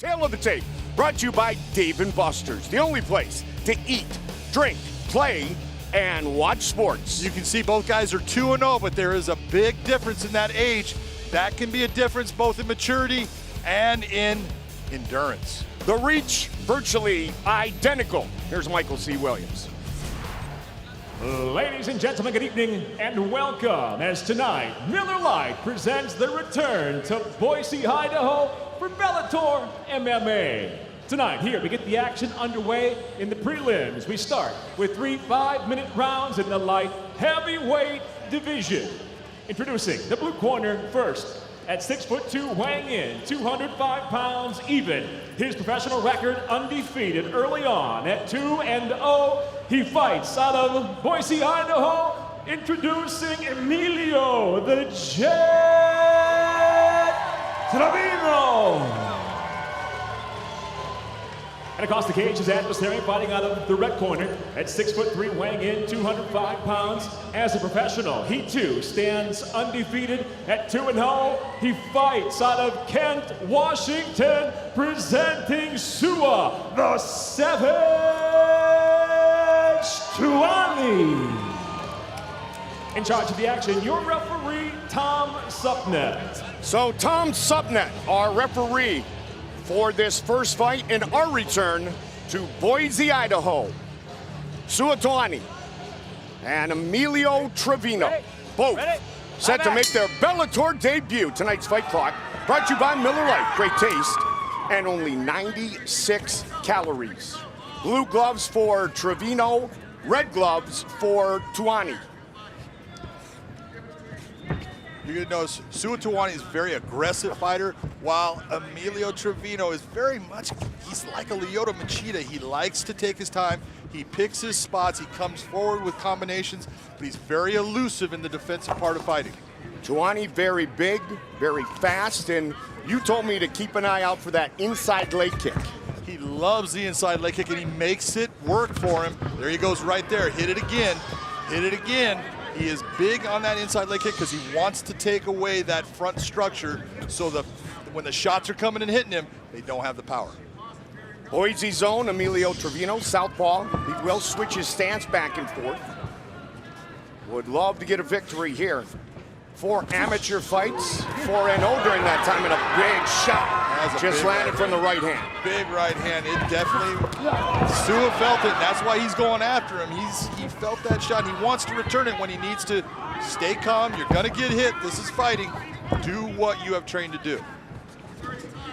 Tail of the tape, brought to you by Dave & Buster's, the only place to eat, drink, play, and watch sports. You can see both guys are 2-0, but there is a big difference in that age. That can be a difference both in maturity and in endurance. The reach, virtually identical. Here's Michael C. Williams. Ladies and gentlemen, good evening and welcome. As tonight, Miller Lite presents the return to Boise, Idaho for Bellator MMA. Tonight, here we get the action underway in the prelims. We start with 3 5-minute rounds in the light heavyweight division. Introducing the blue corner first. At 6'2", weighing in 205 pounds even. His professional record undefeated early on at 2-0. He fights out of Boise, Idaho. Introducing Emilio the Jet Trevino. And across the cage, his adversary fighting out of the red corner at 6'3", weighing in 205 pounds. As a professional, he too stands undefeated at 2-0. He fights out of Kent, Washington, presenting Sua the Savage Tuani. In charge of the action, your referee, Tom Supnet. So Tom Supnet, our referee for this first fight in our return to Boise, Idaho. Sua Tuani and Emilio Trevino, both set to make their Bellator debut. Tonight's fight clock brought to you by Miller Lite. Great taste and only 96 calories. Blue gloves for Trevino, red gloves for Tuani. You're going to notice Sua Tuani is a very aggressive fighter, while Emilio Trevino is very much, he's like a Lyoto Machida. He likes to take his time. He picks his spots. He comes forward with combinations, but he's very elusive in the defensive part of fighting. Tuani very big, very fast, and you told me to keep an eye out for that inside leg kick. He loves the inside leg kick, and he makes it work for him. There he goes right there. Hit it again. Hit it again. He is big on that inside leg kick because he wants to take away that front structure so when the shots are coming and hitting him, they don't have the power. Boise zone, Emilio Trevino, southpaw. He will switch his stance back and forth. Would love to get a victory here. 4 amateur fights, 4-0 during that time, and a big shot just landed from the right hand. Big right hand. It definitely, Sua felt it, and that's why he's going after him. He felt that shot, and he wants to return it when he needs to. Stay calm. You're going to get hit. This is fighting. Do what you have trained to do.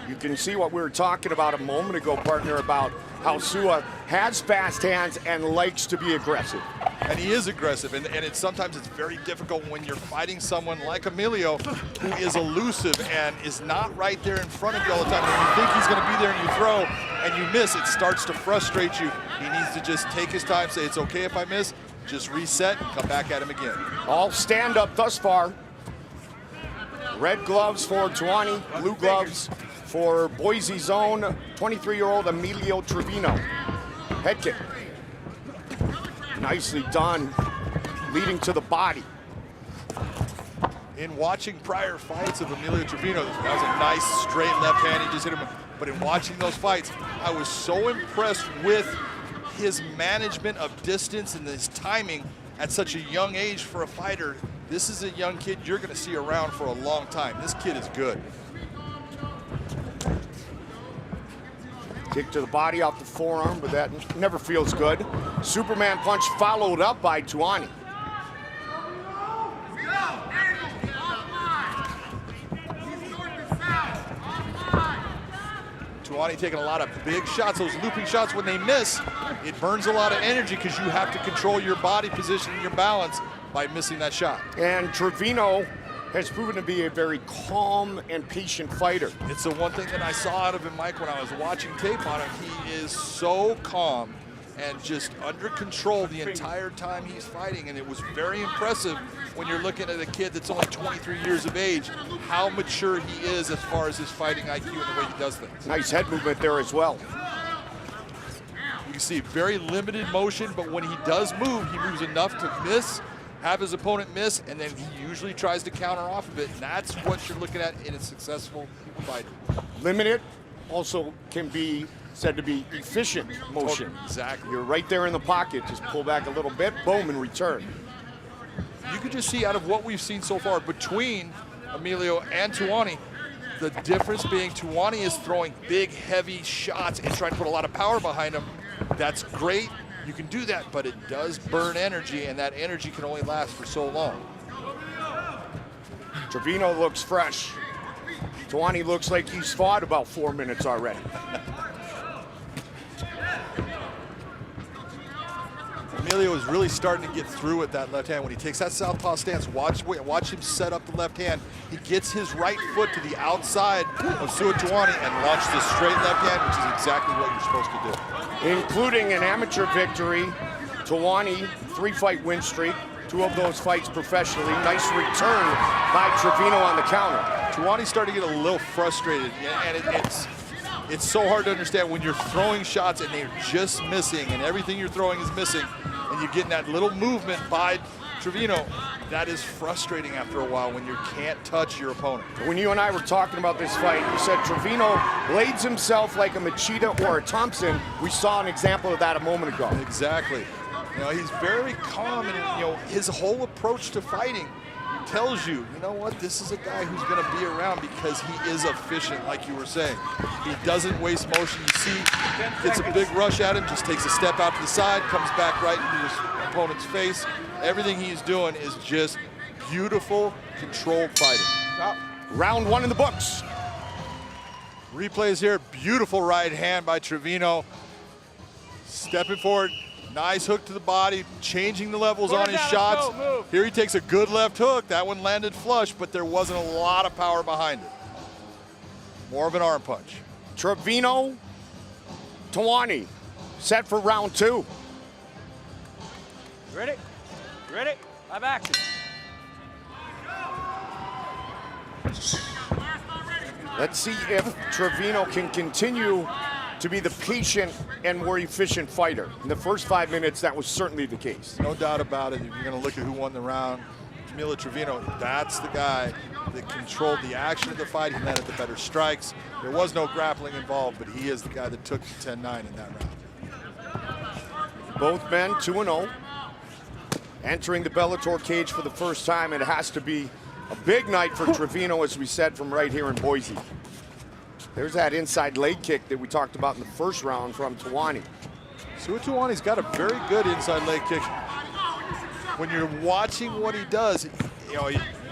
You can see what we were talking about a moment ago, partner, about how Sua has fast hands and likes to be aggressive. And he is aggressive, and sometimes it's very difficult when you're fighting someone like Emilio, who is elusive and is not right there in front of you all the time. When you think he's going to be there and you throw and you miss, it starts to frustrate you. He needs to just take his time, say, it's okay if I miss, just reset and come back at him again. All stand up thus far. Red gloves for Tuani, blue gloves for Boise zone, 23-year-old Emilio Trevino. Head kick. Nicely done, leading to the body. In watching prior fights of Emilio Trevino, that was a nice straight left hand, he just hit him. But in watching those fights, I was so impressed with his management of distance and his timing at such a young age for a fighter. This is a young kid you're gonna see around for a long time. This kid is good. Kick to the body off the forearm, but that never feels good. Superman punch followed up by Tuani. Tuani taking a lot of big shots. Those looping shots, when they miss, it burns a lot of energy because you have to control your body position and your balance by missing that shot. And Trevino has proven to be a very calm and patient fighter. It's the one thing that I saw out of him, Mike, when I was watching tape on him. He is so calm and just under control the entire time he's fighting, and it was very impressive when you're looking at a kid that's only 23 years of age, how mature he is as far as his fighting IQ and the way he does things. Nice head movement there as well. You can see very limited motion, but when he does move, he moves enough to miss, have his opponent miss, and then he usually tries to counter off of it. And that's what you're looking at in a successful fight. Limited also can be said to be efficient motion. Exactly. You're right there in the pocket, just pull back a little bit, boom, and return. You can just see out of what we've seen so far between Emilio and Tuani, the difference being Tuani is throwing big, heavy shots and trying to put a lot of power behind them. That's great. You can do that, but it does burn energy, and that energy can only last for so long. Trevino looks fresh. Tuani looks like he's fought about 4 minutes already. Emilio is really starting to get through with that left hand. When he takes that southpaw stance, watch him set up the left hand. He gets his right foot to the outside of Tuani and launches the straight left hand, which is exactly what you're supposed to do. Including an amateur victory, Tuani, 3-fight win streak, 2 of those fights professionally. Nice return by Trevino on the counter. Tuani's starting to get a little frustrated, and it's so hard to understand when you're throwing shots and they're just missing, and everything you're throwing is missing, and you're getting that little movement by Trevino. That is frustrating after a while when you can't touch your opponent. When you and I were talking about this fight, you said Trevino blades himself like a Macapa or a Thompson. We saw an example of that a moment ago. Exactly. You know, he's very calm, and his whole approach to fighting tells you, you know what, this is a guy who's going to be around because he is efficient, like you were saying. He doesn't waste motion. You see, gets a big rush at him, just takes a step out to the side, comes back right into his opponent's face. Everything he's doing is just beautiful, controlled fighting. Round 1 in the books. Replays here, beautiful right hand by Trevino. Stepping forward. Nice hook to the body, changing the levels on his shots. Here he takes a good left hook. That one landed flush, but there wasn't a lot of power behind it. More of an arm punch. Trevino, Tuani, set for round 2. Ready? Ready? Live action. Let's see if Trevino can continue to be the patient and more efficient fighter. In the first 5 minutes, that was certainly the case. No doubt about it. If you're going to look at who won the round, Emilio Trevino, that's the guy that controlled the action of the fight. He landed the better strikes. There was no grappling involved, but he is the guy that took the 10-9 in that round. Both men 2-0. Entering the Bellator cage for the first time. It has to be a big night for Trevino, as we said, from right here in Boise. There's that inside leg kick that we talked about in the first round from Tuani. Tuani's got a very good inside leg kick. When you're watching what he does,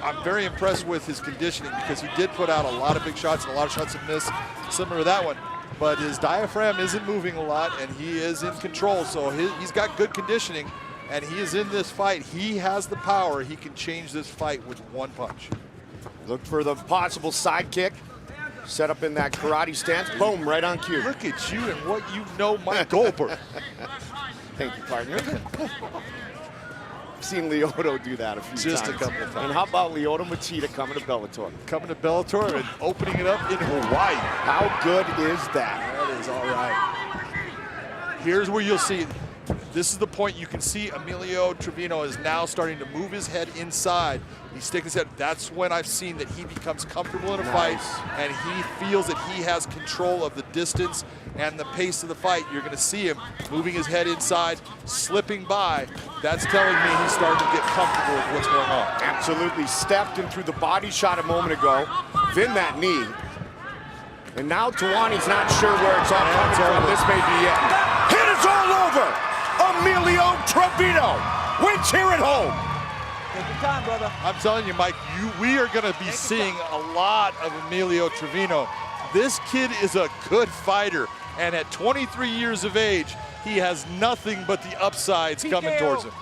I'm very impressed with his conditioning, because he did put out a lot of big shots and a lot of shots have missed, similar to that one. But his diaphragm isn't moving a lot, and he is in control. So he's got good conditioning, and he is in this fight. He has the power. He can change this fight with one punch. Look for the possible side kick. Set up in that karate stance, boom, right on cue. Look at you and what you know, Mike Goldberg. Thank you, partner. I've seen Lyoto do that a few times. Just a couple of times. And how about Lyoto Machida coming to Bellator? Coming to Bellator and opening it up in Hawaii. How good is that? That is all right. Here's where you'll see, this is the point you can see Emilio Trevino is now starting to move his head inside. He's sticking his head. That's when I've seen that he becomes comfortable in a fight, and he feels that he has control of the distance and the pace of the fight. You're going to see him moving his head inside, slipping by. That's telling me he's starting to get comfortable with what's going on. Absolutely. Stepped in through the body shot a moment ago. Then that knee. And now Tuani's not sure where it's all coming from. This may be it. Hit is all over! Emilio Trevino wins here at home. Take your time, brother. I'm telling you, Mike, we are going to be seeing a lot of Emilio Trevino. This kid is a good fighter, and at 23 years of age, he has nothing but the upsides coming towards him.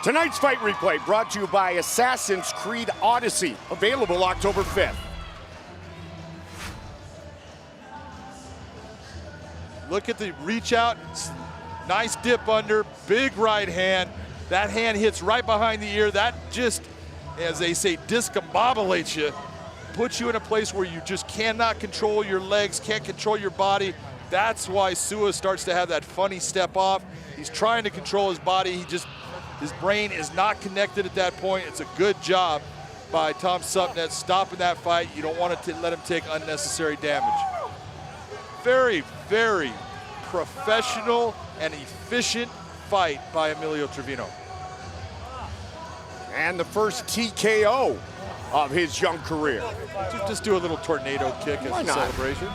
Tonight's fight replay brought to you by Assassin's Creed Odyssey, available October 5th. Look at the reach out, nice dip under, big right hand. That hand hits right behind the ear. That just, as they say, discombobulates you, puts you in a place where you just cannot control your legs, can't control your body. That's why Sua starts to have that funny step off. He's trying to control his body. His brain is not connected at that point. It's a good job by Tom Supnet stopping that fight. You don't want to let him take unnecessary damage. very, very professional and efficient fight by Emilio Trevino. And the first TKO of his young career. Just do a little tornado kick as a celebration.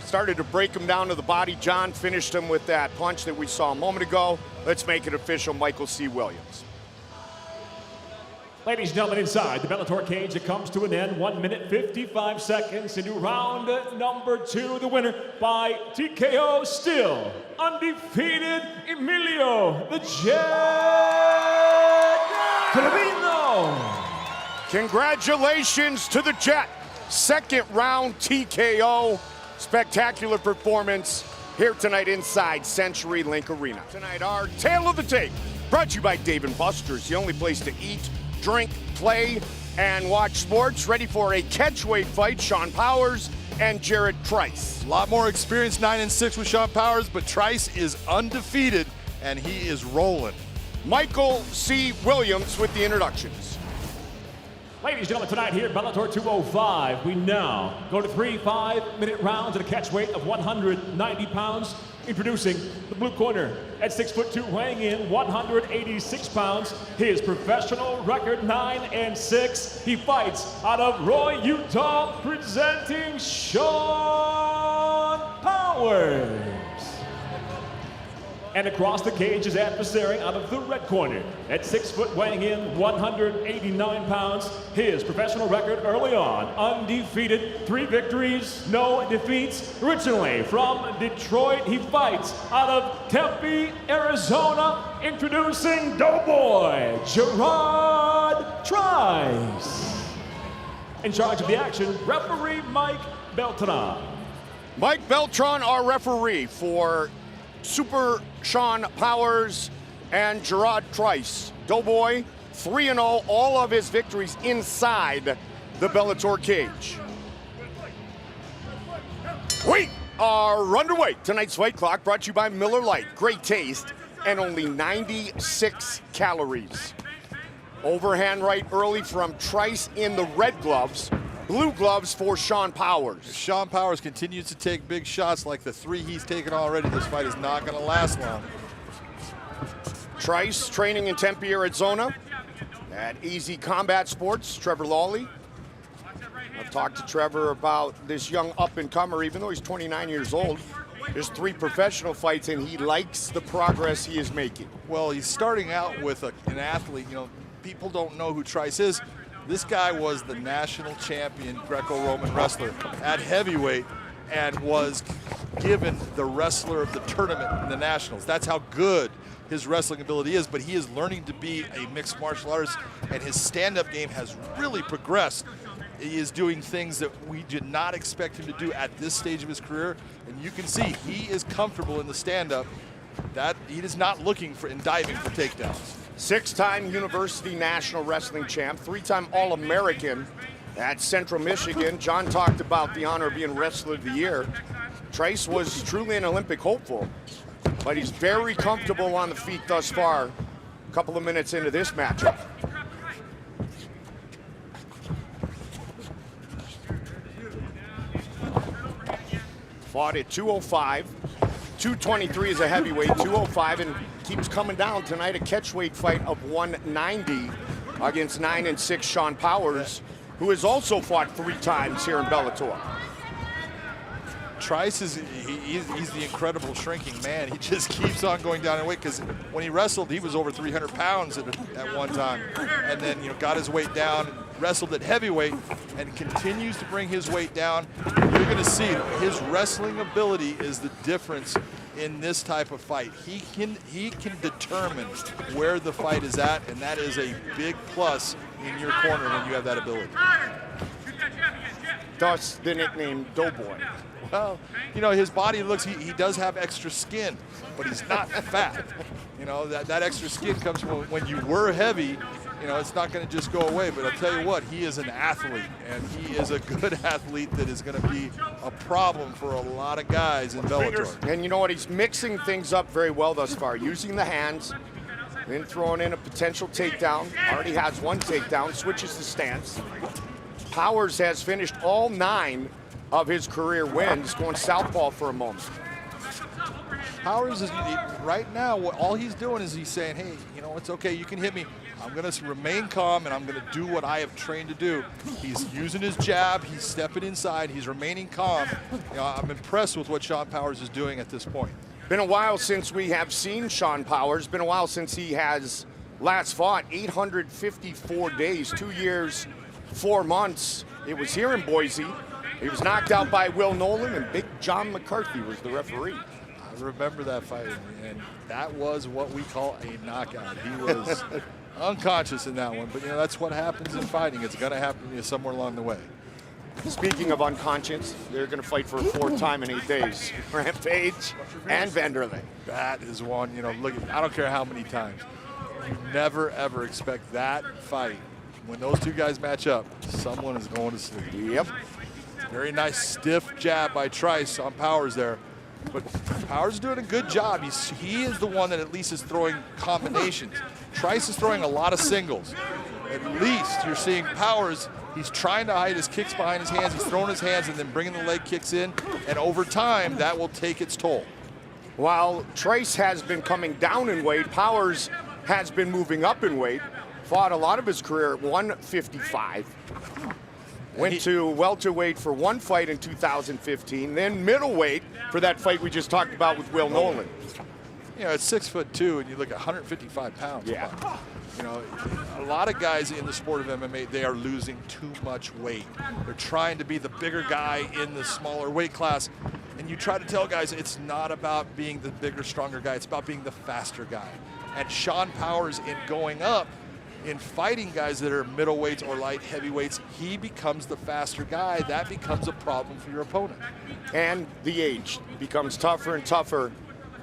Started to break him down to the body. John finished him with that punch that we saw a moment ago. Let's make it official, Michael C. Williams. Ladies and gentlemen, inside the Bellator cage, it comes to an end. 1 minute, 55 seconds into round number 2. The winner by TKO, still undefeated, Emilio the Jet Trevino. Congratulations to the Jet. Second round TKO. Spectacular performance here tonight inside CenturyLink Arena. Tonight, our Tale of the Tape, brought to you by Dave & Buster's, the only place to eat, drink, play, and watch sports. Ready for a catchweight fight, Sean Powers and Jared Trice. A lot more experience, 9-6 with Sean Powers, but Trice is undefeated, and he is rolling. Michael C. Williams with the introductions. Ladies and gentlemen, tonight here at Bellator 205, we now go to 3 5-minute rounds at a catch weight of 190 pounds. Introducing the blue corner at 6'2", weighing in 186 pounds. His professional record 9-6. He fights out of Roy, Utah, presenting Sean Powers. And across the cage, his adversary out of the red corner at 6 foot, weighing in 189 pounds. His professional record early on, undefeated, 3 victories, no defeats. Originally from Detroit, he fights out of Tempe, Arizona. Introducing Doughboy Gerard Trice. In charge of the action, referee Mike Beltran. Mike Beltran, our referee for Super Sean Powers and Gerard Trice. Doughboy, 3-0, all of his victories inside the Bellator cage. We are underway. Tonight's fight clock brought to you by Miller Lite. Great taste and only 96 calories. Overhand right early from Trice in the red gloves. Blue gloves for Sean Powers. If Sean Powers continues to take big shots like the 3 he's taken already, this fight is not going to last long. Trice training in Tempe, Arizona at Easy Combat Sports. Trevor Lawley. I've talked to Trevor about this young up-and-comer, even though he's 29 years old. There's 3 professional fights, and he likes the progress he is making. Well, he's starting out with an athlete. You know, people don't know who Trice is. This guy was the national champion Greco-Roman wrestler at heavyweight and was given the wrestler of the tournament in the nationals. That's how good his wrestling ability is, but he is learning to be a mixed martial artist, and his stand-up game has really progressed. He is doing things that we did not expect him to do at this stage of his career, and you can see he is comfortable in the stand-up. That he is not looking for in diving for takedowns. 6-time University National Wrestling Champ, 3-time All-American at Central Michigan. John talked about the honor of being Wrestler of the Year. Trice was truly an Olympic hopeful, but he's very comfortable on the feet thus far. A couple of minutes into this matchup. Fought at 205. 223 is a heavyweight, 205, and keeps coming down tonight. A catchweight fight of 190 against 9-6 Sean Powers, who has also fought 3 times here in Bellator. Trice he's the incredible shrinking man. He just keeps on going down in weight, because when he wrestled, he was over 300 pounds at one time, and then got his weight down, wrestled at heavyweight, and continues to bring his weight down. You're going to see his wrestling ability is the difference in this type of fight. He can determine where the fight is at, and that is a big plus in your corner when you have that ability. Thus the nickname Doughboy. Well, his body looks, he does have extra skin, but he's not fat. That extra skin comes from when you were heavy. It's not going to just go away, but I'll tell you what, he is an athlete, and he is a good athlete that is going to be a problem for a lot of guys in Bellator. And you know what? He's mixing things up very well thus far, using the hands, Then throwing in a potential takedown. Already has one takedown, switches the stance. Powers has finished all 9 of his career wins, going southpaw for a moment. Powers is right now, all he's doing is he's saying, hey, you know, it's okay, you can hit me. I'm going to remain calm, and I'm going to do what I have trained to do. He's using his jab. He's stepping inside. He's remaining calm. You know, I'm impressed with what Sean Powers is doing at this point. Been a while since we have seen Sean Powers. Been a while since he has last fought. 854 days, 2 years, 4 months. It was here in Boise. He was knocked out by Will Nolan, and Big John McCarthy was the referee. I remember that fight, and that was what we call a knockout. He was unconscious in that one, but you know, that's what happens in fighting. It's going to happen to you somewhere along the way. Speaking of unconscious, they're going to fight for a 4th time in 8 days. Rampage and Vanderlei. That is one, you know, look, I don't care how many times. You never, ever expect that fight. When those 2 guys match up, someone is going to sleep. Yep. Very nice stiff jab by Trice on Powers there. But Powers is doing a good job. He is the one that at least is throwing combinations. Trice is throwing a lot of singles. At least you're seeing Powers, he's trying to hide his kicks behind his hands. He's throwing his hands and then bringing the leg kicks in. And over time, that will take its toll. While Trice has been coming down in weight, Powers has been moving up in weight. Fought a lot of his career at 155. Went to welterweight for 1 fight in 2015, then middleweight for that fight we just talked about with Will Nolan. You know, at 6'2", and you look at 155 pounds. Yeah. You know, a lot of guys in the sport of MMA, they are losing too much weight. They're trying to be the bigger guy in the smaller weight class. And you try to tell guys it's not about being the bigger, stronger guy. It's about being the faster guy. And Sean Powers, in going up, in fighting guys that are middleweights or light heavyweights, he becomes the faster guy. That becomes a problem for your opponent. And the age becomes tougher and tougher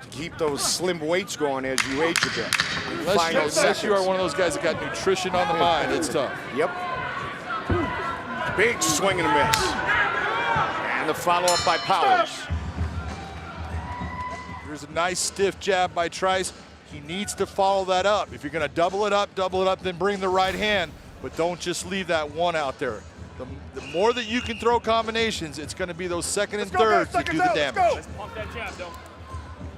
to keep those slim weights going as you age a bit. Unless you are one of those guys that got nutrition on the mind, it's tough. Yep. Big swing and a miss. And the follow-up by Powers. There's a nice stiff jab by Trice. He needs to follow that up. If you're going to double it up, then bring the right hand. But don't just leave that one out there. The more that you can throw combinations, it's going to be those second and thirds that do the damage. Pump that jab, though.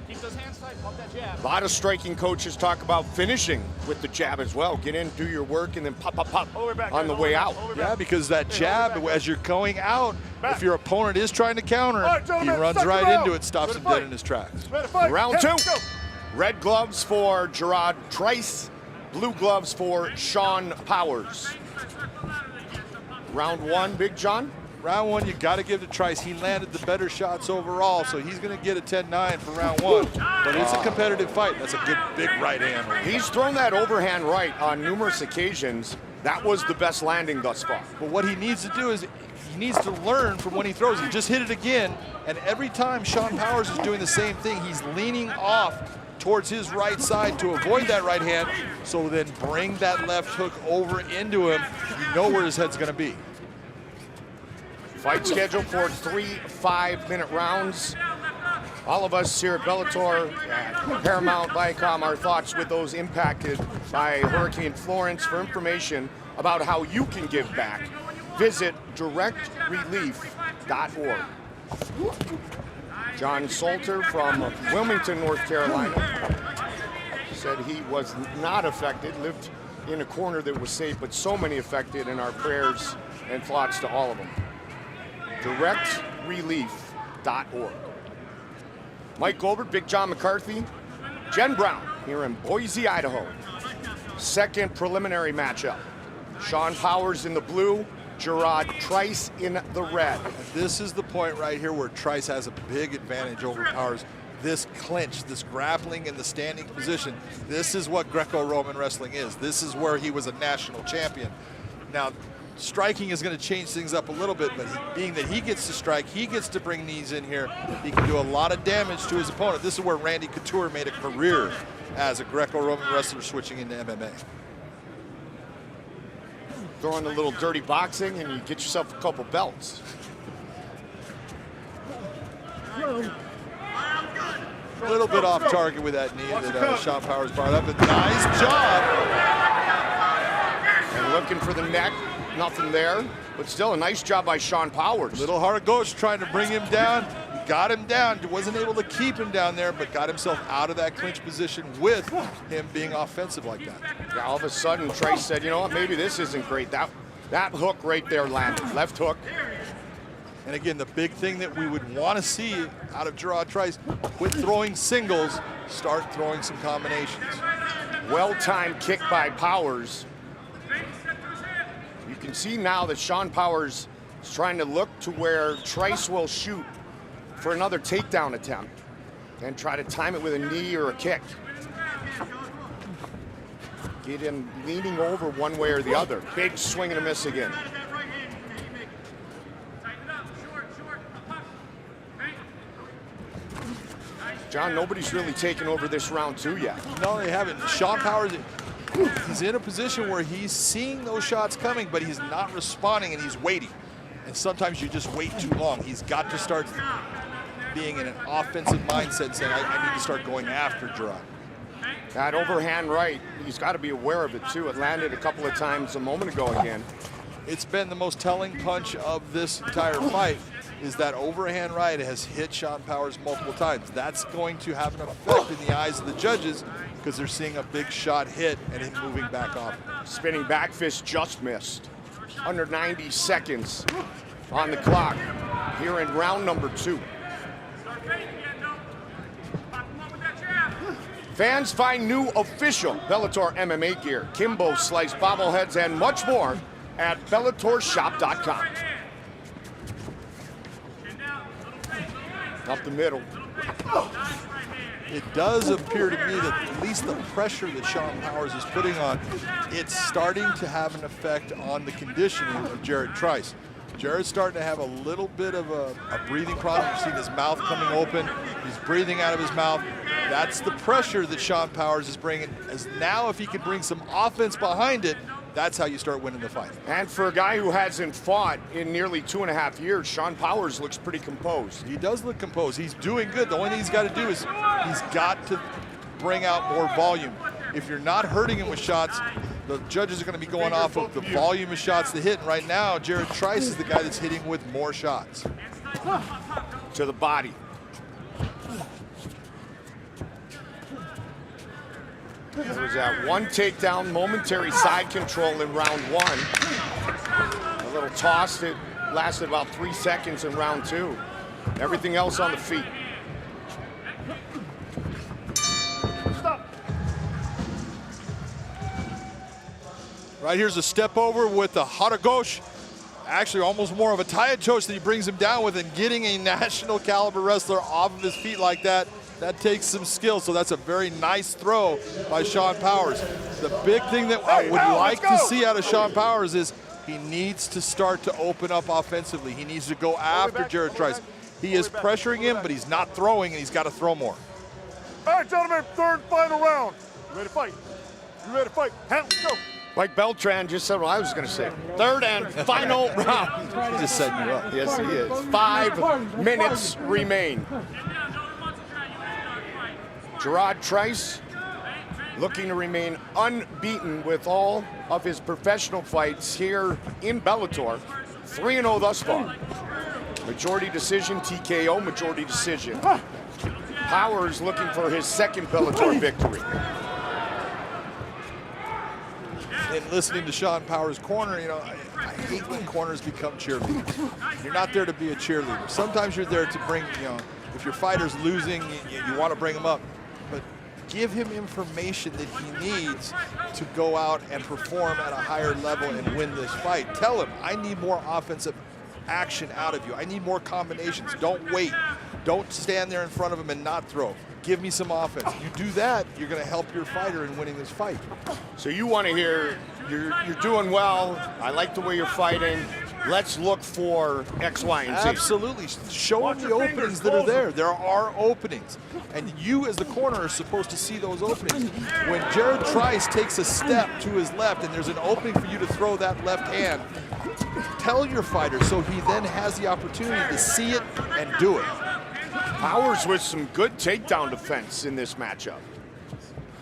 Keep those hands tight, pump that jab. A lot of striking coaches talk about finishing with the jab as well. Get in, do your work, and then pop, pop, pop on the way out. Yeah, because that jab, as you're going out, if your opponent is trying to counter, he runs right into it, stops him dead in his tracks. Round 2. Red gloves for Gerard Trice, blue gloves for Sean Powers. Round 1, Big John. Round 1, you got to give to Trice. He landed the better shots overall, so he's going to get a 10-9 for round 1. But it's a competitive fight. That's a good, big right hand. He's thrown that overhand right on numerous occasions. That was the best landing thus far. But what he needs to do is he needs to learn from when he throws. He just hit it again, and every time Sean Powers is doing the same thing, he's leaning off towards his right side to avoid that right hand, so then bring that left hook over into him. You know where his head's going to be. Fight scheduled for 3 5-minute rounds. All of us here at Bellator, at Paramount, Viacom, our thoughts with those impacted by Hurricane Florence. For information about how you can give back, visit directrelief.org. John Salter from Wilmington, North Carolina, said he was not affected, lived in a corner that was safe, but so many affected, and our prayers and thoughts to all of them. directrelief.org. Mike Goldberg, Big John McCarthy, Jen Brown here in Boise, Idaho. Second preliminary matchup. Sean Powers in the blue, Gerard Trice in the red. This is the point right here where Trice has a big advantage over Powers. This clinch, this grappling in the standing position, this is what Greco-Roman wrestling is. This is where he was a national champion. Now, striking is going to change things up a little bit, but being that he gets to strike, he gets to bring knees in here, he can do a lot of damage to his opponent. This is where Randy Couture made a career as a Greco-Roman wrestler switching into MMA. Throwing a little dirty boxing and you get yourself a couple belts. A little bit off target with that knee that Sean Powers brought up. A nice job. And looking for the neck, nothing there. But still a nice job by Sean Powers. Little Borage trying to bring him down. He got him down. Wasn't able to keep him down there, but got himself out of that clinch position with him being offensive like that. Yeah, all of a sudden, Trice said, you know what, maybe this isn't great. That hook right there landed, left hook. And again, the big thing that we would want to see out of Gerard Trice, quit throwing singles, start throwing some combinations. Well-timed kick by Powers. You can see now that Sean Powers is trying to look to where Trice will shoot for another takedown attempt and try to time it with a knee or a kick. Get him leaning over one way or the other. Big swing and a miss again. John, nobody's really taken over this round 2 yet. No, they haven't. Sean Powers, he's in a position where he's seeing those shots coming, but he's not responding and he's waiting. And sometimes you just wait too long. He's got to start being in an offensive mindset, saying, I need to start going after Gerard. That overhand right, he's got to be aware of it too. It landed a couple of times a moment ago again. It's been the most telling punch of this entire fight, is that overhand right has hit Sean Powers multiple times. That's going to have an effect in the eyes of the judges because they're seeing a big shot hit and him moving back off. Spinning back fist just missed. Under 90 seconds on the clock here in round number 2. Fans find new official Bellator MMA gear, Kimbo Slice bobbleheads, and much more at BellatorShop.com. Up the middle. It does appear to me that at least the pressure that Sean Powers is putting on, it's starting to have an effect on the conditioning of Gerard Trice. Jared's starting to have a little bit of a breathing problem. You've seen his mouth coming open. He's breathing out of his mouth. That's the pressure that Sean Powers is bringing. As now, if he can bring some offense behind it, that's how you start winning the fight. And for a guy who hasn't fought in nearly 2.5 years, Sean Powers looks pretty composed. He does look composed. He's doing good. The only thing he's got to do is he's got to bring out more volume. If you're not hurting him with shots, the judges are going to be going off of the volume of shots they hit. And right now, Gerard Trice is the guy that's hitting with more shots. To the body. There was that one takedown, momentary side control in round 1. A little toss that lasted about 3 seconds in round 2. Everything else on the feet. Right here's a step over with the Borage. Actually, almost more of a tie toast that he brings him down with, and getting a national caliber wrestler off of his feet like that, that takes some skill. So that's a very nice throw by Sean Powers. The big thing that I would like to see out of Sean Powers is he needs to start to open up offensively. He needs to go after Gerard Trice. He is pressuring him, but he's not throwing, and he's got to throw more. All right, gentlemen, third final round. You ready to fight? You ready to fight? Let's go. Mike Beltran just said what I was going to say. Third and final round. He's just setting you up. Yes, he is. 5 minutes remain. Gerard Trice looking to remain unbeaten with all of his professional fights here in Bellator. 3-0 thus far. Majority decision, TKO, majority decision. Powers looking for his second Bellator victory. And listening to Sean Powers' corner, you know, I hate when corners become cheerleaders. You're not there to be a cheerleader. Sometimes you're there to bring, you know, if your fighter's losing, you want to bring him up. But give him information that he needs to go out and perform at a higher level and win this fight. Tell him, I need more offensive action out of you. I need more combinations. Don't wait. Don't stand there in front of him and not throw. Give me some offense. You do that, you're going to help your fighter in winning this fight. So you want to hear, you're doing well. I like the way you're fighting. Let's look for X, Y, and Z. Absolutely. Show him the openings that are there. There are openings. And you as the corner are supposed to see those openings. When Gerard Trice takes a step to his left and there's an opening for you to throw that left hand, tell your fighter so he then has the opportunity to see it and do it. Powers with some good takedown defense in this matchup.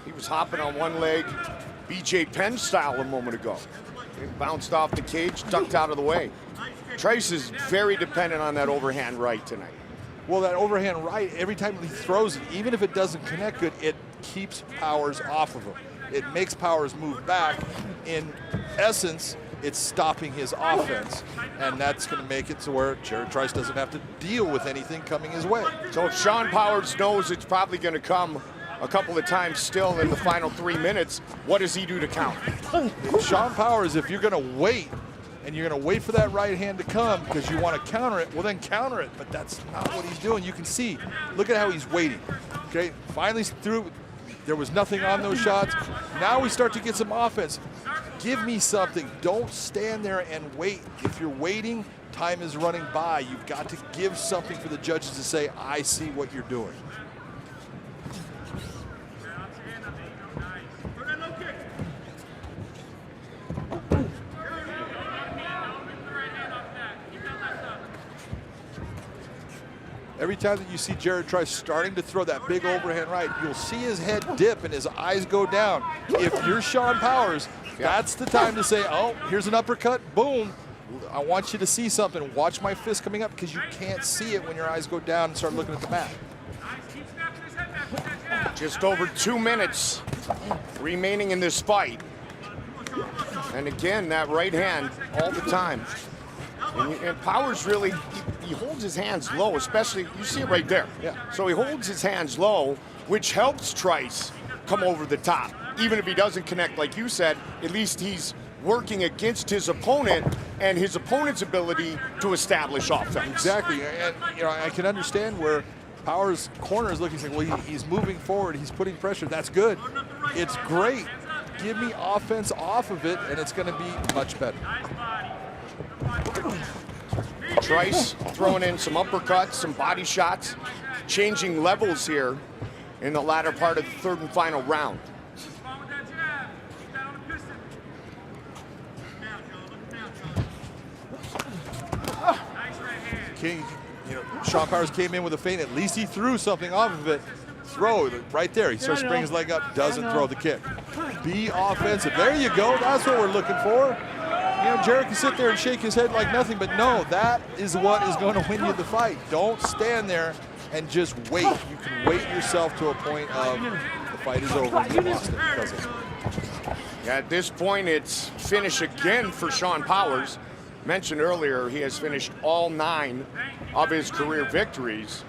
He was hopping on one leg, BJ Penn style a moment ago. It bounced off the cage, ducked out of the way. Trice is very dependent on that overhand right tonight. Well, that overhand right, every time he throws it, even if it doesn't connect good, it keeps Powers off of him. It makes Powers move back. In essence, it's stopping his offense, and that's going to make it to where Jared Trice doesn't have to deal with anything coming his way. So if Sean Powers knows it's probably going to come a couple of times still in the final 3 minutes, what does he do to counter? Sean Powers, if you're going to wait, and you're going to wait for that right hand to come because you want to counter it, well then counter it, but that's not what he's doing. You can see, look at how he's waiting. Okay, finally through, there was nothing on those shots. Now we start to get some offense. Give me something. Don't stand there and wait. If you're waiting, time is running by. You've got to give something for the judges to say, I see what you're doing. Every time that you see Jared Trice starting to throw that big overhand right, you'll see his head dip and his eyes go down. If you're Sean Powers, that's the time to say, oh, here's an uppercut, boom. I want you to see something. Watch my fist coming up, because you can't see it when your eyes go down and start looking at the mat. Just over 2 minutes remaining in this fight. And again, that right hand all the time. And Powers really, he holds his hands low, especially, you see it right there. Yeah. So he holds his hands low, which helps Trice come over the top. Even if he doesn't connect, like you said, at least he's working against his opponent and his opponent's ability to establish offense. Exactly, and you know, I can understand where Powers' corner is looking, saying, well, he's moving forward, he's putting pressure, that's good. It's great. Give me offense off of it, and it's gonna be much better. Trice throwing in some uppercuts, some body shots, changing levels here in the latter part of the third and final round. King, you know, Sean Powers came in with a feint. At least he threw something off of it. Throw it right there. He starts to bring his leg up, doesn't throw the kick. Be offensive. There you go. That's what we're looking for. You know, Jared can sit there and shake his head like nothing, but no, that is what is going to win you the fight. Don't stand there and just wait. You can wait yourself to a point of the fight is over and you lost it because of it. At this point, it's finish again for Sean Powers. Mentioned earlier, he has finished all 9 of his career victories,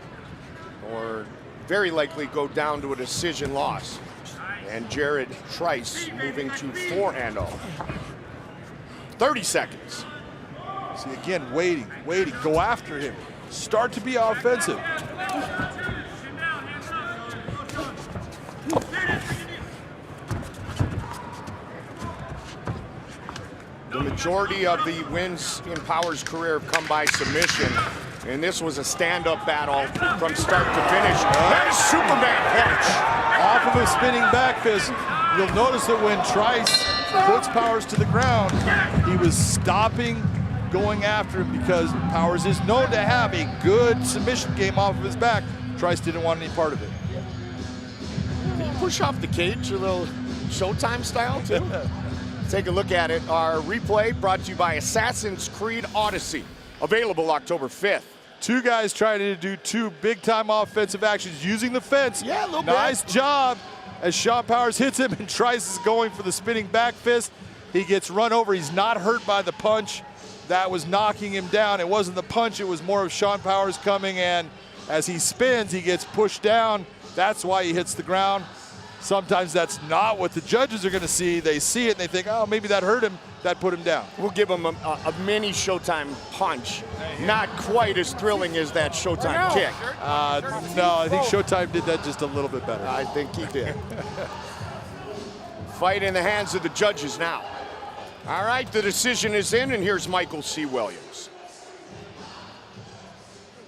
or very likely go down to a decision loss. And Jared Trice moving to 4-0. 30 seconds. See, again, waiting, go after him. Start to be offensive. The majority of the wins in Powers' career have come by submission, and this was a stand-up battle from start to finish. That is Superman punch. Off of a spinning back fist. You'll notice that when Trice puts Powers to the ground, he was stopping going after him because Powers is known to have a good submission game off of his back. Trice didn't want any part of it. Can you push off the cage a little Showtime style too? Take a look at it. Our replay brought to you by Assassin's Creed Odyssey. Available October 5th. 2 guys trying to do 2 big-time offensive actions using the fence. Yeah, a little bit. Nice job as Sean Powers hits him and Trice is going for the spinning back fist. He gets run over. He's not hurt by the punch that was knocking him down. It wasn't the punch. It was more of Sean Powers coming, and as he spins, he gets pushed down. That's why he hits the ground. Sometimes that's not what the judges are going to see. They see it and they think, oh, maybe that hurt him. That put him down. We'll give him a mini Showtime punch. Not quite as thrilling as that Showtime kick. No, I think Showtime did that just a little bit better. I think he did. Fight in the hands of the judges now. All right, the decision is in, and here's Michael C. Williams.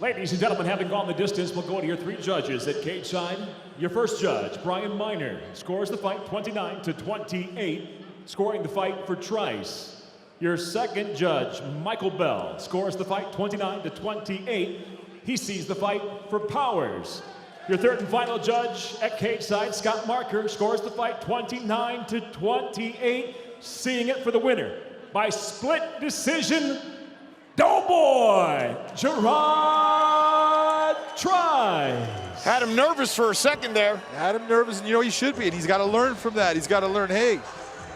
Ladies and gentlemen, having gone the distance, we'll go to your 3 judges at cage side. Your first judge, Brian Miner, scores the fight 29-28, scoring the fight for Trice. Your second judge, Michael Bell, scores the fight 29-28, he sees the fight for powers. Your third and final judge at cage side, Scott Marker, scores the fight 29-28, seeing it for the winner by split decision, Doughboy Gerard Trice. Had him nervous for a second there. Had him nervous, and you know he should be, and he's got to learn from that. He's got to learn, hey,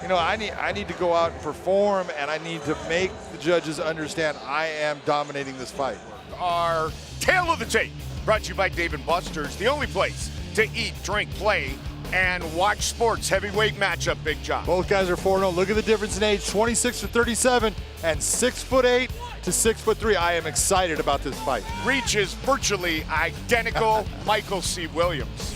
you know, I need to go out and perform, and I need to make the judges understand I am dominating this fight. Our tail of the tape, brought to you by Dave & Buster's, the only place to eat, drink, play, and watch sports. Heavyweight matchup, Big John. Both guys are 4-0. Look at the difference in age, 26-37 and 6'8" to 6'3". I am excited about this fight. Reach is virtually identical. Michael C. Williams.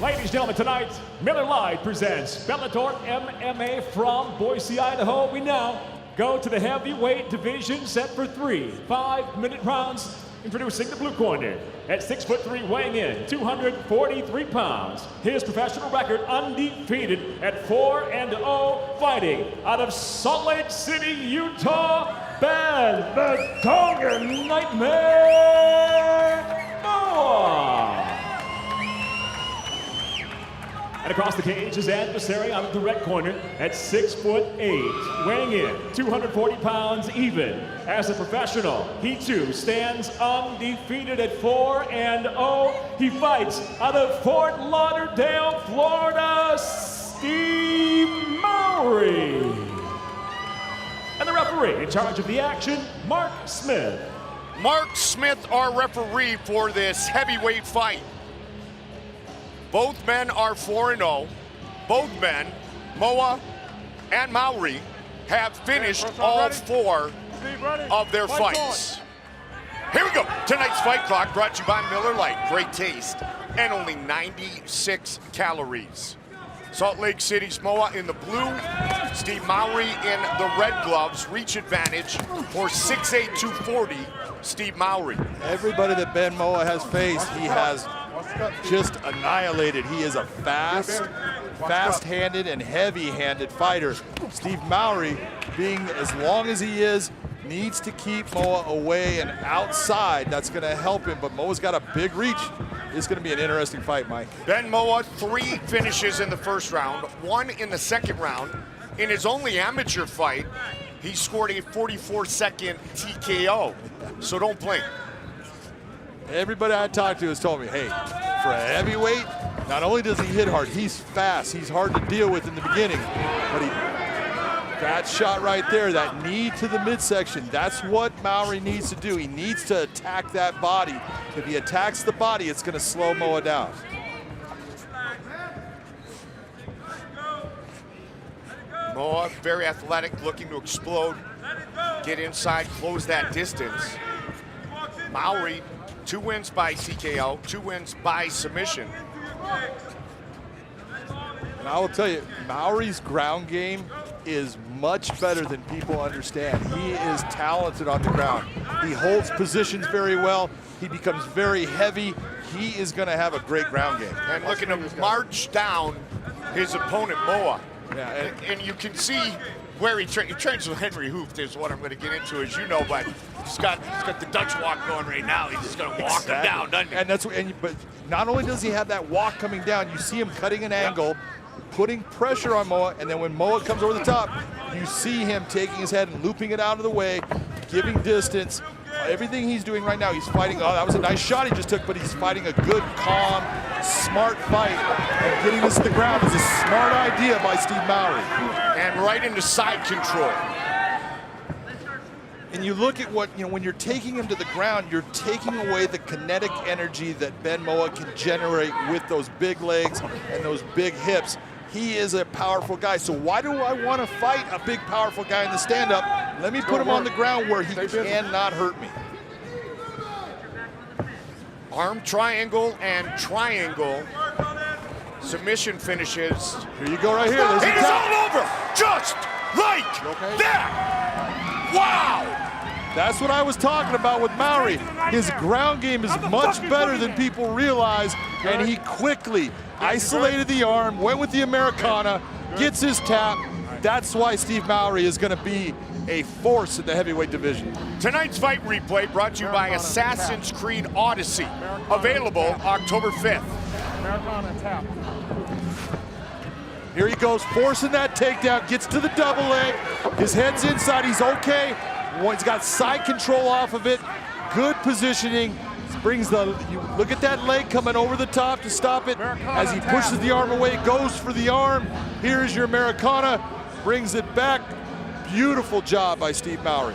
Ladies and gentlemen, tonight, Miller Lite presents Bellator MMA from Boise, Idaho. We now go to the heavyweight division, set for 3 5-minute rounds. Introducing the blue corner, at 6'3", weighing in 243 pounds. His professional record undefeated at 4-0, fighting out of Salt Lake City, Utah, Ben the Tongan Nightmare Moa. And across the cage, his adversary out of the red corner at 6'8", weighing in 240 pounds even. As a professional, he too stands undefeated at 4-0. He fights out of Fort Lauderdale, Florida, Steve Mowry. And the referee in charge of the action, Mark Smith. Mark Smith, our referee for this heavyweight fight. Both men are 4-0. Both men, Moa and Mowry, have finished all 4 of their fights. Here we go. Tonight's fight clock brought to you by Miller Lite. Great taste and only 96 calories. Salt Lake City's Moa in the blue, Steve Mowry in the red gloves. Reach advantage for 6'8", 240, Steve Mowry. Everybody that Ben Moa has faced, he has just annihilated. He is a fast-handed and heavy-handed fighter. Steve Mowry, being as long as he is, needs to keep Moa away and outside. That's going to help him, but Moa's got a big reach. It's going to be an interesting fight, Mike. Ben Moa, 3 finishes in the first round, 1 in the second round. In his only amateur fight, he scored a 44-second TKO, so don't blink. Everybody I talked to has told me, hey, for a heavyweight, not only does he hit hard, he's fast. He's hard to deal with in the beginning, but that shot right there, that knee to the midsection, that's what Mowry needs to do. He needs to attack that body. If he attacks the body, it's going to slow Moa down. Moa, very athletic, looking to explode, get inside, close that distance. Mowry, 2 wins by TKO, 2 wins by submission. And I will tell you, Mowry's ground game is much better than people understand. He is talented on the ground. He holds positions very well. He becomes very heavy. He is going to have a great ground game. And looking to march down his opponent, Moa. Yeah, and you can see where he trains with Henry Hooft is what I'm going to get into, as you know, but he's got the Dutch walk going right now. He's just going to walk him down, doesn't he? And that's but not only does he have that walk coming down, you see him cutting an angle, putting pressure on Moa, and then when Moa comes over the top, you see him taking his head and looping it out of the way, giving distance. Everything he's doing right now, he's fighting. Oh, that was a nice shot he just took, but he's fighting a good, calm, smart fight. And getting this to the ground is a smart idea by Steve Mowry. And right into side control. And you look at what, when you're taking him to the ground, you're taking away the kinetic energy that Ben Moa can generate with those big legs and those big hips. He is a powerful guy. So why do I want to fight a big, powerful guy in the stand-up? Let me put him on the ground where he cannot hurt me. Arm triangle and triangle. Submission finishes. Here you go right here. There's It is all over, just like that. Wow. That's what I was talking about with Mowry. His ground game is much better than people realize, and he quickly isolated the arm, went with the Americana, gets his tap. That's why Steve Mowry is going to be a force in the heavyweight division. Tonight's fight replay brought to you by Assassin's Creed Odyssey. Available October 5th. Americana and tap. Here he goes, forcing that takedown, gets to the double leg. His head's inside, he's okay. He's got side control off of it. Good positioning. Brings you look at that leg coming over the top to stop it. As he pushes the arm away, goes for the arm. Here's your Americana, brings it back. Beautiful job by Steve Mowry.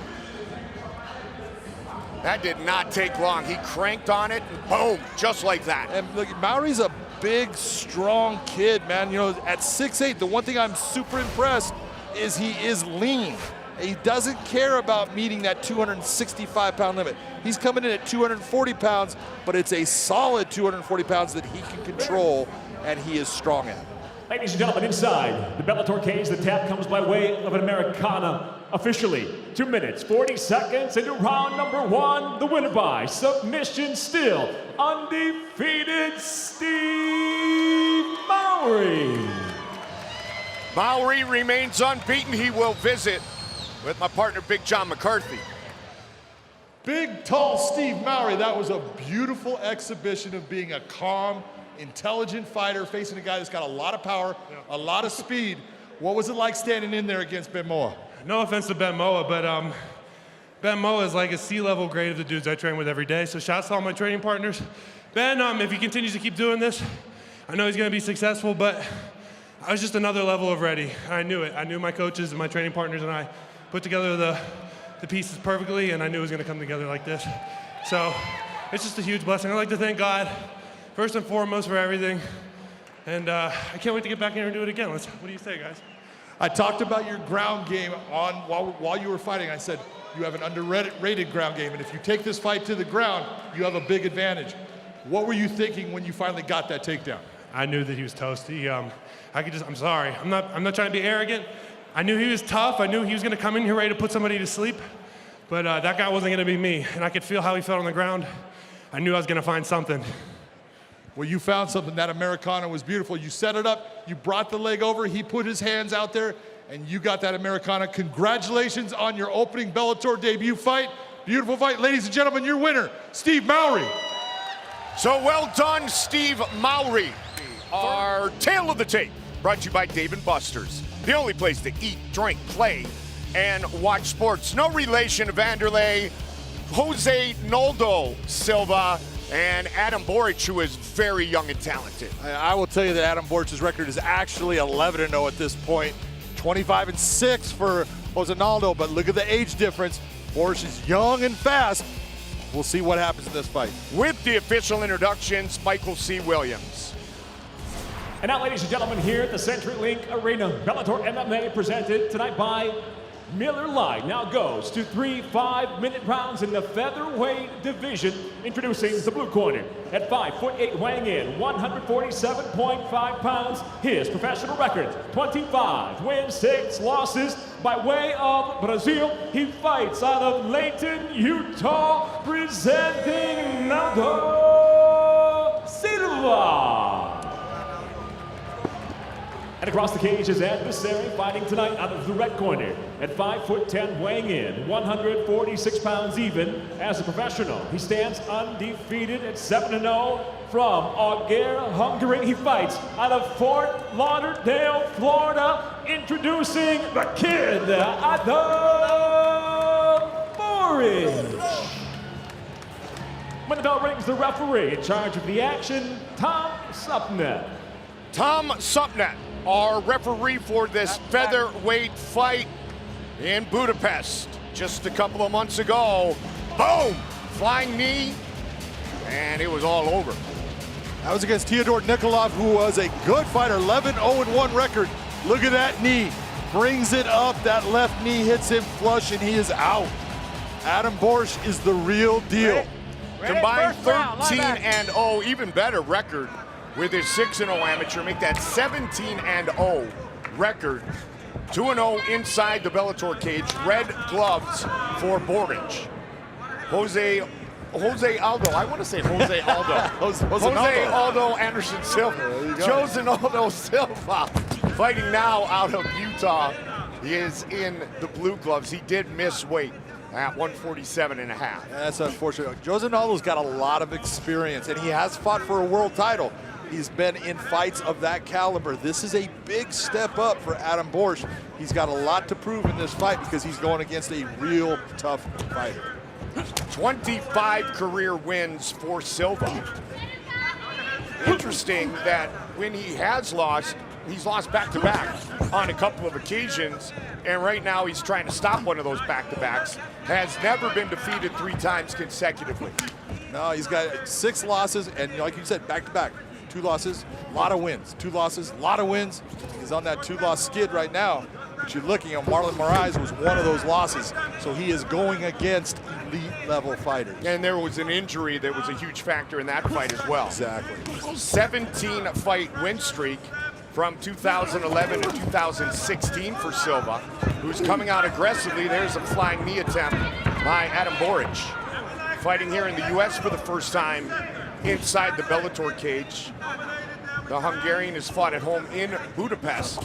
That did not take long. He cranked on it, and boom, just like that. And look, Mowry's a big, strong kid, man. You know, at 6'8", the one thing I'm super impressed is he is lean. He doesn't care about meeting that 265-pound limit. He's coming in at 240 pounds, but it's a solid 240 pounds that he can control, and he is strong at. Ladies and gentlemen, inside the Bellator cage, the tap comes by way of an Americana. Officially, 2 minutes, 40 seconds into round number 1. The winner by submission, still undefeated, Steve Mowry. Mowry remains unbeaten. He will visit with my partner, Big John McCarthy. Big, tall Steve Mowry. That was a beautiful exhibition of being a calm, intelligent fighter facing a guy that's got a lot of power, a lot of speed. What was it like standing in there against Ben Moa? No offense to Ben Moa, but Ben Moa is like a C-level grade of the dudes I train with every day. So shouts to all my training partners. Ben, if he continues to keep doing this, I know he's going to be successful, but I was just another level of ready. I knew it. I knew my coaches and my training partners and I put together the pieces perfectly, and I knew it was going to come together like this. So it's just a huge blessing. I'd like to thank God, first and foremost, for everything. And I can't wait to get back in here and do it again. What do you say, guys? I talked about your ground game while you were fighting. I said you have an underrated ground game, and if you take this fight to the ground, you have a big advantage. What were you thinking when you finally got that takedown? I knew that he was toasty. I'm sorry. I'm not trying to be arrogant. I knew he was tough. I knew he was going to come in here ready to put somebody to sleep, but that guy wasn't going to be me, and I could feel how he felt on the ground. I knew I was going to find something. Well, you found something. That Americana was beautiful. You set it up, you brought the leg over, he put his hands out there, and you got that Americana. Congratulations on your opening Bellator debut fight. Beautiful fight. Ladies and gentlemen, your winner, Steve Mowry. So well done, Steve Mowry. Our tale of the tape brought to you by Dave & Buster's, the only place to eat, drink, play, and watch sports. No relation to Vanderlei, Jose Naldo Silva, and Adam Borage, who is very young and talented. I will tell you that Adam Borage's record is actually 11-0 at this point. 25-6 for Jose Naldo, but look at the age difference. Borage is young and fast. We'll see what happens in this fight. With the official introductions, Michael C. Williams. And now, ladies and gentlemen, here at the CenturyLink Arena, Bellator MMA presented tonight by Miller Lite now goes to 3 5-minute rounds in the featherweight division. Introducing the blue corner at 5'8", weighing in 147.5 pounds. His professional record, 25 wins, 6 losses. By way of Brazil, he fights out of Layton, Utah, presenting Naldo Silva. And across the cage, his adversary fighting tonight out of the red corner at 5'10", weighing in 146 pounds even. As a professional, he stands undefeated at 7-0 from Alger, Hungary. He fights out of Fort Lauderdale, Florida. Introducing the kid, Adam Borage. When the bell rings, the referee in charge of the action, Tom Supnet. Tom Supnet, our referee for this featherweight fight in Budapest just a couple of months ago. Boom! Flying knee, and it was all over. That was against Theodore Nikolov, who was a good fighter, 11-0-1 record. Look at that knee. Brings it up, that left knee hits him flush, and he is out. Adam Borage is the real deal. Combined 13-0, even better record with his 6-0 amateur, make that 17-0 record. 2-0 inside the Bellator cage, red gloves for Borage. Jose Aldo, I want to say Jose Aldo. Jose Aldo Anderson Silva. Jose Aldo Silva, fighting now out of Utah. He is in the blue gloves. He did miss weight at 147.5. That's unfortunate. Jose Naldo's got a lot of experience, and he has fought for a world title. He's been in fights of that caliber. This is a big step up for Adam Borage. He's got a lot to prove in this fight because he's going against a real tough fighter. 25 career wins for Silva. Interesting that when he has lost, he's lost back-to-back on a couple of occasions, and right now he's trying to stop one of those back-to-backs. Has never been defeated 3 times consecutively. No, he's got 6 losses, and like you said, back-to-back. 2 losses, a lot of wins. 2 losses, a lot of wins. He's on that 2-loss skid right now. But you're looking at Marlon Moraes was one of those losses. So he is going against elite level fighters. And there was an injury that was a huge factor in that fight as well. Exactly. 17 fight win streak from 2011 to 2016 for Silva, who's coming out aggressively. There's a flying knee attempt by Adam Borage. Fighting here in the US for the first time inside the Bellator cage. The Hungarian has fought at home in Budapest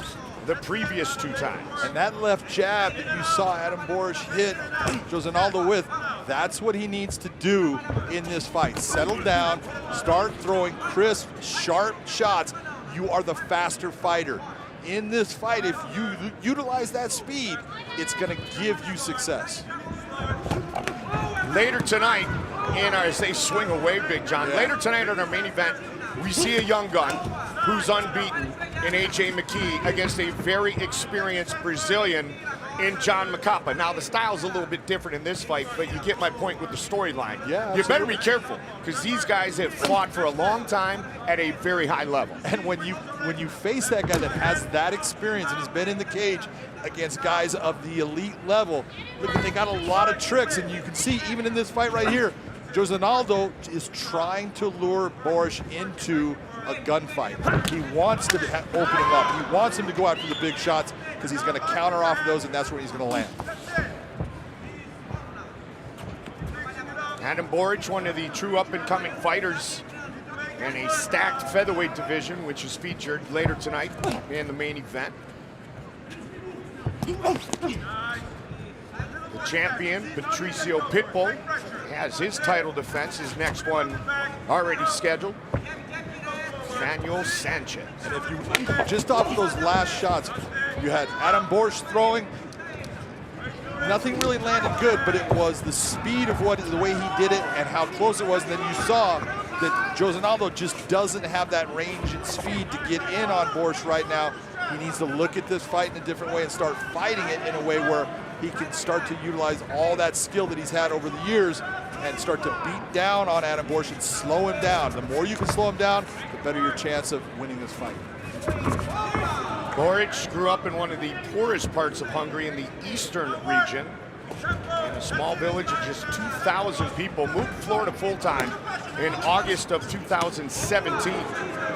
the previous 2 times. And that left jab that you saw Adam Borage hit Jose Naldo with, that's what he needs to do in this fight. Settle down, start throwing crisp, sharp shots. You are the faster fighter. In this fight, if you utilize that speed, it's going to give you success. Later tonight, in our, as they swing away, Big John, later tonight in our main event, we see a young gun who's unbeaten in McKee against a very experienced Brazilian in John Macapa. Now, the style's a little bit different in this fight, but you get my point with the storyline. Yeah, you better be careful, because these guys have fought for a long time at a very high level. And when you face that guy that has that experience and has been in the cage against guys of the elite level, look, they got a lot of tricks, and you can see even in this fight right here, Jose Naldo is trying to lure Borage into a gunfight. He wants to open him up. He wants him to go after the big shots because he's going to counter off of those, and that's where he's going to land. Adam Borage, one of the true up-and-coming fighters in a stacked featherweight division, which is featured later tonight in the main event. The champion, Patricio Pitbull, has his title defense, his next one already scheduled. Manuel Sanchez. And if you, just off of those last shots, you had Adam Borage throwing. Nothing really landed good, but it was the speed of the way he did it and how close it was. And then you saw that Jose Naldo just doesn't have that range and speed to get in on Borage right now. He needs to look at this fight in a different way and start fighting it in a way where he can start to utilize all that skill that he's had over the years and start to beat down on Adam Borage and slow him down. The more you can slow him down, the better your chance of winning this fight. Borage grew up in one of the poorest parts of Hungary in the eastern region, in a small village of just 2,000 people. Moved to Florida full-time in August of 2017.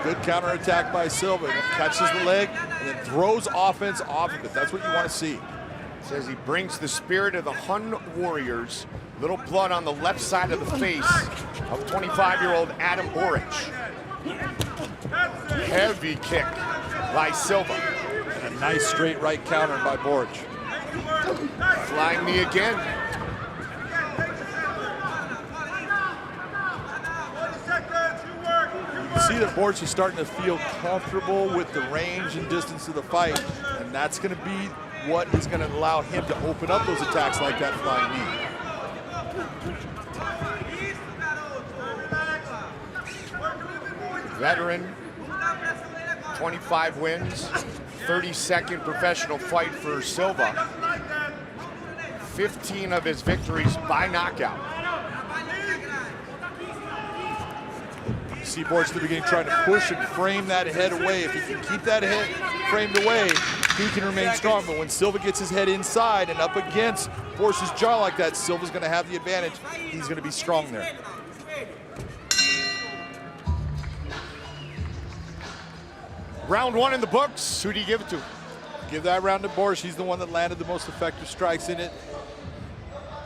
Good counterattack by Silva. Catches the leg and then throws offense off of it. That's what you want to see. Says he brings the spirit of the Hun warriors. Little blood on the left side of the face of 25-year-old Adam Borage. Heavy kick by Silva. And a nice straight right counter by Borage. Flying knee again. You can see that Borage is starting to feel comfortable with the range and distance of the fight, and that's going to be what is going to allow him to open up those attacks like that flying knee. Veteran, 25 wins, 32nd professional fight for Silva. 15 of his victories by knockout. You see Borage at the beginning trying to push and frame that head away. If he can keep that head framed away, he can remain strong. But when Silva gets his head inside and up against Borage's jaw like that, Silva's going to have the advantage. He's going to be strong there. Round 1 in the books. Who do you give it to? Give that round to Borage. He's the one that landed the most effective strikes in it.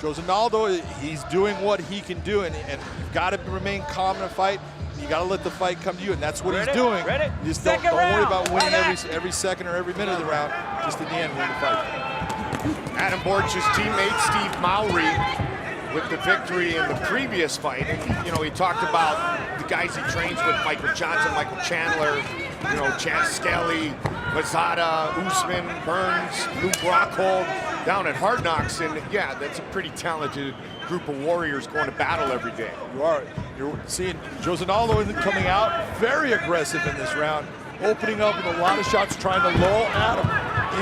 Jose Naldo, he's doing what he can do, and you've got to remain calm in a fight. You got to let the fight come to you, and that's what he's doing. You just don't worry about winning every second or every minute of the round. Just in the end, win the fight. Adam Borage's teammate, Steve Mowry, with the victory in the previous fight. And, you know, he talked about the guys he trains with, Michael Johnson, Michael Chandler, you know, Chad Skelly, Mazada, Usman, Burns, Luke Rockhold down at Hard Knocks. And yeah, that's a pretty talented group of warriors going to battle every day. You are. You're seeing Josinaldo coming out very aggressive in this round, opening up with a lot of shots, trying to lull Adam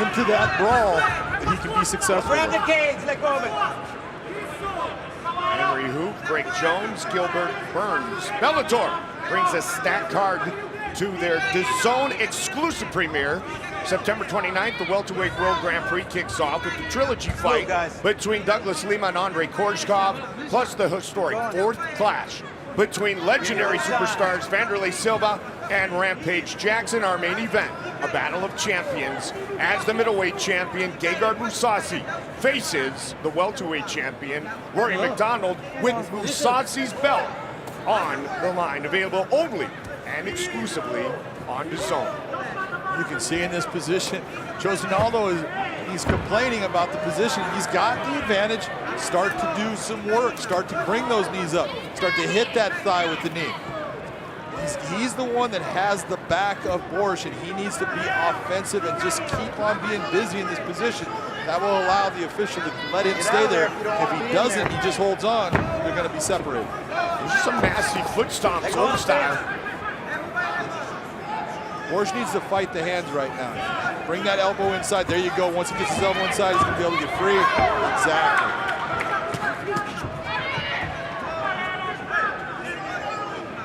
into that brawl that he can be successful. Grab the cage, let go of it. Henry Hoop, Greg Jones, Gilbert Burns. Bellator brings a stacked card to their DAZN exclusive premiere. September 29th, the Welterweight World Grand Prix kicks off with the trilogy fight between Douglas Lima and Andrei Korshkov, plus the historic fourth clash between legendary superstars Vanderlei Silva and Rampage Jackson. Our main event, a battle of champions, as the middleweight champion Gegard Mousasi faces the welterweight champion Rory McDonald, with Mousasi's belt on the line. Available only and exclusively on DAZN. You can see in this position, Josinaldo he's complaining about the position. He's got the advantage. Start to do some work. Start to bring those knees up. Start to hit that thigh with the knee. He's the one that has the back of Borage, and he needs to be offensive and just keep on being busy in this position. That will allow the official to let him stay there. If he doesn't, he just holds on, they're going to be separated. There's some nasty foot stomps, old style. Borage needs to fight the hands right now. Bring that elbow inside. There you go. Once he gets his elbow inside, he's going to be able to get free. Exactly.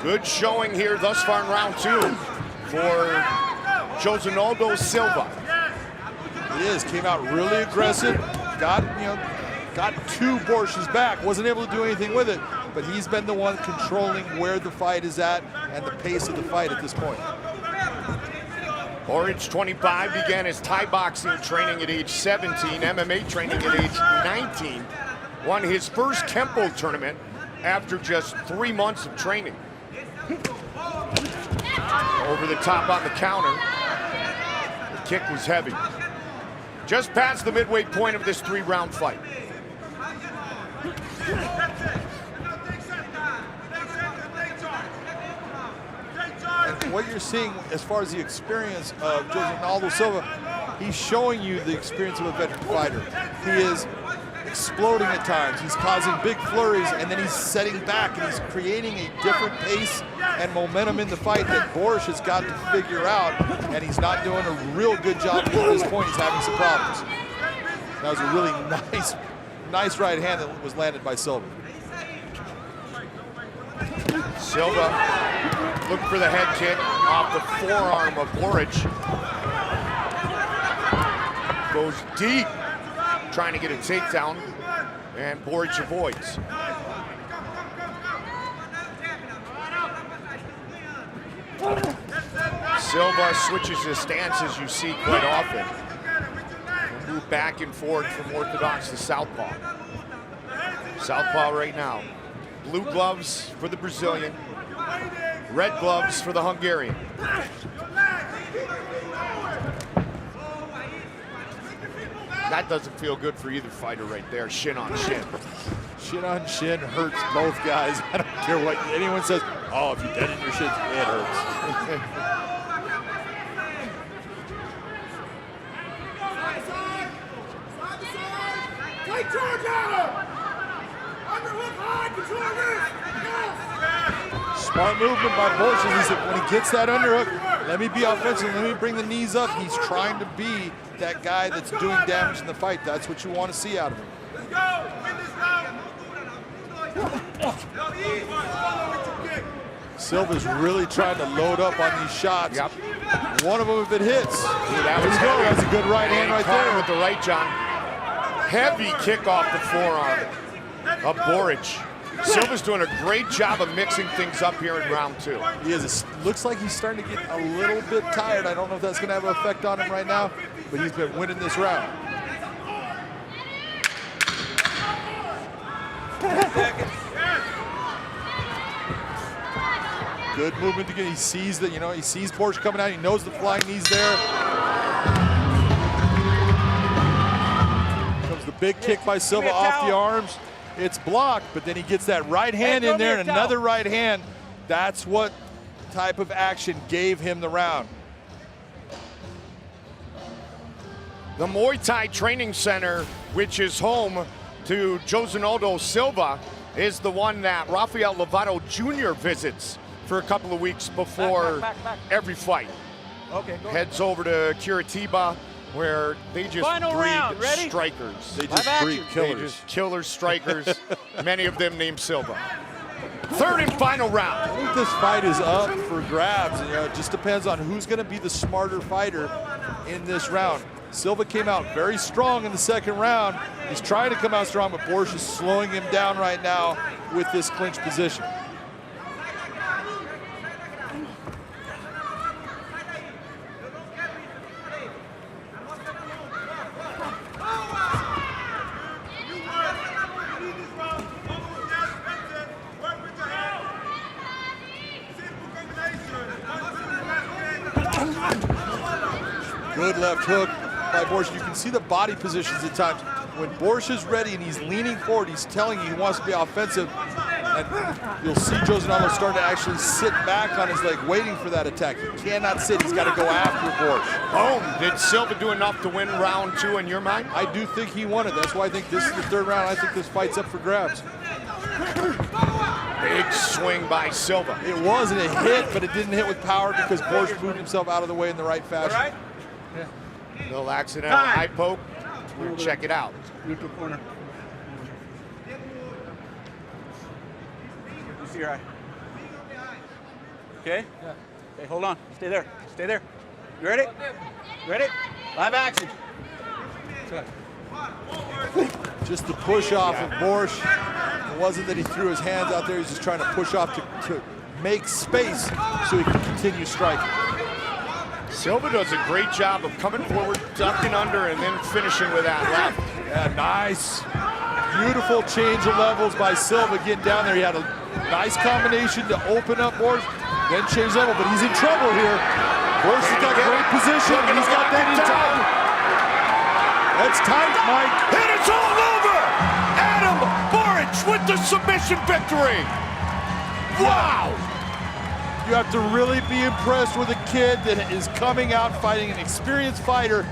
Good showing here thus far in round two for Josinaldo Silva. It is. Came out really aggressive. Got to Borage's back. Wasn't able to do anything with it, but he's been the one controlling where the fight is at and the pace of the fight at this point. Borage, 25, began his Thai boxing training at age 17, MMA training at age 19. Won his first Kempo tournament after just 3 months of training. Over the top on the counter. The kick was heavy. Just past the midway point of this 3-round fight. And what you're seeing as far as the experience of Josinaldo Silva, he's showing you the experience of a veteran fighter. He is exploding at times. He's causing big flurries, and then he's setting back, and he's creating a different pace and momentum in the fight that Borage has got to figure out, and he's not doing a real good job at this point. He's having some problems. That was a really nice right hand that was landed by Silva. Silva looked for the head kick off the forearm of Borage. Goes deep, trying to get a takedown, and Borage avoids. Silva switches his stance, as you see quite often. He'll move back and forth from orthodox to southpaw. Southpaw right now. Blue gloves for the Brazilian, red gloves for the Hungarian. That doesn't feel good for either fighter right there, shin on shin. Shin on shin hurts both guys. I don't care what anyone says. Oh, if you're dead in your shins, it hurts. Take charge out of him! Underhook high, control this! Smart movement by Borage. He said when he gets that underhook, let me be offensive, let me bring the knees up. He's trying to be that guy that's doing damage in the fight. That's what you want to see out of him. Let's go! Win this round! Silva's really trying to load up on these shots. Yep. One of them, if it hits. Ooh, that was heavy. That's a good right hand right there. With the right, John. Heavy kick off the forearm of Borage. Silva's doing a great job of mixing things up here in round two. He is. It looks like he's starting to get a little bit tired. I don't know if that's going to have an effect on him right now, but he's been winning this round. Good movement to get. He sees that, he sees Borage coming out. He knows the flying knee's there. big kick by Silva off the arms. It's blocked, but then he gets that right hand in there and another right hand. That's what type of action gave him the round. The Muay Thai Training Center, which is home to Josinaldo Silva, is the one that Rafael Lovato Jr. visits for a couple of weeks before every fight. Okay, go. Heads over to Curitiba, where they just breed strikers. They just breed killers. They just killer strikers, many of them named Silva. Third and final round. I think this fight is up for grabs. You know, it just depends on who's going to be the smarter fighter in this round. Silva came out very strong in the second round. He's trying to come out strong, but Borage is slowing him down right now with this clinch position. Good left hook by Borage. You can see the body positions at times. When Borage is ready and he's leaning forward, he's telling you he wants to be offensive. And you'll see Josinaldo start to actually sit back on his leg, waiting for that attack. He cannot sit. He's got to go after Borage. Boom. Did Silva do enough to win round two in your mind? I do think he won it. That's why I think this is the third round. I think this fight's up for grabs. Big swing by Silva. It was, and it hit, but it didn't hit with power because Borage moved himself out of the way in the right fashion. All right. Little accidental eye poke. We'll check it out. Neutral corner. You see your eye. Okay? Yeah. Okay, hold on. Stay there. Stay there. You ready? You ready? Live action. Just the push off of Borage. It wasn't that he threw his hands out there. He's just trying to push off to make space so he can continue striking. Silva does a great job of coming forward, ducking under, and then finishing with that left. Yeah, nice. Beautiful change of levels by Silva getting down there. He had a nice combination to open up Borage, then change level, but he's in trouble here. Borage has got great position, and he's got that in time. That's tight, Mike. And it's all over! Adam Borage with the submission victory! Wow! You have to really be impressed with a kid that is coming out fighting an experienced fighter,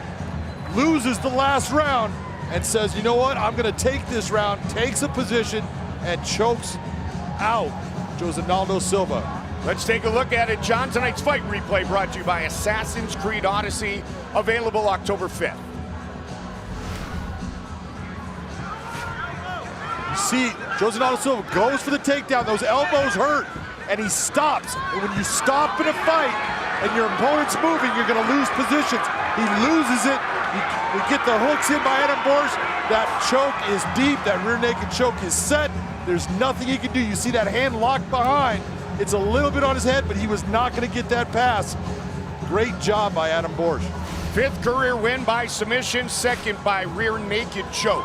loses the last round, and says, you know what, I'm gonna take this round, takes a position, and chokes out Josinaldo Silva. Let's take a look at it. John, tonight's fight replay brought to you by Assassin's Creed Odyssey, available October 5th. You see, Josinaldo Silva goes for the takedown, those elbows hurt, and he stops. And when you stop in a fight and your opponent's moving, you're gonna lose positions. He loses it. We get the hooks in by Adam Borage. That choke is deep, that rear naked choke is set. There's nothing he can do. You see that hand locked behind. It's a little bit on his head, but he was not gonna get that pass. Great job by Adam Borage. 5th career win by submission, 2nd by rear naked choke.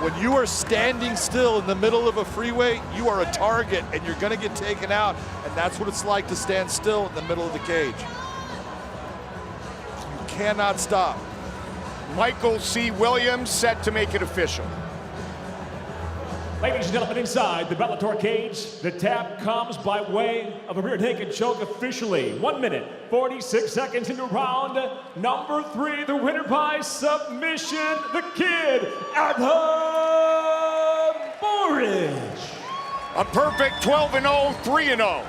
When you are standing still in the middle of a freeway, you are a target and you're gonna get taken out, and that's what it's like to stand still in the middle of the cage. You cannot stop. Michael C. Williams set to make it official. Ladies and gentlemen, inside the Bellator cage, the tap comes by way of a rear naked choke officially. 1 minute, 46 seconds into round number 3. The winner by submission, the kid, Adam Borage. A perfect 12-0, 3-0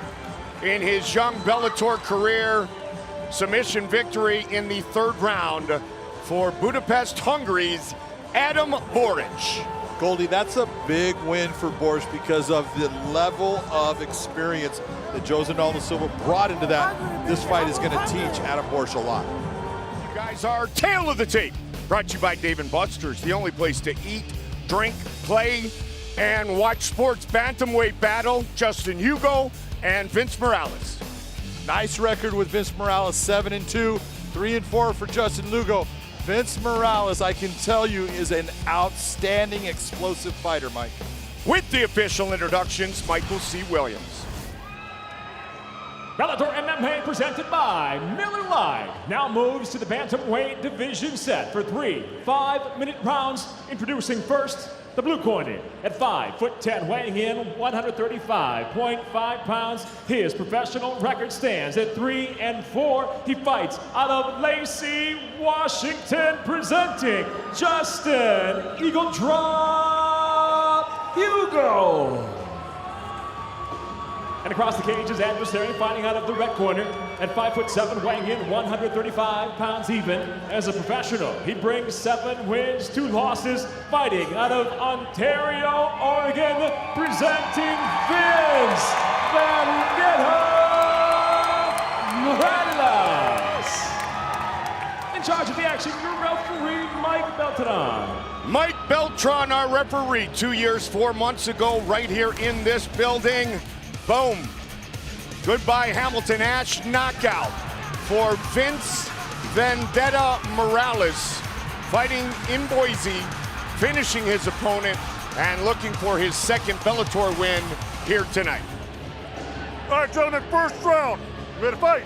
in his young Bellator career. Submission victory in the 3rd round for Budapest, Hungary's Adam Borage. Goldie, that's a big win for Borage because of the level of experience that Josinaldo Silva brought into that. This fight is going to teach Adam Borage a lot. You guys are Tale of the Tape, brought to you by Dave & Buster's, the only place to eat, drink, play, and watch sports. Bantamweight battle, Justin Hugo and Vince Morales. Nice record with Vince Morales, 7-2, 3-4 for Justin Lugo. Vince Morales, I can tell you, is an outstanding, explosive fighter, Mike. With the official introductions, Michael C. Williams. Bellator MMA presented by Miller Lite now moves to the bantamweight division set for 3 5-minute rounds. Introducing first, the blue corner at 5'10", weighing in 135.5 pounds. His professional record stands at 3-4. He fights out of Lacey, Washington, presenting Justin Eagle Drop Hugo. And across the cage, his adversary fighting out of the red corner at 5'7", weighing in 135 pounds even. As a professional, he brings 7 wins, 2 losses, fighting out of Ontario, Oregon, presenting Vince Vendetta Morales. In charge of the action, your referee, Mike Beltran. Mike Beltran, our referee, 2 years, 4 months ago, right here in this building. Boom. Goodbye, Hamilton Ash knockout for Vince Vendetta Morales, fighting in Boise, finishing his opponent, and looking for his second Bellator win here tonight. All right, gentlemen, first round. You ready to fight?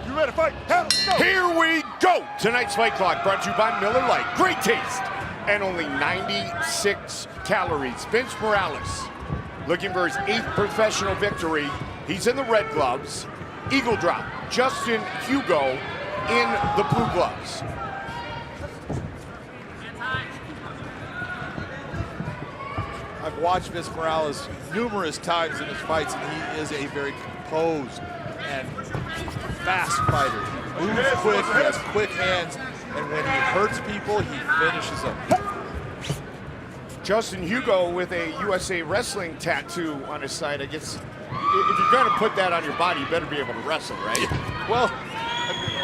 You ready to fight? Go. Here we go. Tonight's Fight Clock brought to you by Miller Lite. Great taste and only 96 calories. Vince Morales, looking for his 8th professional victory. He's in the red gloves. Eagle drop. Justin Hugo in the blue gloves. I've watched Vince Morales numerous times in his fights, and he is a very composed and fast fighter. He moves quick, he has quick hands, and when he hurts people, he finishes them. Justin Hugo with a USA Wrestling tattoo on his side. I guess if you're going to put that on your body, you better be able to wrestle, right? Well,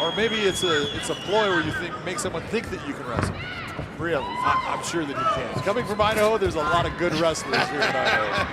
or maybe it's a ploy where you make someone think that you can wrestle. Really? I'm sure that he can. Coming from Idaho, there's a lot of good wrestlers here in Idaho.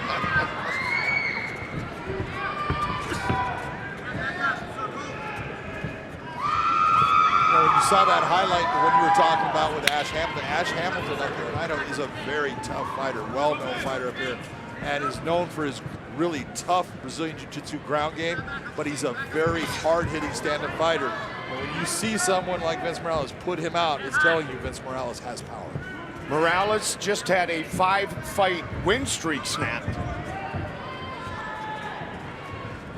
When you saw that highlight when you were talking about with Ash Hamilton up here in Idaho is a very tough fighter, well-known fighter up here, and is known for his really tough Brazilian Jiu-Jitsu ground game, but he's a very hard-hitting stand-up fighter. And when you see someone like Vince Morales put him out, it's telling you Vince Morales has power. Morales just had a 5-fight win streak snapped.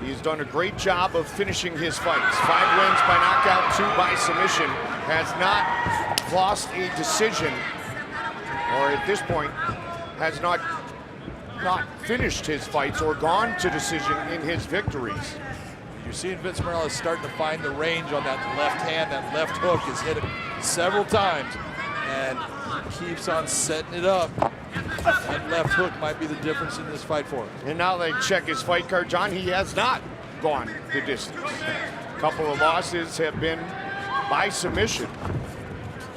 He's done a great job of finishing his fights. 5 wins by knockout, 2 by submission. Has not lost a decision, or at this point, has not finished his fights or gone to decision in his victories. You're seeing Vince Morales starting to find the range on that left hand. That left hook has hit him several times, and he keeps on setting it up. That left hook might be the difference in this fight for him. And now they check his fight card, John. He has not gone the distance. A couple of losses have been by submission,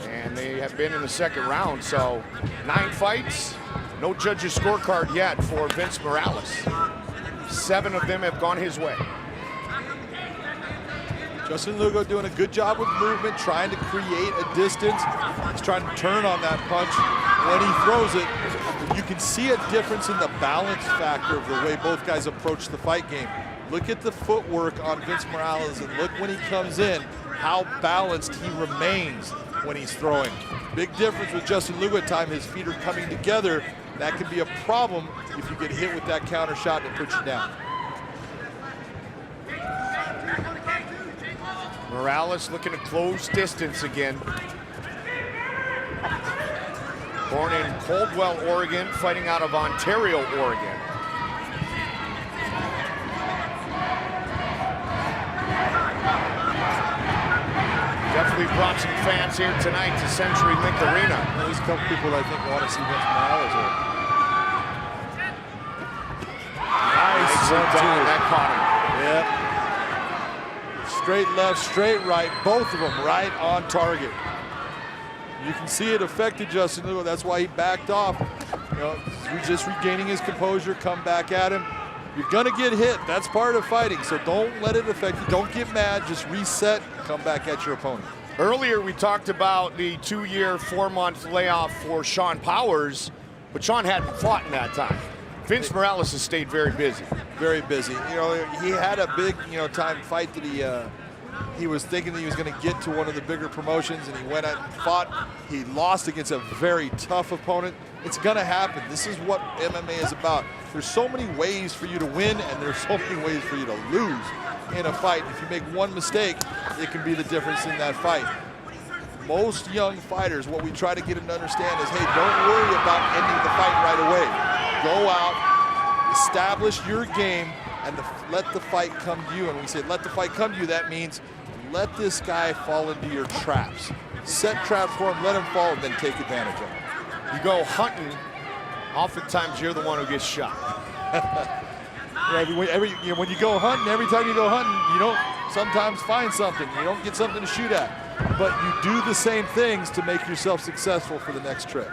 and they have been in the second round. So 9 fights, no judge's scorecard yet for Vince Morales. 7 of them have gone his way. Justin Lugo doing a good job with movement, trying to create a distance. He's trying to turn on that punch. When he throws it, you can see a difference in the balance factor of the way both guys approach the fight game. Look at the footwork on Vince Morales, and look when he comes in, how balanced he remains when he's throwing. Big difference with Justin Lugo at time. His feet are coming together. That can be a problem if you get hit with that counter shot and it puts you down. Morales looking to close distance again. Born in Caldwell, Oregon, fighting out of Ontario, Oregon. Definitely brought some fans here tonight to CenturyLink Arena. There's a couple people I think want to see Vince Morales here. Nice Down, that caught him. Yep. Straight left, straight right, both of them right on target. You can see it affected Justin Lugo. That's why he backed off. You know, he's just regaining his composure, come back at him. You're gonna get hit. That's part of fighting, so don't let it affect you. Don't get mad, just reset, come back at your opponent. Earlier, we talked about the 2-year, 4-month layoff for Sean Powers, but Sean hadn't fought in that time. Vince Morales has stayed very busy. Very busy. You know, he had a big, time fight that he was thinking that he was going to get to one of the bigger promotions, and he went out and fought. He lost against a very tough opponent. It's going to happen. This is what MMA is about. There's so many ways for you to win, and there's so many ways for you to lose in a fight. If you make one mistake, it can be the difference in that fight. Most young fighters, what we try to get them to understand is, hey, don't worry about ending the fight right away. Go out, establish your game, and let the fight come to you. And when we say let the fight come to you, that means let this guy fall into your traps. Set traps for him, let him fall, and then take advantage of him. You go hunting, oftentimes you're the one who gets shot. When you go hunting, every time you go hunting, you don't sometimes find something. You don't get something to shoot at. But you do the same things to make yourself successful for the next trip.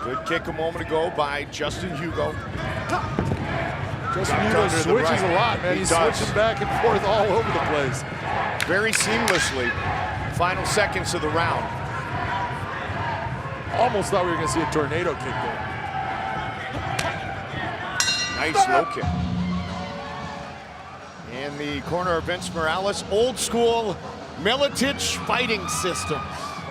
Good kick a moment ago by Justin Hugo. Justin Hugo switches a lot, man. He's switching back and forth all over the place. Very seamlessly. Final seconds of the round. Almost thought we were going to see a tornado kick there. Nice low kick. In the corner of Vince Morales, old school Miletich fighting systems.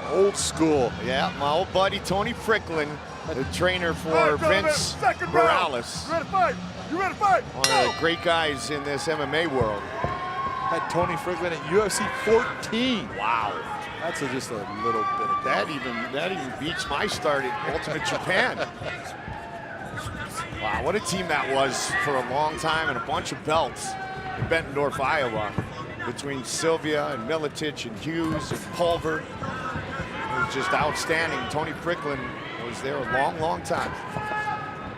Old school. Yeah, my old buddy Tony Fricklin, the trainer for Vince Morales. You ready to fight? You ready to fight? One of the great guys in this MMA world. Had Tony Fricklin at UFC 14. Wow. That's just a little bit of that even beats my start at Ultimate Japan. Wow, what a team that was for a long time, and a bunch of belts in Bettendorf, Iowa, between Sylvia and Miletich and Hughes and Pulver. It was just outstanding. Tony Fricklin was there a long, long time.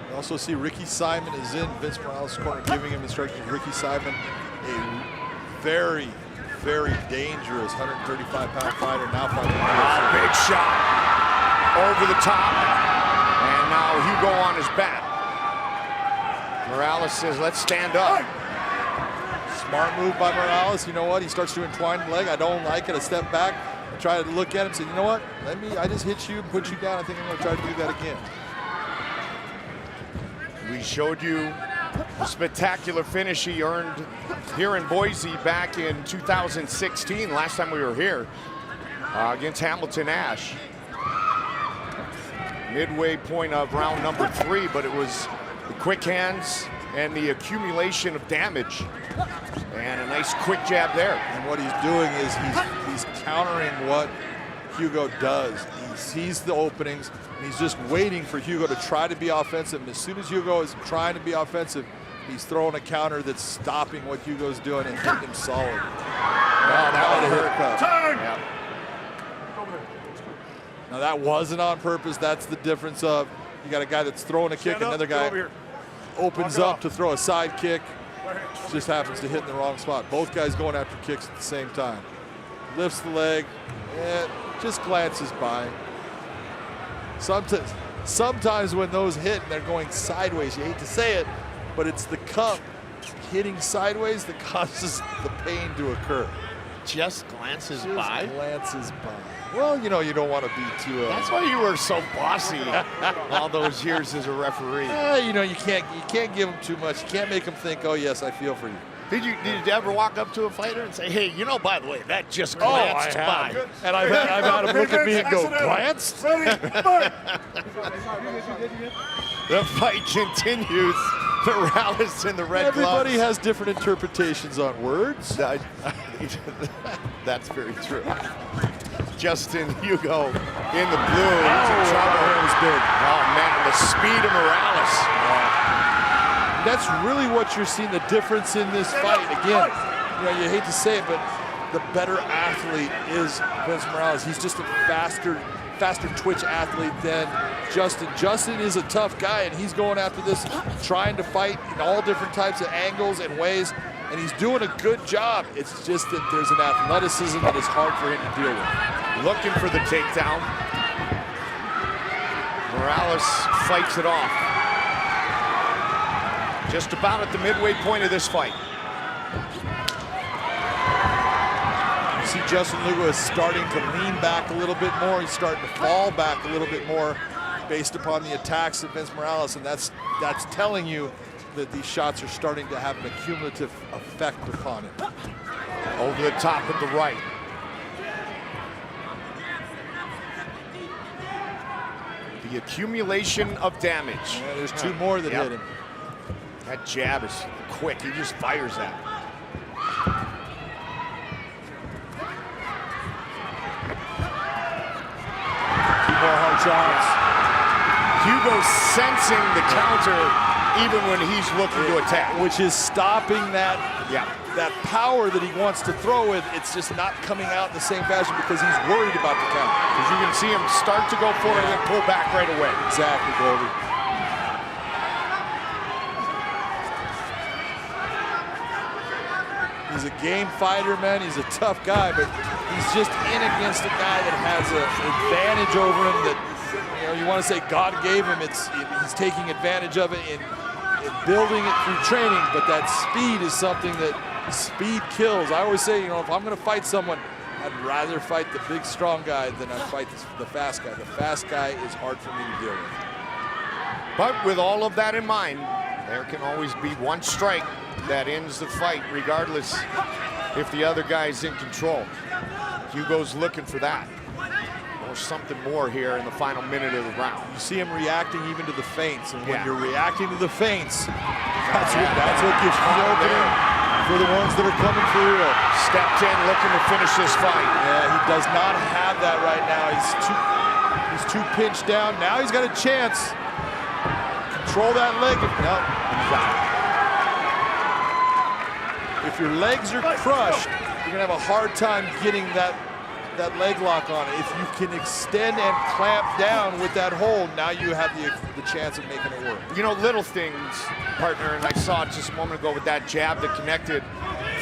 You also see Ricky Simon is in Vince Morales' corner, giving him instructions. Ricky Simon, a very, very dangerous 135-pound fighter, now fighting. Big shot over the top, and now Hugo on his back. Morales says, let's stand up. Smart move by Morales. You know what? He starts to entwine the leg. I don't like it. I step back, I try to look at him and say, you know what? I just hit you and put you down. I think I'm going to try to do that again. We showed you the spectacular finish he earned here in Boise back in 2016, last time we were here, against Hamilton Ash. Midway point of round number 3, but it was the quick hands and the accumulation of damage. And a nice quick jab there. And what he's doing is he's countering what Hugo does. He sees the openings, and he's just waiting for Hugo to try to be offensive. And as soon as Hugo is trying to be offensive, he's throwing a counter that's stopping what Hugo's doing and hitting him solid. Now that hurt. Yeah. Now that wasn't on purpose. That's the difference of you got a guy that's throwing a kick, another guy opens up to throw a side kick. Just happens to hit in the wrong spot. Both guys going after kicks at the same time. Lifts the leg, and just glances by. Sometimes when those hit and they're going sideways, you hate to say it, but it's the cup hitting sideways that causes the pain to occur. Just glances by? Glances by. Well, you know, you don't want to be too... That's why you were so bossy all those years as a referee. You know, you can't give them too much. You can't make them think, oh, yes, I feel for you. Did you ever walk up to a fighter and say, hey, you know, by the way, that just glanced by? And I've had him look at me and go, glanced? The fight continues. Morales in the red gloves. Everybody has different interpretations on words. That's very true. Justin Hugo in the blue. He's in trouble. That was big. Oh, man, the speed of Morales. That's really what you're seeing, the difference in this fight. Again, you know, you hate to say it, but the better athlete is Vince Morales. He's just a faster twitch athlete than Justin. Justin is a tough guy, and he's going after this, trying to fight in all different types of angles and ways, and he's doing a good job. It's just that there's an athleticism that is hard for him to deal with. Looking for the takedown. Morales fights it off. Just about at the midway point of this fight. see Justin Lugo is starting to lean back a little bit more. He's starting to fall back a little bit more based upon the attacks of Vince Morales, and that's telling you that these shots are starting to have an accumulative effect upon him. Over the top with the right. The accumulation of damage. Yeah, there's two more that hit him. That jab is quick. He just fires that. Two more hard shots. Hugo sensing the counter even when he's looking to attack. Which is stopping that, that power that he wants to throw with. It's just not coming out in the same fashion because he's worried about the counter. Because you can see him start to go forward and then pull back right away. Exactly, Goldie. He's a game fighter, man. He's a tough guy, but he's just in against a guy that has an advantage over him that, you want to say God gave him. He's taking advantage of it in building it through training, but that speed is something that speed kills. I always say, if I'm going to fight someone, I'd rather fight the big, strong guy than I'd fight the fast guy. The fast guy is hard for me to deal with. But with all of that in mind, there can always be one strike that ends the fight, regardless if the other guy's in control. Hugo's looking for that. Or something more here in the final minute of the round. You see him reacting even to the feints, and when you're reacting to the feints, that's what gives you the opening for the ones that are coming for real. Stepped in looking to finish this fight. Yeah, he does not have that right now. He's too pinched down. Now he's got a chance. Control that leg. No, he's out. If your legs are crushed, you're gonna have a hard time getting that leg lock on it. If you can extend and clamp down with that hold, now you have the chance of making it work. Little things, partner, and I saw it just a moment ago with that jab that connected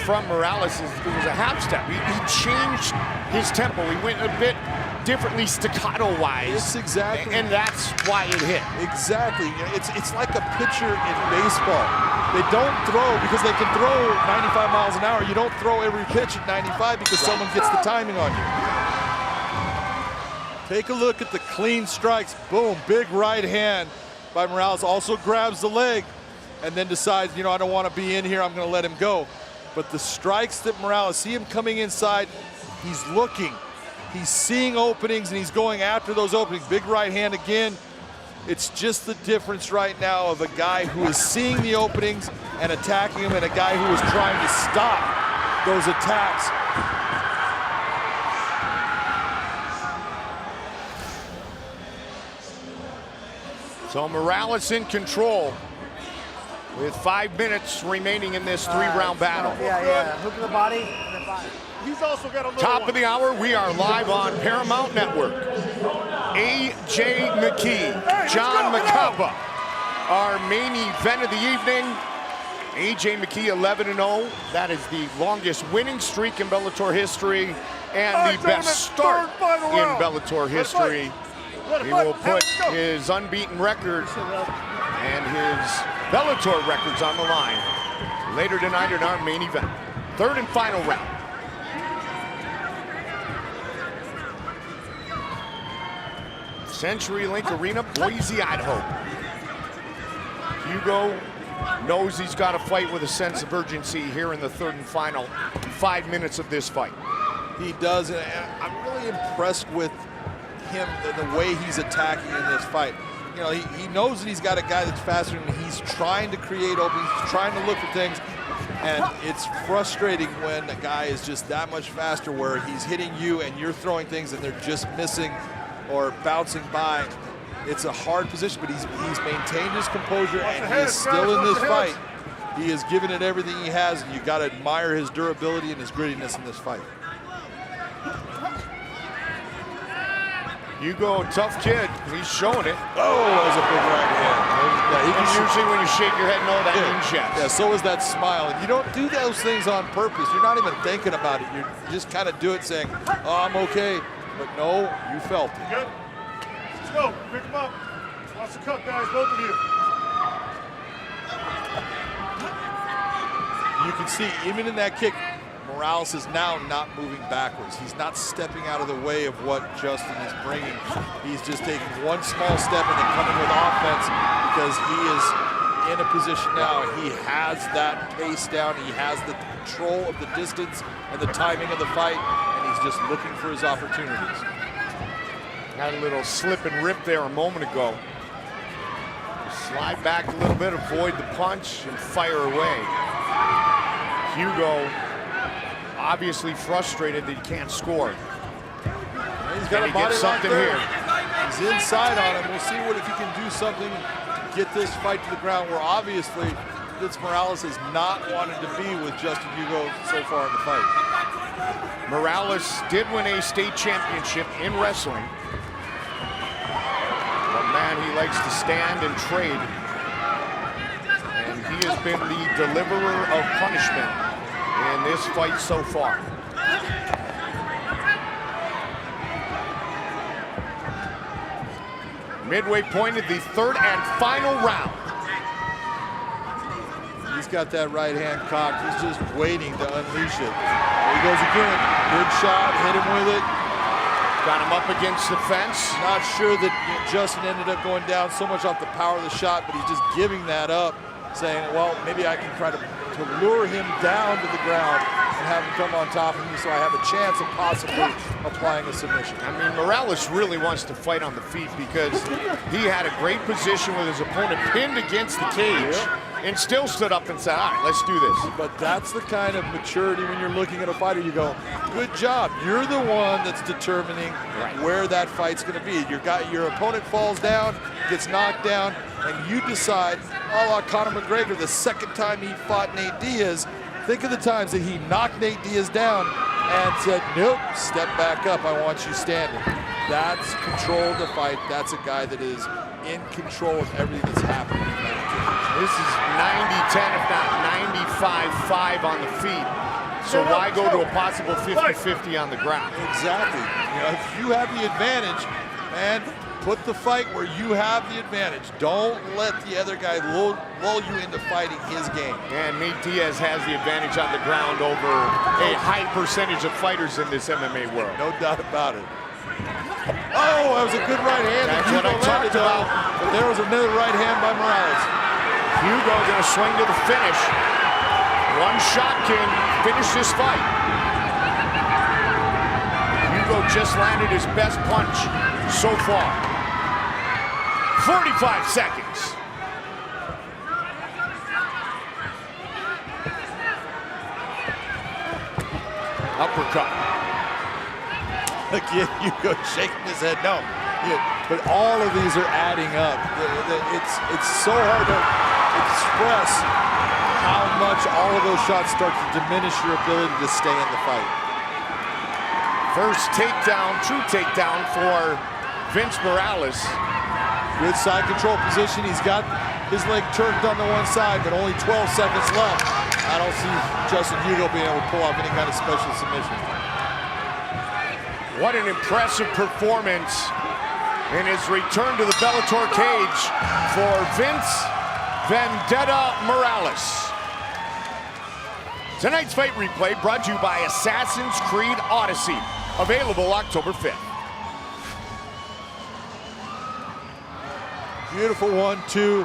from Morales. It was a half step. He changed his tempo. He went a bit differently staccato-wise. It's exactly. And that's why it hit. Exactly. It's like a pitcher in baseball. They don't throw because they can throw 95 miles an hour. You don't throw every pitch at 95 because someone gets the timing on you. Take a look at the clean strikes. Boom, big right hand by Morales. Also grabs the leg and then decides, I don't want to be in here. I'm going to let him go. But the strikes that Morales, see him coming inside. He's looking. He's seeing openings and he's going after those openings. Big right hand again. It's just the difference right now of a guy who is seeing the openings and attacking him and a guy who is trying to stop those attacks. So Morales in control with 5 minutes remaining in this three-round battle. Hook to the body. He's also got a little Top of the hour, we are live on Paramount Network. A.J. McKee, John Macapa, our main event of the evening. A.J. McKee 11-0. That is the longest winning streak in Bellator history and the best start in Bellator history. He will put his unbeaten record and his Bellator records on the line later tonight in our main event. Third and final round. CenturyLink Arena, Boise, Idaho. Hugo knows he's got to fight with a sense of urgency here in the third and final 5 minutes of this fight. He does, and I'm really impressed with him and the way he's attacking in this fight. He knows that he's got a guy that's faster, and he's trying to create openings, he's trying to look for things, and it's frustrating when a guy is just that much faster where he's hitting you and you're throwing things and they're just missing or bouncing by. It's a hard position, but he's maintained his composure and he is still in this fight. He has given it everything he has, and you got to admire his durability and his grittiness in this fight. Hugo, tough kid. He's showing it. Oh, that was a big right hand. Yeah, usually when you shake your head, no, that means yes. Yeah, so is that smile. And you don't do those things on purpose. You're not even thinking about it. You just kind of do it saying, oh, I'm okay. But no, you felt it. Good. Let's go. Pick him up. Watch the cut, guys, both of you. You can see, even in that kick, Morales is now not moving backwards. He's not stepping out of the way of what Justin is bringing. He's just taking one small step and then coming with offense because he is in a position now. He has that pace down. He has the control of the distance and the timing of the fight, and he's just looking for his opportunities. Had a little slip and rip there a moment ago. Slide back a little bit, avoid the punch, and fire away. Hugo obviously frustrated that he can't score. He's got Can a he body get something right there. here? He's inside on him. We'll see if he can do something to get this fight to the ground, where obviously Vince Morales has not wanted to be with Justin Hugo so far in the fight. Morales did win a state championship in wrestling. But man, he likes to stand and trade. And he has been the deliverer of punishment in this fight so far. Midway point of the third and final round. He's got that right hand cocked. He's just waiting to unleash it. There he goes again. Good shot, hit him with it. Got him up against the fence. Not sure that Justin ended up going down so much off the power of the shot, but he's just giving that up, saying, well, maybe I can try to lure him down to the ground and have him come on top of me so I have a chance of possibly applying a submission. I mean, Morales really wants to fight on the feet because he had a great position with his opponent pinned against the cage and still stood up and said, all right, let's do this. But that's the kind of maturity when you're looking at a fighter. You go, good job. You're the one that's determining where that fight's going to be. Your opponent falls down, gets knocked down, and you decide, a la Conor McGregor, the second time he fought Nate Diaz, think of the times that he knocked Nate Diaz down and said, nope, step back up, I want you standing. That's control of the fight. That's a guy that is in control of everything that's happening in that cage. This is 90-10, if not 95-5 on the feet. So why go to a possible 50-50 on the ground? Exactly. You know, if you have the advantage, man, put the fight where you have the advantage. Don't let the other guy lull you into fighting his game. And Nate Diaz has the advantage on the ground over a high percentage of fighters in this MMA world. No doubt about it. Oh, that was a good right hand. That's what I talked about. But there was another right hand by Morales. Hugo gonna swing to the finish. One shot can finish this fight. Hugo just landed his best punch so far. 45 seconds. Uppercut. Again, Hugo shaking his head. No, but all of these are adding up. It's so hard to express how much all of those shots start to diminish your ability to stay in the fight. First takedown, true takedown for Vince Morales. Good side control position. He's got his leg turned on the one side, but only 12 seconds left. I don't see Justin Hugo being able to pull off any kind of special submission. What an impressive performance in his return to the Bellator cage for Vince Vendetta Morales. Tonight's fight replay brought to you by Assassin's Creed Odyssey, available October 5th. Beautiful 1-2,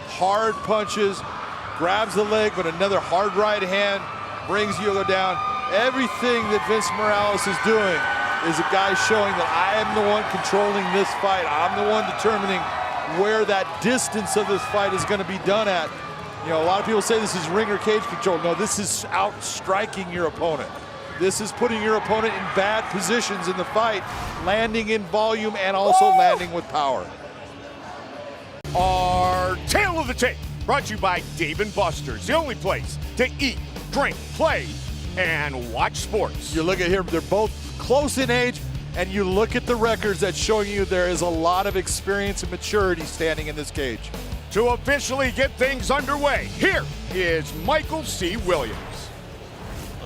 hard punches, grabs the leg, but another hard right hand brings Hugo down. Everything that Vince Morales is doing is a guy showing that I am the one controlling this fight. I'm the one determining where that distance of this fight is going to be done at. You know, a lot of people say this is ring or cage control. No, this is outstriking your opponent. This is putting your opponent in bad positions in the fight, landing in volume and also landing with power. Our Tale of the Tape, brought to you by Dave & Buster's, the only place to eat, drink, play, and watch sports. You look at here, they're both close in age, and you look at the records that's showing you there is a lot of experience and maturity standing in this cage. To officially get things underway, here is Michael C. Williams.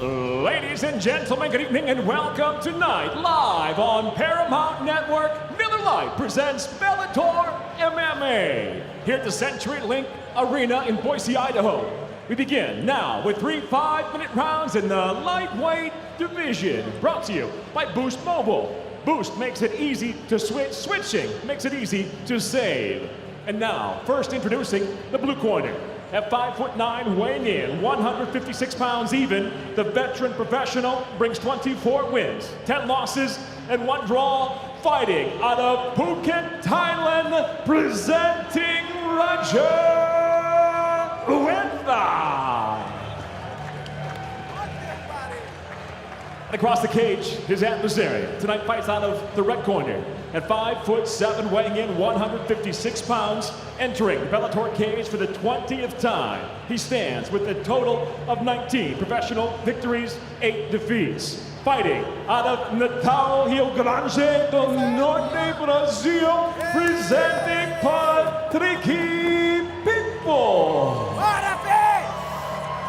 Ladies and gentlemen, good evening and welcome tonight, live on Paramount Network. Miller Lite presents Bellator MMA here at the CenturyLink Arena in Boise, Idaho. We begin now with 3 5-minute rounds in the lightweight division. Brought to you by Boost Mobile. Boost makes it easy to switch. Switching makes it easy to save. And now, first introducing the blue corner. At 5'9", weighing in, 156 pounds even, the veteran professional brings 24 wins, 10 losses, and 1 draw. Fighting out of Phuket, Thailand, presenting Roger Huerta. Across the cage, his adversary tonight fights out of the red corner. At 5'7", weighing in 156 pounds, entering the Bellator cage for the 20th time. He stands with a total of 19 professional victories, 8 defeats. Fighting out of Natal, Rio Grande do Norte, Brazil, presenting Patricky Pitbull.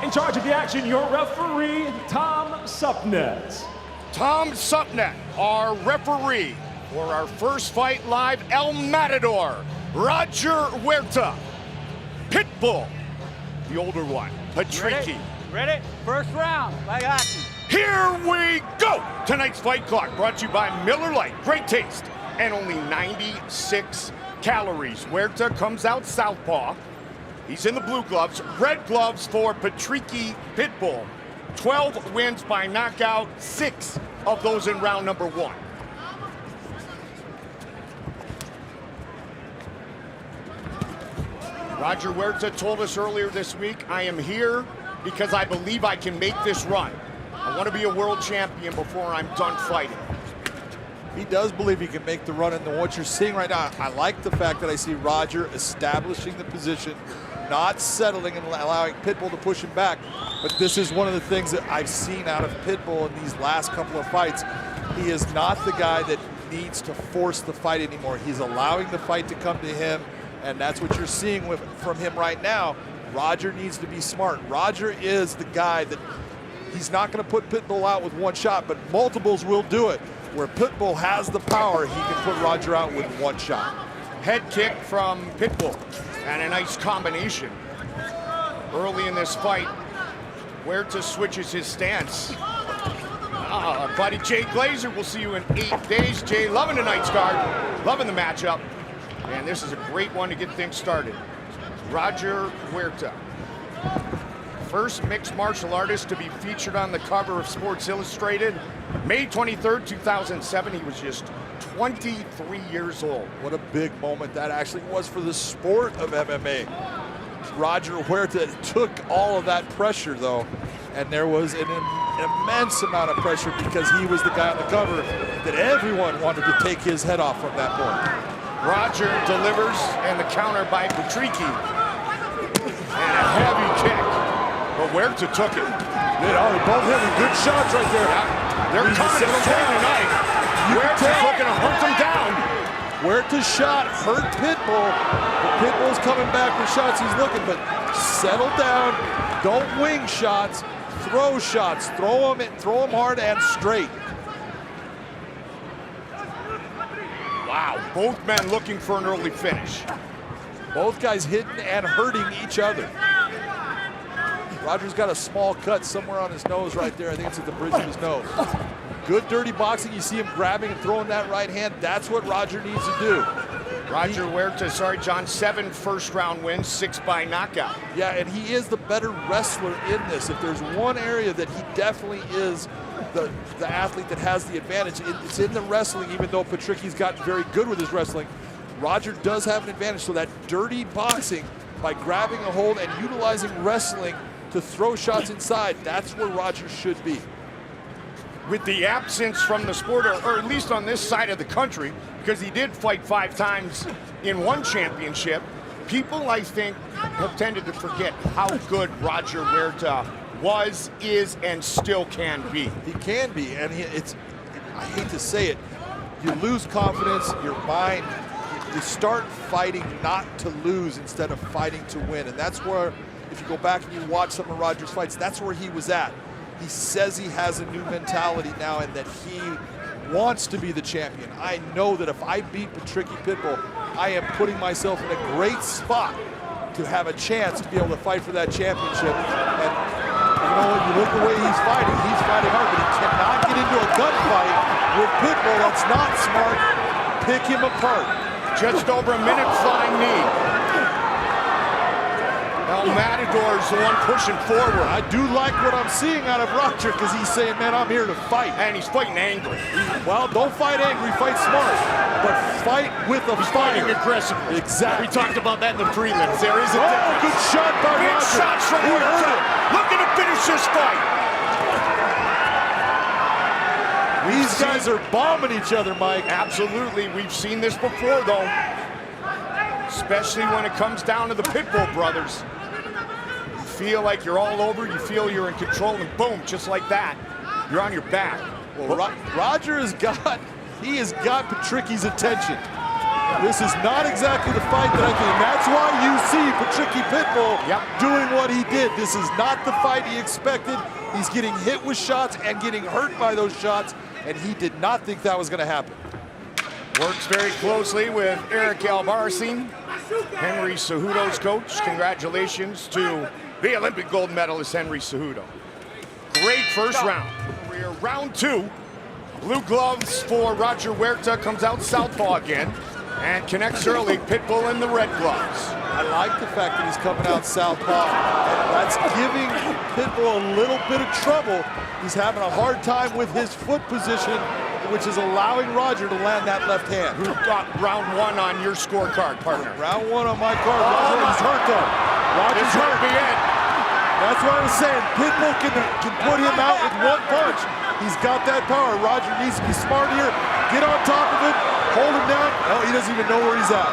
In charge of the action, your referee, Tom Supnet. Tom Supnet, our referee for our first fight live, El Matador, Roger Huerta. Pitbull, the older one, Patricky. Ready? First round. I got you. Here we go! Tonight's fight clock brought to you by Miller Lite. Great taste and only 96 calories. Huerta comes out southpaw. He's in the blue gloves. Red gloves for Patricky Pitbull. 12 wins by knockout, 6 of those in round number 1. Roger Huerta told us earlier this week, I am here because I believe I can make this run. I want to be a world champion before I'm done fighting. He does believe he can make the run, and what you're seeing right now, I like the fact that I see Roger establishing the position, not settling and allowing Pitbull to push him back. But this is one of the things that I've seen out of Pitbull in these last couple of fights. He is not the guy that needs to force the fight anymore. He's allowing the fight to come to him, and that's what you're seeing from him right now. Roger needs to be smart. Roger is the guy that he's not going to put Pitbull out with one shot, but multiples will do it. Where Pitbull has the power, he can put Roger out with one shot. Head kick from Pitbull, and a nice combination. Early in this fight, Huerta switches his stance. Buddy Jay Glazer, we'll see you in 8 days. Jay, loving tonight's card, loving the matchup. And this is a great one to get things started. Roger Huerta. First mixed martial artist to be featured on the cover of Sports Illustrated. May 23rd, 2007, he was just 23 years old. What a big moment that actually was for the sport of MMA. Roger Huerta took all of that pressure, though, and there was an immense amount of pressure because he was the guy on the cover that everyone wanted to take his head off from that point. Roger delivers, and the counter by Patricky. And a heavy kick. But Huerta took it. They're both having good shots right there. Yeah. They're coming to stay tonight. Huerta's looking to hunt them down. Huerta's shot hurt Pitbull, but Pitbull's coming back with shots he's looking, but settle down. Don't wing shots, throw shots. Throw them hard and straight. Wow, both men looking for an early finish. Both guys hitting and hurting each other. Roger's got a small cut somewhere on his nose right there. I think it's at the bridge of his nose. Good dirty boxing. You see him grabbing and throwing that right hand. That's what Roger needs to do. Roger Huerta, 7 first-round wins, 6 by knockout. Yeah, and he is the better wrestler in this. If there's one area that he definitely is the athlete that has the advantage, it's in the wrestling, even though Patricky's gotten very good with his wrestling. Roger does have an advantage. So that dirty boxing, by grabbing a hold and utilizing wrestling to throw shots inside, that's where Roger should be. With the absence from the sport, or at least on this side of the country, because he did fight 5 times in one championship, people, I think, have tended to forget how good Roger Huerta was, is, and still can be. He can be, and I hate to say it, you lose confidence, your mind, you start fighting not to lose instead of fighting to win, and that's where, if you go back and you watch some of Roger's fights, that's where he was at. He says he has a new mentality now and that he wants to be the champion. I know that if I beat Patricky Pitbull, I am putting myself in a great spot to have a chance to be able to fight for that championship. And you know, when you look the way he's fighting hard, but he cannot get into a gunfight with Pitbull. That's not smart. Pick him apart. Just over a minute, flying knee. El Matador's the one pushing forward. I do like what I'm seeing out of Roger because he's saying, man, I'm here to fight. And he's fighting angry. Well, don't fight angry, fight smart. But fight with a fire. Fighting aggressively. Exactly. We talked about that in the prelims. There is a difference. Good shot by Big Roger. shots from Huerta. Looking to finish this fight. These guys are bombing each other, Mike. Absolutely. We've seen this before, though. Especially when it comes down to the Pitbull brothers. You feel like you're all over, you feel you're in control, and boom, just like that, you're on your back. Well, Roger has got Patricki's attention. This is not exactly the fight that I think, and that's why you see Patricky Pitbull doing what he did. This is not the fight he expected. He's getting hit with shots and getting hurt by those shots, and he did not think that was gonna happen. Works very closely with Eric Albarracin, Henry Cejudo's coach. Congratulations to the Olympic gold medalist, Henry Cejudo. Great first round. We're round two. Blue gloves for Roger Huerta, comes out southpaw again and connects early. Pitbull in the red gloves. I like the fact that he's coming out southpaw, and that's giving Pitbull a little bit of trouble. He's having a hard time with his foot position, which is allowing Roger to land that left hand. Who got round one on your scorecard, partner? Round one on my card. Roger's hurt though. Roger's hurt. Be it. That's what I was saying. Pitbull can put him out with one punch. He's got that power. Roger needs to be smart here. Get on top of it. Hold him down. Oh, he doesn't even know where he's at.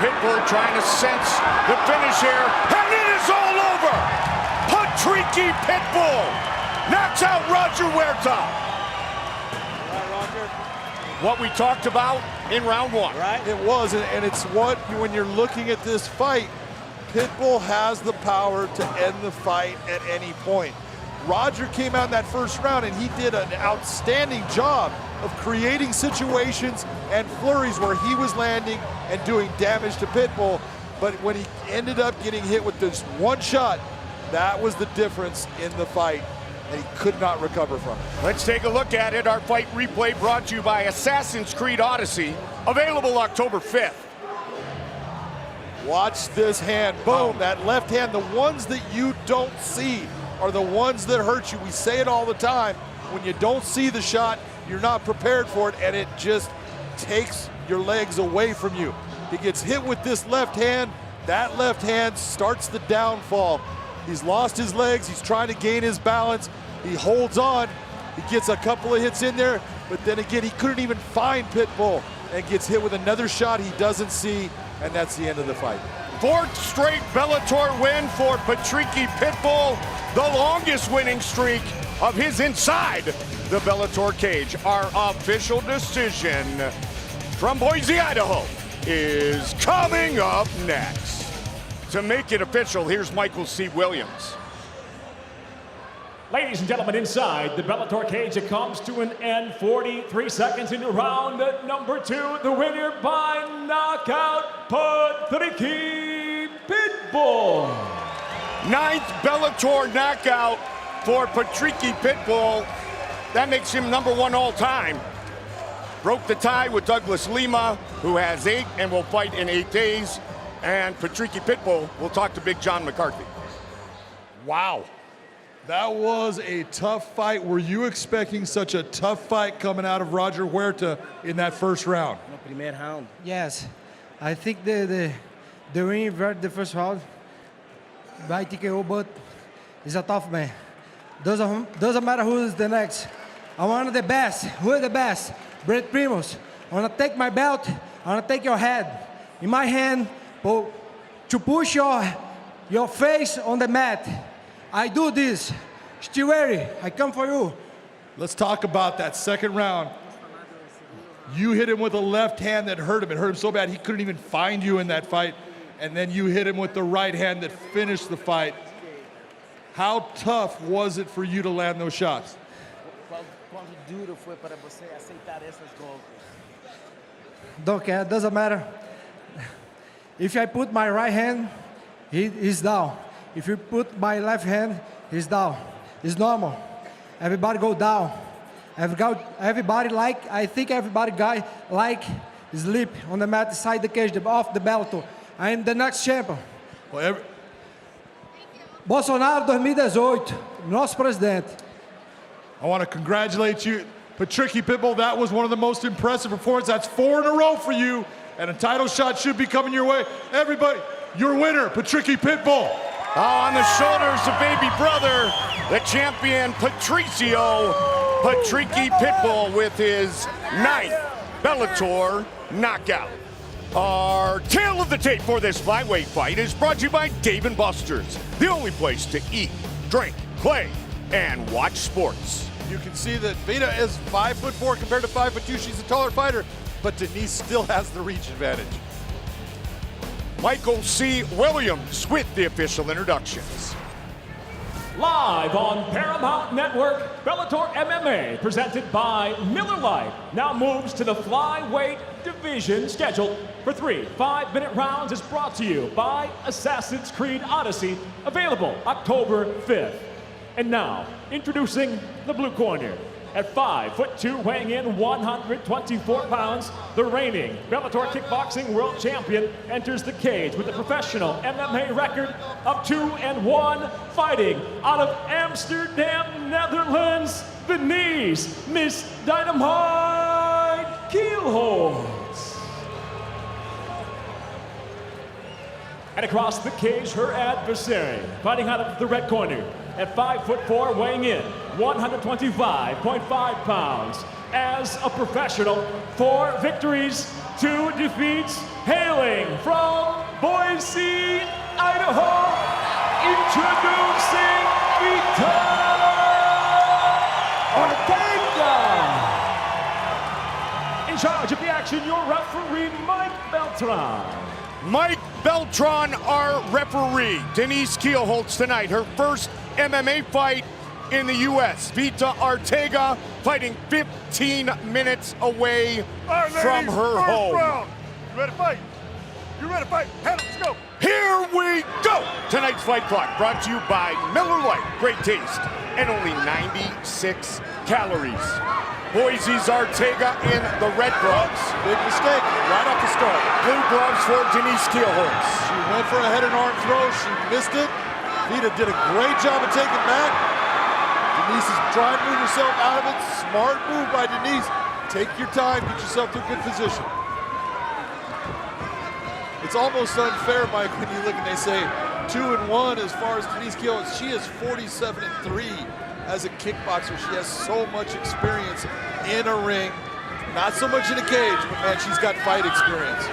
Pitbull trying to sense the finish here. And it is all over. Patricky Pitbull knocks out Roger Huerta. What we talked about in round one. Right. It was, and it's what, when you're looking at this fight, Pitbull has the power to end the fight at any point. Roger came out in that first round and he did an outstanding job of creating situations and flurries where he was landing and doing damage to Pitbull. But when he ended up getting hit with this one shot, that was the difference in the fight, and he could not recover from it. Let's take a look at it. Our fight replay brought to you by Assassin's Creed Odyssey, available October 5th. Watch this hand, boom, that left hand. The ones that you don't see are the ones that hurt you. We say it all the time. When you don't see the shot, you're not prepared for it, and it just takes your legs away from you. He gets hit with this left hand. That left hand starts the downfall. He's lost his legs. He's trying to gain his balance. He holds on. He gets a couple of hits in there, but then again, he couldn't even find Pitbull and gets hit with another shot he doesn't see, and that's the end of the fight. Fourth straight Bellator win for Patricky Pitbull, the longest winning streak of his inside the Bellator cage. Our official decision from Boise, Idaho is coming up next. To make it official, here's Michael C. Williams. Ladies and gentlemen, inside the Bellator cage, it comes to an end. 43 seconds into round number two. The winner by knockout, Patricky Pitbull. Ninth Bellator knockout for Patricky Pitbull. That makes him #1 all time. Broke the tie with Douglas Lima, who has 8 and will fight in 8 days. And Patricky Pitbull will talk to Big John McCarthy. Wow. That was a tough fight. Were you expecting such a tough fight coming out of Roger Huerta in that first round? No primer round. Yes, I think the winning verdict the first round by TKO, but it's a tough man. Doesn't matter who is the next. I want the best. Who is the best? Brett Primos. I want to take my belt. I want to take your head in my hand, but to push your face on the mat. I do this. Stiweri, I come for you. Let's talk about that second round. You hit him with a left hand that hurt him. It hurt him so bad he couldn't even find you in that fight. And then you hit him with the right hand that finished the fight. How tough was it for you to land those shots? Don't care, doesn't matter. If I put my right hand, he's down. If you put my left hand, he's down. It's normal. Everybody go down. Everybody I think everybody sleep on the mat inside the cage, off the Bellator. I am the next champion. Well, Bolsonaro 2018, nosso presidente. I want to congratulate you, Patricky Pitbull. That was one of the most impressive performances. That's 4 in a row for you, and a title shot should be coming your way. Everybody, your winner, Patricky Pitbull. On the shoulders of baby brother, the champion Patricio Patricky Pitbull with his 9th Bellator knockout. Our tale of the tape for this flyweight fight is brought to you by Dave & Buster's, the only place to eat, drink, play, and watch sports. You can see that Vita is 5'4" compared to 5'2". She's a taller fighter, but Denise still has the reach advantage. Michael C. Williams with the official introductions. Live on Paramount Network, Bellator MMA, presented by Miller Lite, now moves to the flyweight division, scheduled for 3 5-minute rounds, is brought to you by Assassin's Creed Odyssey, available October 5th. And now, introducing the blue corner. At 5'2", weighing in 124 pounds, the reigning Bellator Kickboxing World Champion enters the cage with a professional MMA record of 2-1, fighting out of Amsterdam, Netherlands, Denise Miss Dynamite Kielholtz. And across the cage, her adversary, fighting out of the red corner. At 5'4", weighing in 125.5 pounds. As a professional, 4 victories, 2 defeats, hailing from Boise, Idaho, introducing Vita Ortega. In charge of the action, your referee, Mike Beltran. Mike Beltran, our referee. Denise Kielholtz tonight, her first MMA fight in the U.S. Vita Ortega fighting 15 minutes away from her home. Round. You ready to fight? You ready to fight? Head up, let's go. Here we go! Tonight's fight clock brought to you by Miller Lite. Great taste and only 96 calories. Boise's Ortega in the red gloves. Big mistake right off the start. Blue gloves for Denise Kielholtz. She went for a head and arm throw. She missed it. Vita did a great job of taking back. Denise is trying to move herself out of it. Smart move by Denise. Take your time, get yourself to a good position. It's almost unfair, Mike, when you look and they say 2-1 as far as Denise Kielholtz. She is 47-3 as a kickboxer. She has so much experience in a ring. Not so much in a cage, but man, she's got fight experience.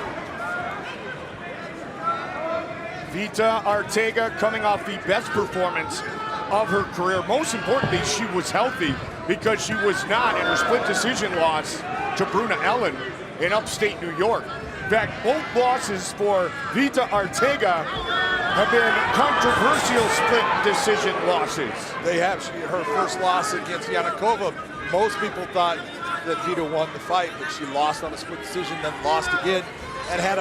Vita Ortega coming off the best performance of her career. Most importantly, she was healthy because she was not in her split decision loss to Bruna Ellen in upstate New York. In fact, both losses for Vita Ortega have been controversial split decision losses. They have. Her first loss against Yanakova, most people thought that Vita won the fight, but she lost on a split decision, then lost again, and had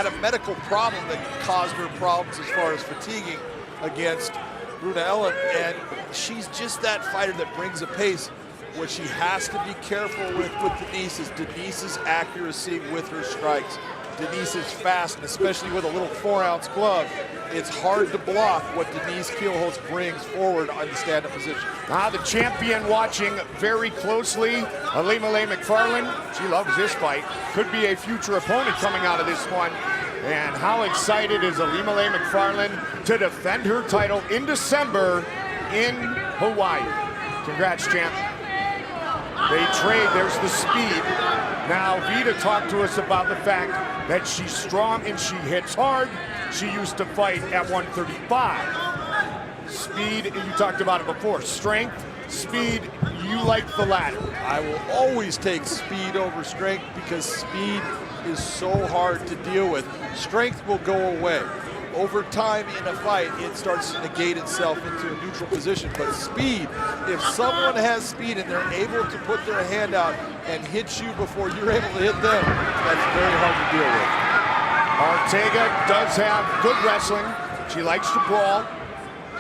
a medical problem that caused her problems as far as fatiguing against Bruna Ellen. And she's just that fighter that brings a pace. What she has to be careful with Denise is Denise's accuracy with her strikes. Denise is fast, and especially with a little 4-ounce glove, it's hard to block what Denise Kielholtz brings forward on the stand-up position. The champion watching very closely, Ilima-Lei Macfarlane. She loves this fight. Could be a future opponent coming out of this one. And how excited is Ilima-Lei Macfarlane to defend her title in December in Hawaii. Congrats, champ. They trade, there's the speed. Now, Vita talked to us about the fact that she's strong and she hits hard. She used to fight at 135. Speed, you talked about it before. Strength, speed, you like the latter. I will always take speed over strength because speed is so hard to deal with. Strength will go away. Over time in a fight, it starts to negate itself into a neutral position. But speed, if someone has speed and they're able to put their hand out and hit you before you're able to hit them, that's very hard to deal with. Ortega does have good wrestling. She likes to brawl.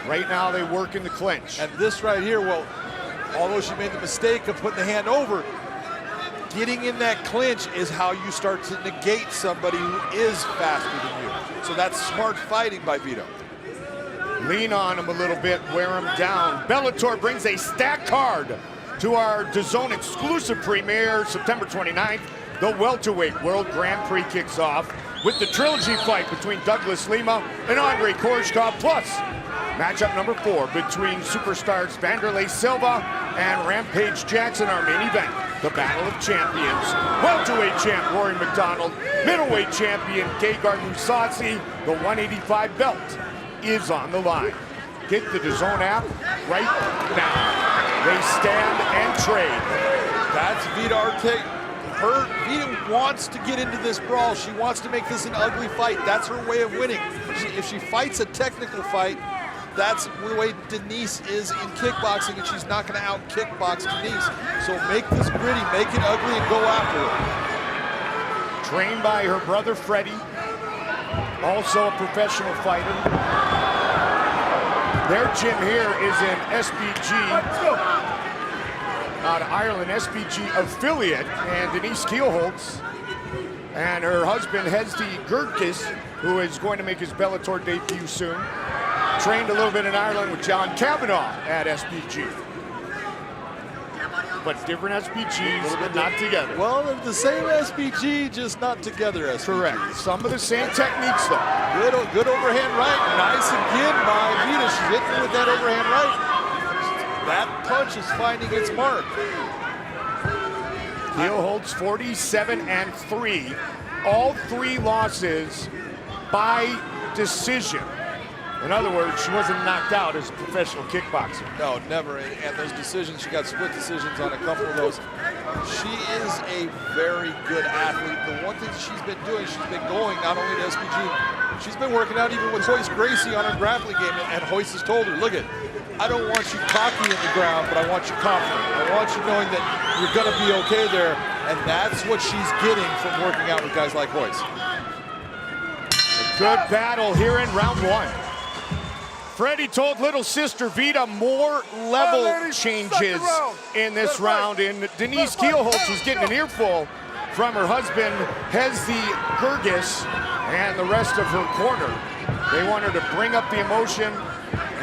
Right now they work in the clinch. And this right here, well, although she made the mistake of putting the hand over, getting in that clinch is how you start to negate somebody who is faster than you. So that's smart fighting by Vito. Lean on him a little bit, wear him down. Bellator brings a stacked card to our DAZN exclusive premiere September 29th. The welterweight World Grand Prix kicks off with the trilogy fight between Douglas Lima and Andre Koreshkov, plus matchup number 4 between superstars Vanderlei Silva and Rampage Jackson, our main event, the Battle of Champions. Welterweight champ Rory McDonald, middleweight champion Gegard Mousasi, the 185 belt is on the line. Get the DAZN app right now. They stand and trade. That's Vito Ortega. Vito wants to get into this brawl. She wants to make this an ugly fight. That's her way of winning. If she fights a technical fight, that's the way Denise is in kickboxing, and she's not going to out-kickbox Denise. So make this gritty, make it ugly, and go after her. Trained by her brother Freddie, also a professional fighter. Their gym here is in SBG, out of Ireland, SBG affiliate, and Denise Keelholtz and her husband Hezdi Gurkis, who is going to make his Bellator debut soon, trained a little bit in Ireland with John Kavanagh at SBG. But different SBGs, but not together. Well, they're the same SBG, just not together SBG. Correct. Some of the same techniques, though. Good overhand right. Nice again by Vito. She's hitting with that overhand right. That punch is finding its mark. Keelholtz 47-3. All 3 losses by decision. In other words, she wasn't knocked out as a professional kickboxer. No, never. And those decisions, she got split decisions on a couple of those. She is a very good athlete. The one thing she's been doing, she's been going not only to SBG, she's been working out even with Royce Gracie on her grappling game. And Royce has told her, look it, I don't want you cocky in the ground, but I want you confident. I want you knowing that you're going to be okay there. And that's what she's getting from working out with guys like Royce. A good battle here in round 1. Freddie told little sister Vita more level changes in this round, and Denise Keelholtz was getting an earful from her husband, Hezdi Gurkis, and the rest of her corner. They want her to bring up the emotion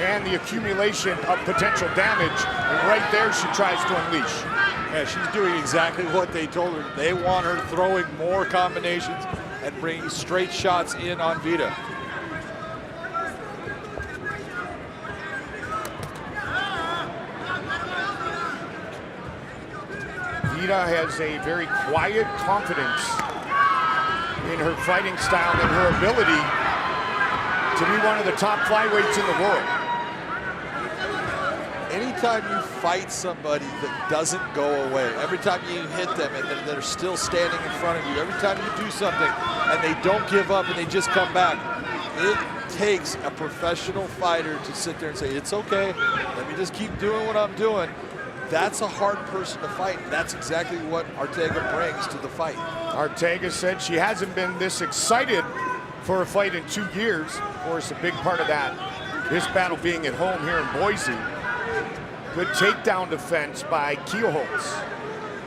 and the accumulation of potential damage, and right there she tries to unleash. Yeah, she's doing exactly what they told her. They want her throwing more combinations and bringing straight shots in on Vita. Vita has a very quiet confidence in her fighting style and her ability to be one of the top flyweights in the world. Anytime you fight somebody that doesn't go away, every time you hit them and they're still standing in front of you, every time you do something and they don't give up and they just come back, it takes a professional fighter to sit there and say, it's okay, let me just keep doing what I'm doing. That's a hard person to fight. That's exactly what Ortega brings to the fight. Ortega said she hasn't been this excited for a fight in 2 years. Of course, a big part of that, this battle being at home here in Boise. Good takedown defense by Keelholtz.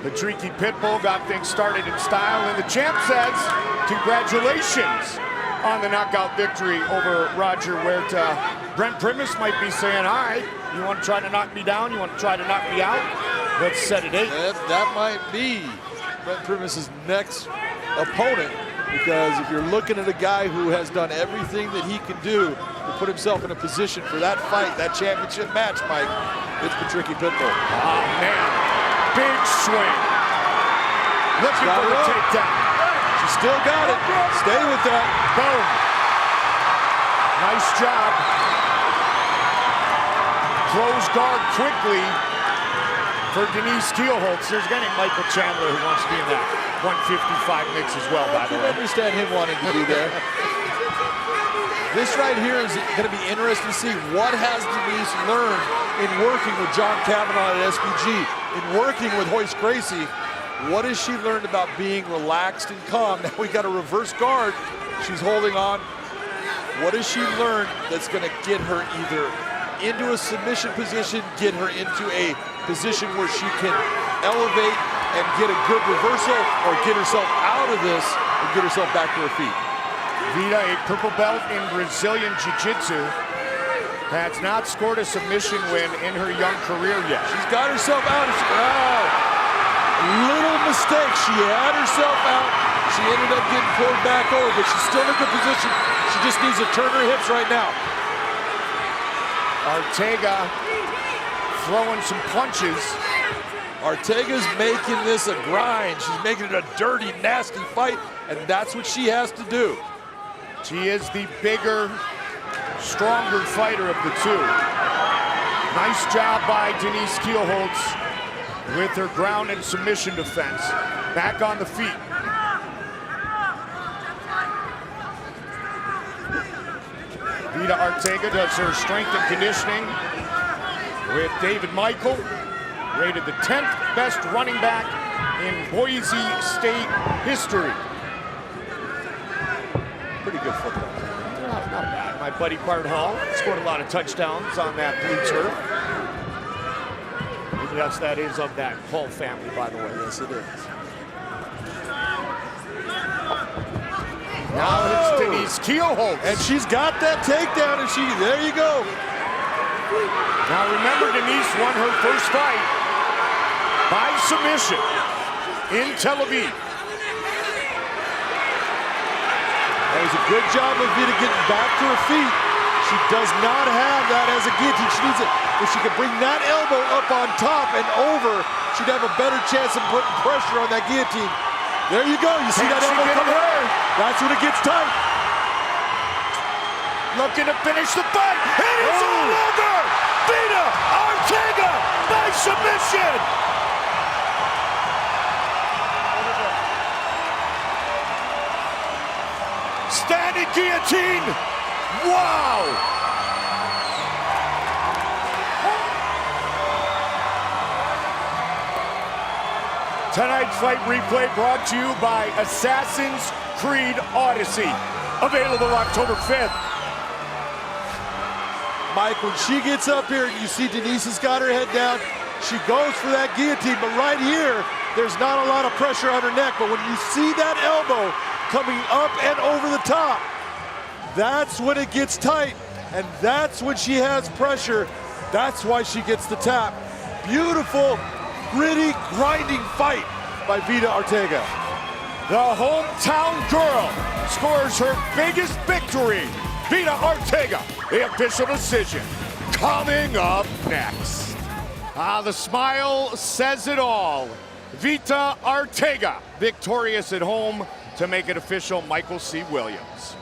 The Tricky Pitbull got things started in style, and the champ says, congratulations on the knockout victory over Roger Huerta. Brent Primus might be saying, all right, you want to try to knock me down? You want to try to knock me out? Let's set it 8. That might be Brent Primus's next opponent, because if you're looking at a guy who has done everything that he can do to put himself in a position for that fight, that championship match, Mike, it's the Tricky Pitbull. Oh, man. Big swing. Looking for the takedown. She still got it. Stay with that. Boom. Nice job. Close guard quickly for Denise Keelholtz. There's a guy named Michael Chandler who wants to be in that 155 mix as well, by the way. I can understand him wanting to be there. This right here is going to be interesting to see what has Denise learned in working with John Kavanagh at SBG, in working with Royce Gracie. What has she learned about being relaxed and calm? Now we got a reverse guard. She's holding on. What has she learned that's going to get her either into a submission position, get her into a position where she can elevate and get a good reversal, or get herself out of this and get herself back to her feet? Vida, a purple belt in Brazilian Jiu-Jitsu, has not scored a submission win in her young career yet. She's got herself out. Little mistake. She had herself out. She ended up getting pulled back over, but she's still in a good position. She just needs to turn her hips right now. Ortega throwing some punches. Ortega's making this a grind. She's making it a dirty, nasty fight, and that's what she has to do. She is the bigger, stronger fighter of the two. Nice job by Denise Kielholtz with her ground and submission defense. Back on the feet. Vida Ortega does her strength and conditioning with David Michael, rated the 10th best running back in Boise State history. Pretty good football. Not bad. My buddy Bart Hall scored a lot of touchdowns on that blue turf. And yes, that is of that Hall family, by the way. Yes, it is. Now it's Denise Kielholtz. And she's got that takedown, and there you go. Now remember, Denise won her first fight by submission in Tel Aviv. That was a good job of Vida getting back to her feet. She does not have that as a guillotine. She needs it. If she could bring that elbow up on top and over, she'd have a better chance of putting pressure on that guillotine. There you go. You see that elbow coming there? That's when it gets tight. Looking to finish the fight. It is all over. Vida Ortega by submission. Standing guillotine. Wow. Tonight's fight replay brought to you by Assassin's Creed Odyssey. Available October 5th. Mike, when she gets up here, you see Denise has got her head down. She goes for that guillotine, but right here, there's not a lot of pressure on her neck. But when you see that elbow coming up and over the top, that's when it gets tight, and that's when she has pressure. That's why she gets the tap. Beautiful, gritty, grinding fight by Vida Ortega. The hometown girl scores her biggest victory. Vida Ortega, the official decision. Coming up next. The smile says it all. Vida Ortega, victorious at home to make it official. Michael C. Williams.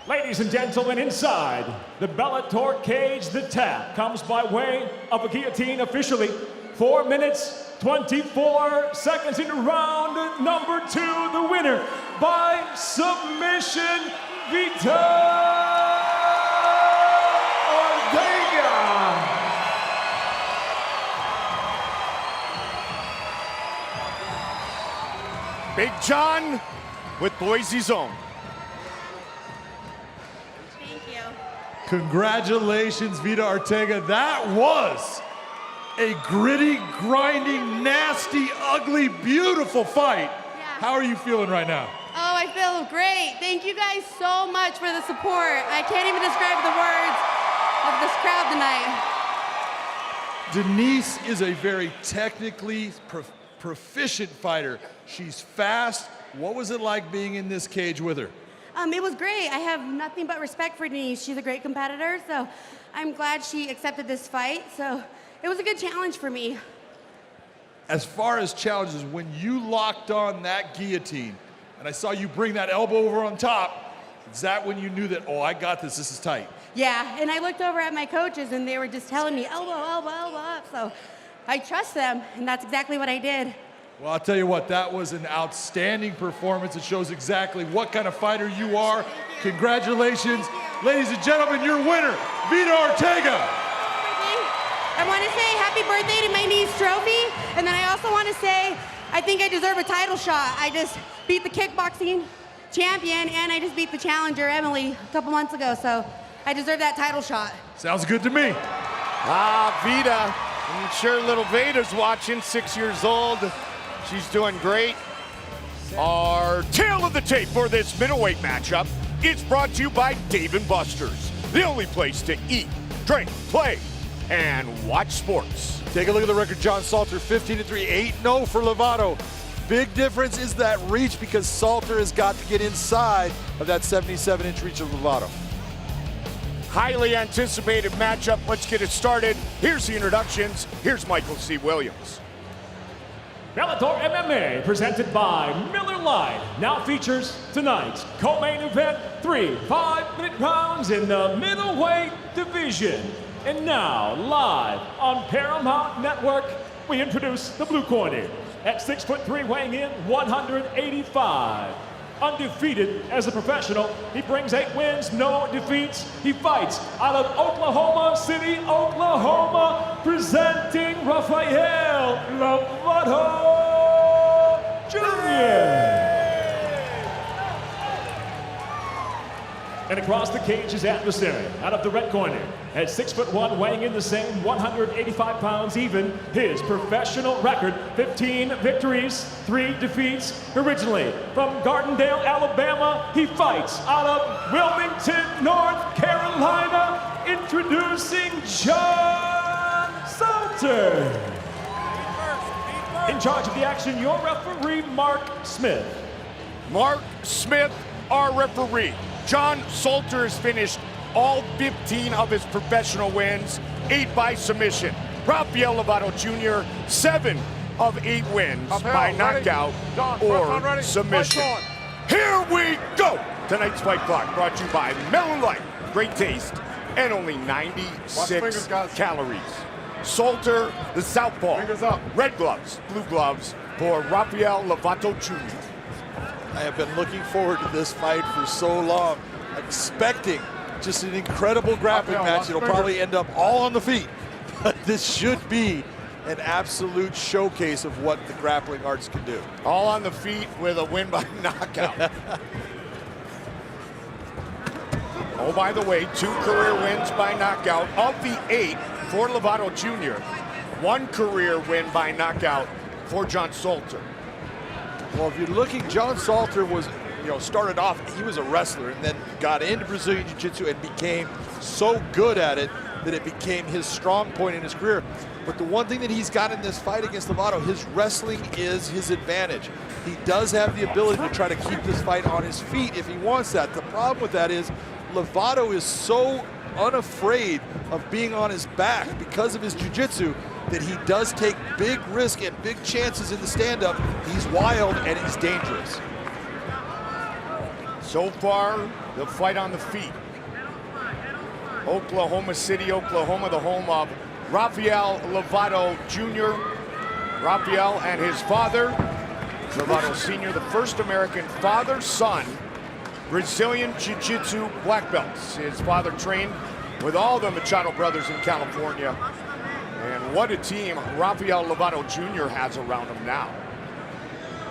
Ladies and gentlemen, inside the Bellator cage, the tap comes by way of a guillotine officially. 4 minutes, 24 seconds into round number 2. The winner by submission, Vida Ortega. Big John with Boise's own. Congratulations, Vida Ortega. That was a gritty, grinding, nasty, ugly, beautiful fight. Yeah. How are you feeling right now? Oh, I feel great. Thank you guys so much for the support. I can't even describe the words of this crowd tonight. Denise is a very technically proficient fighter. She's fast. What was it like being in this cage with her? It was great. I have nothing but respect for Denise. She's a great competitor, so I'm glad she accepted this fight. So it was a good challenge for me. As far as challenges, when you locked on that guillotine, and I saw you bring that elbow over on top, is that when you knew that, oh, I got this, this is tight? Yeah, and I looked over at my coaches, and they were just telling me, elbow, elbow, elbow up. So I trust them, and that's exactly what I did. Well, I'll tell you what, that was an outstanding performance. It shows exactly what kind of fighter you are. Congratulations. Ladies and gentlemen, your winner, Vida Ortega. I want to say happy birthday to my niece, Trophy, and then I also want to say I think I deserve a title shot. I just beat the kickboxing champion, and I just beat the challenger, Emily, a couple months ago, so I deserve that title shot. Sounds good to me. Vida, I'm sure little Veda's watching, 6 years old. She's doing great. Our tail of the tape for this middleweight matchup is brought to you by Dave & Buster's, the only place to eat, drink, play, and watch sports. Take a look at the record. John Salter, 15-3, 8-0 for Lovato. Big difference is that reach, because Salter has got to get inside of that 77-inch reach of Lovato. Highly anticipated matchup. Let's get it started. Here's the introductions. Here's Michael C. Williams. Bellator MMA, presented by Miller Lite, now features tonight's co-main event, 3 5-minute rounds in the middleweight division. And now, live on Paramount Network, we introduce the blue corner. At 6'3", weighing in 185. Undefeated as a professional, he brings 8 wins, no defeats. He fights out of Oklahoma City, Oklahoma, presenting Rafael Lovato Jr. And across the cage, his adversary, out of the red corner, at 6'1", weighing in the same 185 pounds even, his professional record, 15 victories, 3 defeats. Originally from Gardendale, Alabama, he fights out of Wilmington, North Carolina, introducing John Salter. In charge of the action, your referee, Mark Smith. Mark Smith, our referee. John Salter has finished all 15 of his professional wins, 8 by submission. Rafael Lovato Jr., 7 of 8 wins by knockout or submission. Here we go! Tonight's fight clock brought to you by Miller Lite. Great taste and only 96 calories. Salter, the southpaw. Red gloves, blue gloves for Rafael Lovato Jr. I have been looking forward to this fight for so long, expecting just an incredible grappling match. It'll probably end up all on the feet, but this should be an absolute showcase of what the grappling arts can do. All on the feet with a win by knockout. Oh, by the way, 2 career wins by knockout. Of the 8 for Lovato Jr., 1 career win by knockout for John Salter. Well, if you're looking, John Salter was, started off, he was a wrestler and then got into Brazilian Jiu-Jitsu and became so good at it that it became his strong point in his career. But the one thing that he's got in this fight against Lovato, his wrestling is his advantage. He does have the ability to try to keep this fight on his feet if he wants that. The problem with that is Lovato is so unafraid of being on his back because of his jiu-jitsu that he does take big risk and big chances in the stand-up. He's wild and he's dangerous. So far, the fight on the feet. Oklahoma City, Oklahoma, the home of Rafael Lovato Jr. Rafael and his father, Lovato Sr., the first American father-son Brazilian Jiu-Jitsu black belts. His father trained with all the Machado brothers in California. And what a team Rafael Lovato Jr. has around him now.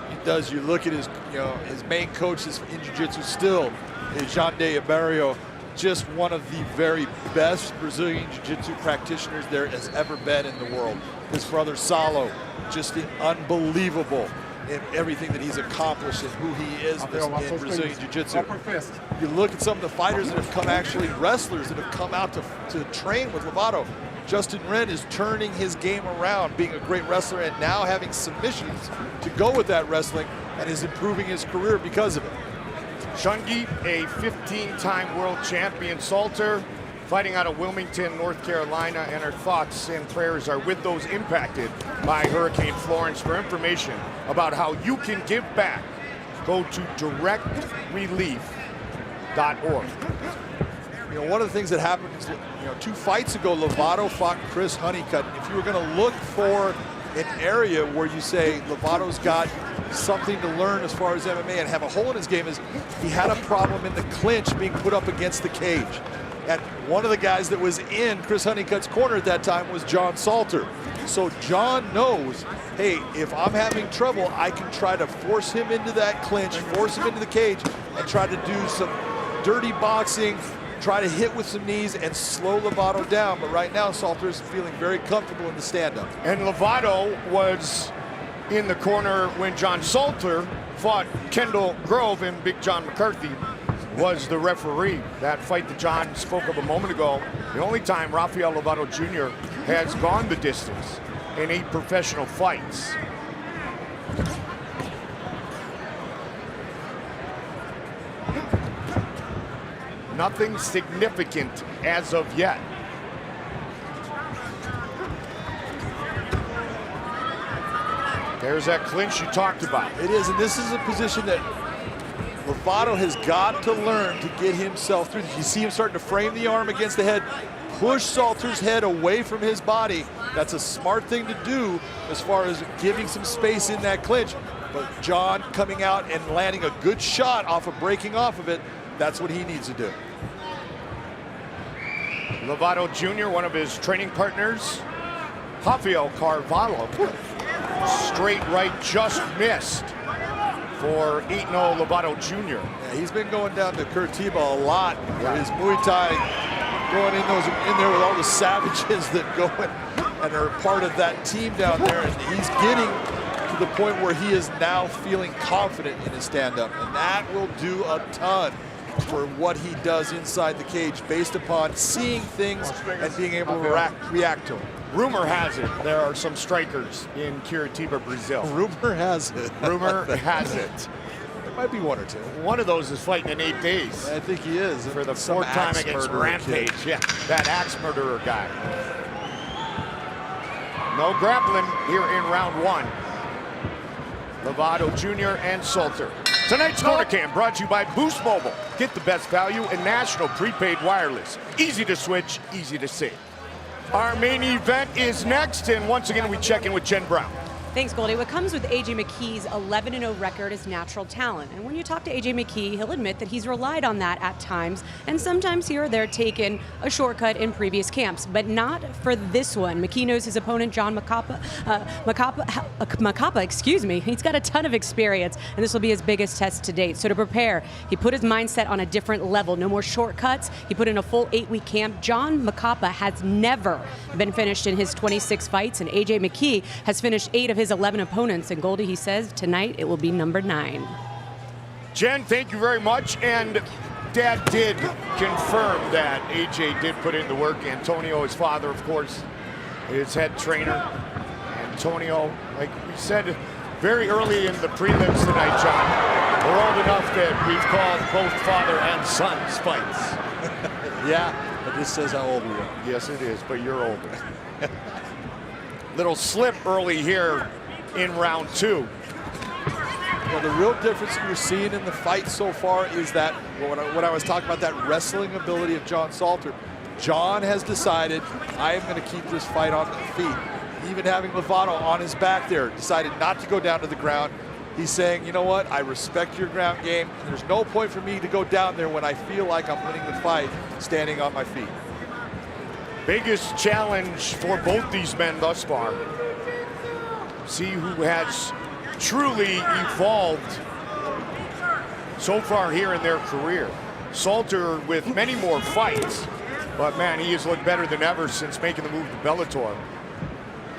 He does. You look at his, his main coach in Jiu-Jitsu still is Jean de Iberio, just one of the very best Brazilian Jiu-Jitsu practitioners there has ever been in the world. His brother Salo, just unbelievable in everything that he's accomplished and who he is in Brazilian Jiu-Jitsu. You look at some of the fighters that have come, actually wrestlers that have come out to train with Lovato. Justin Wren is turning his game around, being a great wrestler and now having submissions to go with that wrestling, and is improving his career because of it. Shungi, a 15-time world champion. Salter, fighting out of Wilmington, North Carolina, and our thoughts and prayers are with those impacted by Hurricane Florence. For information about how you can give back, go to directrelief.org. One of the things that happened is, 2 fights ago, Lovato fought Chris Honeycutt. If you were going to look for an area where you say Lovato's got something to learn as far as MMA and have a hole in his game, is he had a problem in the clinch being put up against the cage. And one of the guys that was in Chris Honeycutt's corner at that time was John Salter. So John knows, hey, if I'm having trouble, I can try to force him into that clinch, force him into the cage, and try to do some dirty boxing, try to hit with some knees and slow Lovato down. But right now, Salter is feeling very comfortable in the stand-up. And Lovato was in the corner when John Salter fought Kendall Grove, and Big John McCarthy was the referee. That fight that John spoke of a moment ago, the only time Rafael Lovato Jr. has gone the distance in 8 professional fights. Nothing significant as of yet. There's that clinch you talked about. It is, and this is a position that Lovato has got to learn to get himself through. You see him starting to frame the arm against the head, push Salter's head away from his body. That's a smart thing to do as far as giving some space in that clinch. But John coming out and landing a good shot off of breaking off of it, that's what he needs to do. Lovato Jr., one of his training partners, Rafael Carvalho, straight right just missed for 8-0 Lovato Jr. Yeah, he's been going down to Curitiba a lot. His Muay Thai going in there with all the savages that go and are part of that team down there. And he's getting to the point where he is now feeling confident in his stand-up. And that will do a ton for what he does inside the cage based upon seeing things and being able to react to them. Rumor has it there are some strikers in Curitiba, Brazil. Rumor has it. Rumor has it. There might be one or two. One of those is fighting in 8 days. I think he is. For the 4th time against Rampage. Kid. Yeah, that axe murderer guy. No grappling here in round 1. Lovato Jr. and Salter. Tonight's Corner Cam brought to you by Boost Mobile. Get the best value in national prepaid wireless. Easy to switch, easy to save. Our main event is next, and once again we check in with Jen Brown. Thanks, Goldie. What comes with A.J. McKee's 11-0 record is natural talent. And when you talk to A.J. McKee, he'll admit that he's relied on that at times, and sometimes here or there taken a shortcut in previous camps, but not for this one. McKee knows his opponent, John Macapa, excuse me. He's got a ton of experience, and this will be his biggest test to date. So to prepare, he put his mindset on a different level. No more shortcuts. He put in a full 8-week camp. John Macapa has never been finished in his 26 fights, and A.J. McKee has finished 8 of his 11 opponents. And Goldie, he says tonight it will be number 9. Jen, thank you very much. And Dad did confirm that AJ did put in the work. Antonio, his father, of course, his head trainer. Antonio, like we said very early in the prelims tonight, John, we're old enough that we've called both father and sons fights. Yeah, but this says how old we are. Yes, it is, but you're older. Little slip early here in round 2. Well, the real difference you're seeing in the fight so far is that when I was talking about that wrestling ability of John Salter, John has decided, I am going to keep this fight on the feet. Even having Lovato on his back there, decided not to go down to the ground. He's saying, you know what, I respect your ground game. There's no point for me to go down there when I feel like I'm winning the fight standing on my feet. Biggest challenge for both these men thus far. See who has truly evolved so far here in their career. Salter with many more fights, but man, he has looked better than ever since making the move to Bellator.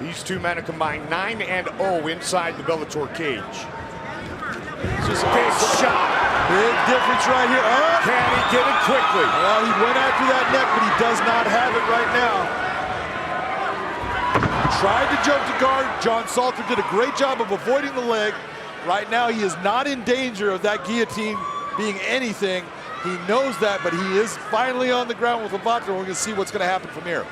These two men have combined 9-0 inside the Bellator cage. Just a big shot. Big difference right here. Oh. Can he get it quickly? Well, he went after that neck, but he does not have it right now. Tried to jump to guard. John Salter did a great job of avoiding the leg. Right now, he is not in danger of that guillotine being anything. He knows that, but he is finally on the ground with Lovato. We're going to see what's going to happen from here.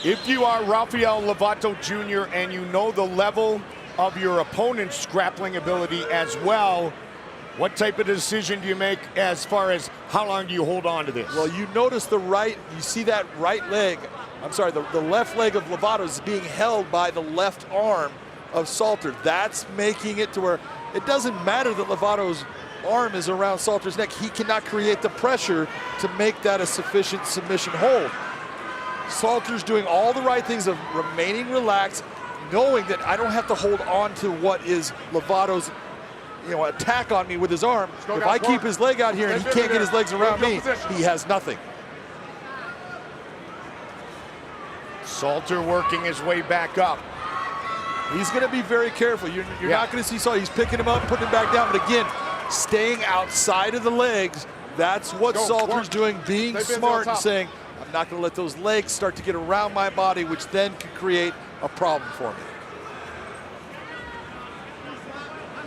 If you are Rafael Lovato Jr. and you know the level of your opponent's grappling ability as well, what type of decision do you make as far as how long do you hold on to this? Well, you notice you see that right leg, I'm sorry, the left leg of Lovato is being held by the left arm of Salter. That's making it to where it doesn't matter that Lovato's arm is around Salter's neck, he cannot create the pressure to make that a sufficient submission hold. Salter's doing all the right things of remaining relaxed, knowing that I don't have to hold on to what is Lovato's attack on me with his arm. If I keep his leg out here and he can't get his legs around me, he has nothing. Salter working his way back up. He's going to be very careful. You're not going to see Salter. He's picking him up, putting him back down. But again, staying outside of the legs, that's what Salter's doing, being smart and saying, I'm not going to let those legs start to get around my body, which then can create a problem for me.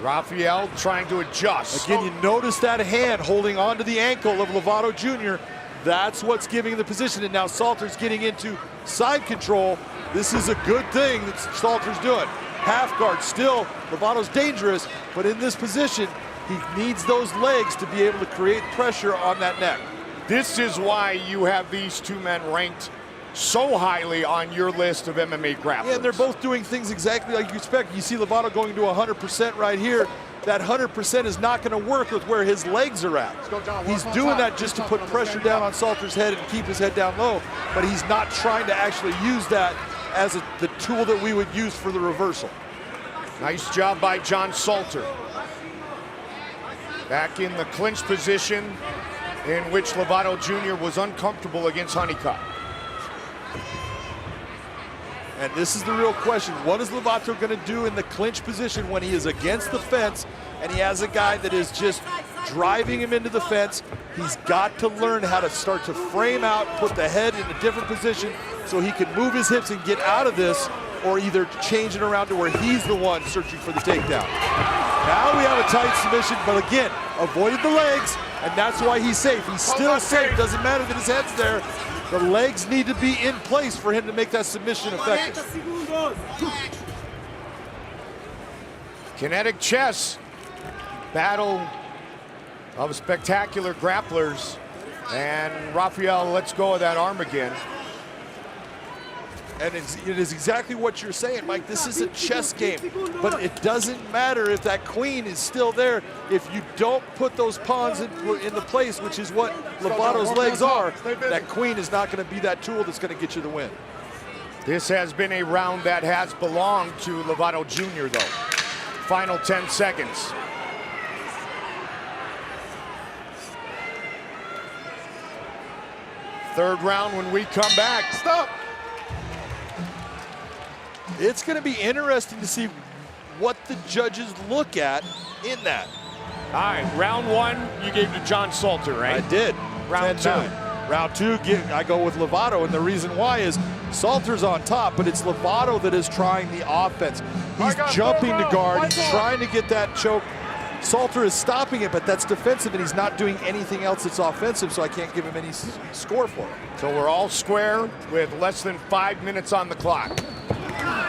Rafael trying to adjust. Again, you notice that hand holding onto the ankle of Lovato Jr. That's what's giving the position. And now Salter's getting into side control. This is a good thing that Salter's doing. Half guard still, Lovato's dangerous, but in this position, he needs those legs to be able to create pressure on that neck. This is why you have these two men ranked so highly on your list of MMA grapplers. Yeah, and they're both doing things exactly like you expect. You see Lovato going to 100% right here. That 100% is not going to work with where his legs are at. He's doing that just to put pressure down on Salter's head and keep his head down low, but he's not trying to actually use that as the tool that we would use for the reversal. Nice job by John Salter. Back in the clinch position in which Lovato Jr. was uncomfortable against Honeycutt. And this is the real question. What is Lovato going to do in the clinch position when he is against the fence and he has a guy that is just driving him into the fence? He's got to learn how to start to frame out, put the head in a different position so he can move his hips and get out of this, or either change it around to where he's the one searching for the takedown. Now we have a tight submission, but again, avoided the legs, and that's why he's safe. He's still safe. Doesn't matter that his head's there. The legs need to be in place for him to make that submission effective. Kinetic chess. Battle of spectacular grapplers. And Rafael lets go of that arm again. And it is exactly what you're saying, Mike. This is a chess game, but it doesn't matter if that queen is still there. If you don't put those pawns into place, which is what Lovato's legs are, that queen is not going to be that tool that's going to get you the win. This has been a round that has belonged to Lovato Jr., though. Final 10 seconds. Third round when we come back. Stop. It's going to be interesting to see what the judges look at in that. All right, round one, you gave to John Salter, right? I did. Round two. Round two, I go with Lovato, and the reason why is Salter's on top, but it's Lovato that is trying the offense. He's jumping to guard, he's trying to get that choke. Salter is stopping it, but that's defensive, and he's not doing anything else that's offensive, so I can't give him any score for it. So we're all square with less than 5 minutes on the clock.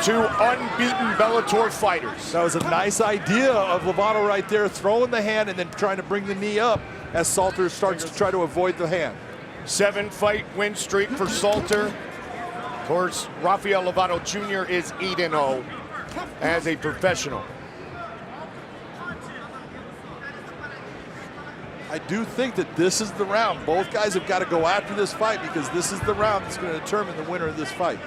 Two unbeaten Bellator fighters. That was a nice idea of Lovato right there, throwing the hand and then trying to bring the knee up as Salter starts to try to avoid the hand. 7-fight win streak for Salter. Of course, Rafael Lovato Jr. is 8-0 as a professional. I do think that this is the round. Both guys have got to go after this fight because this is the round that's going to determine the winner of this fight.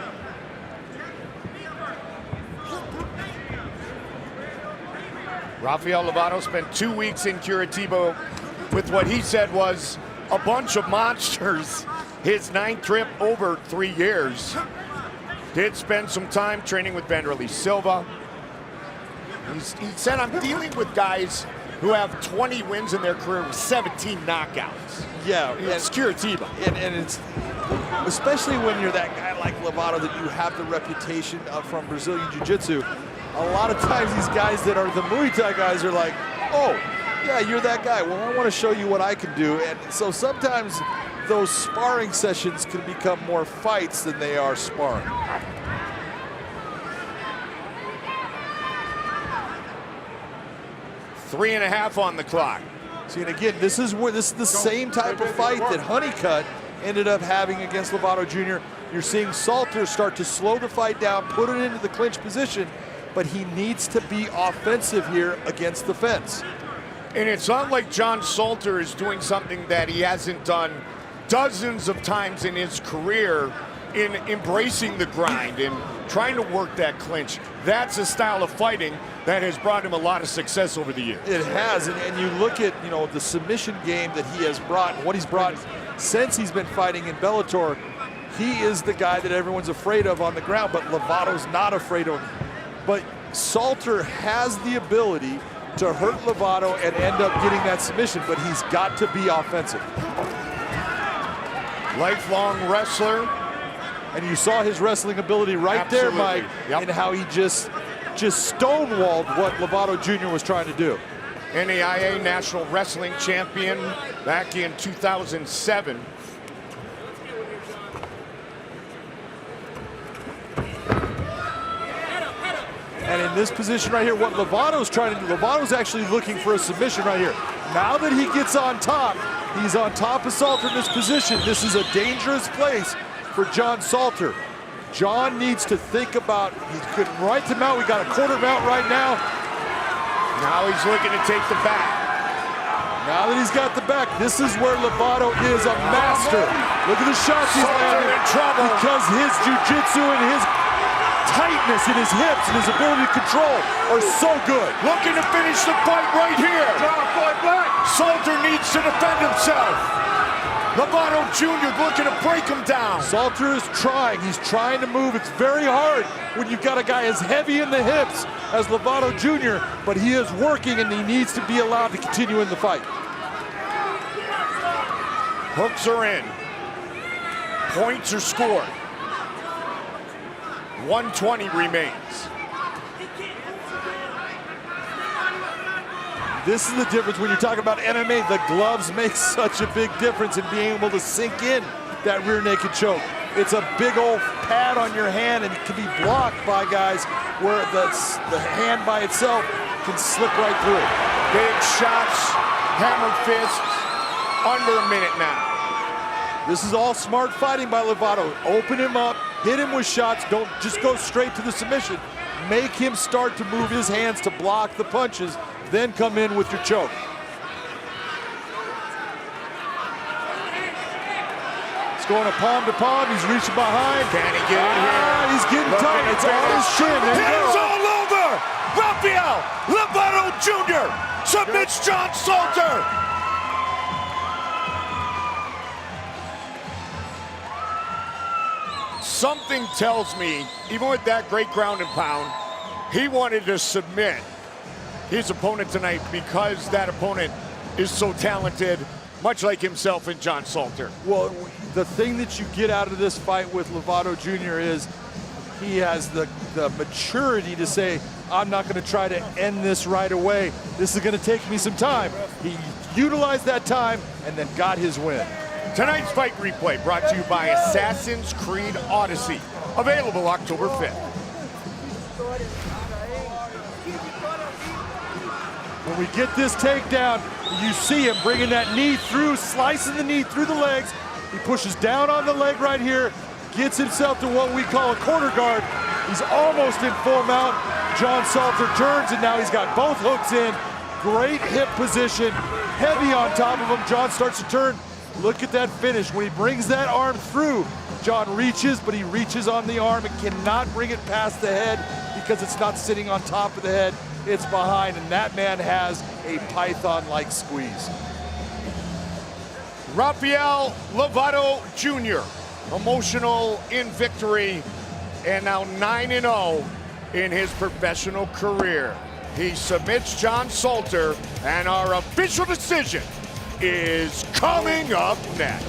Rafael Lovato spent 2 weeks in Curitiba with what he said was a bunch of monsters. His 9th trip over 3 years. Did spend some time training with Vanderlei Silva. He said, I'm dealing with guys who have 20 wins in their career with 17 knockouts. Yeah, it's Curitiba. And it's, especially when you're that guy like Lovato that you have the reputation from Brazilian Jiu-Jitsu, a lot of times these guys that are the Muay Thai guys are like, oh, yeah, you're that guy. Well, I want to show you what I can do. And so sometimes those sparring sessions can become more fights than they are sparring. Three and a half on the clock. See, and again, this is the same type of fight that Honeycutt ended up having against Lovato Jr. You're seeing Salter start to slow the fight down, put it into the clinch position, but he needs to be offensive here against the fence. And it's not like John Salter is doing something that he hasn't done dozens of times in his career in embracing the grind and trying to work that clinch. That's a style of fighting that has brought him a lot of success over the years. It has, and you look at, you know, the submission game that he has brought, what he's brought since he's been fighting in Bellator. He is the guy that everyone's afraid of on the ground, but Lovato's not afraid of him. But Salter has the ability to hurt Lovato and end up getting that submission, but he's got to be offensive. Lifelong wrestler. And you saw his wrestling ability right Absolutely. there, Mike, Yep. and how he just stonewalled what Lovato Jr. was trying to do. NAIA National Wrestling Champion back in 2007. And in this position right here, what Lovato's trying to do, Lovato's actually looking for a submission right here. Now that he gets on top, he's on top of Salter in this position. This is a dangerous place for John Salter. John needs to think about, he couldn't right to mount. We got a quarter mount right now. Now he's looking to take the back. Now that he's got the back, this is where Lovato is a master. Look at the shots he's landing. In trouble. Because his jiu-jitsu and his tightness in his hips and his ability to control are so good. Looking to finish the fight right here. Salter needs to defend himself. Lovato Jr. looking to break him down. Salter is trying. He's trying to move. It's very hard when you've got a guy as heavy in the hips as Lovato Jr., but he is working and he needs to be allowed to continue in the fight. Hooks are in. Points are scored. 120 remains. This is the difference when you're talking about MMA. The gloves make such a big difference in being able to sink in that rear naked choke. It's a big old pad on your hand and it can be blocked by guys where the hand by itself can slip right through. Big shots, hammer fists, under a minute now. This is all smart fighting by Lovato. Open him up, hit him with shots, don't just go straight to the submission. Make him start to move his hands to block the punches, then come in with your choke. It's going to palm, he's reaching behind. Can he get it here? He's getting tight, it's on his chin. There you Hands go. all over! Rafael Lovato Jr. submits John Salter. Something tells me, even with that great ground and pound, he wanted to submit his opponent tonight because that opponent is so talented, much like himself and John Salter. Well, the thing that you get out of this fight with Lovato Jr. is he has the maturity to say, I'm not going to try to end this right away. This is going to take me some time. He utilized that time and then got his win. Tonight's fight replay brought to you by Assassin's Creed Odyssey, available October 5th. When we get this takedown, you see him bringing that knee through, slicing the knee through the legs. He pushes down on the leg right here, gets himself to what we call a quarter guard. He's almost in full mount. John Salter turns, and now he's got both hooks in. Great hip position, heavy on top of him. John starts to turn. Look at that finish. When he brings that arm through, John reaches, but he reaches on the arm and cannot bring it past the head because it's not sitting on top of the head. It's behind, and that man has a python-like squeeze. Rafael Lovato Jr., emotional in victory, and now 9-0 in his professional career. He submits John Salter, and our official decision is coming up next.